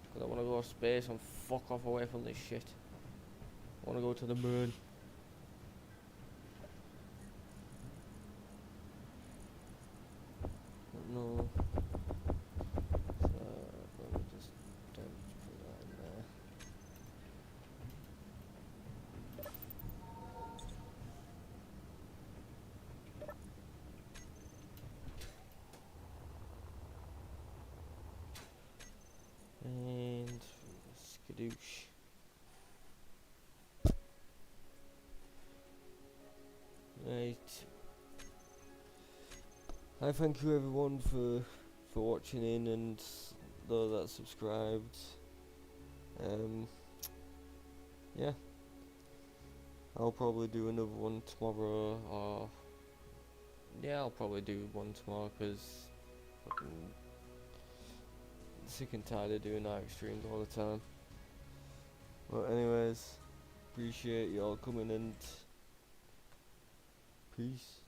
Because I want to go to space and fuck off away from this shit. I want to go to the moon. But no. So let me just put that in there. And skadoosh. Right. I thank you everyone for watching in and those that subscribed. Yeah. I'll probably do another one tomorrow, or yeah, I'll probably do one tomorrow because fucking sick and tired of doing night streams all the time. But anyways, appreciate y'all coming and peace.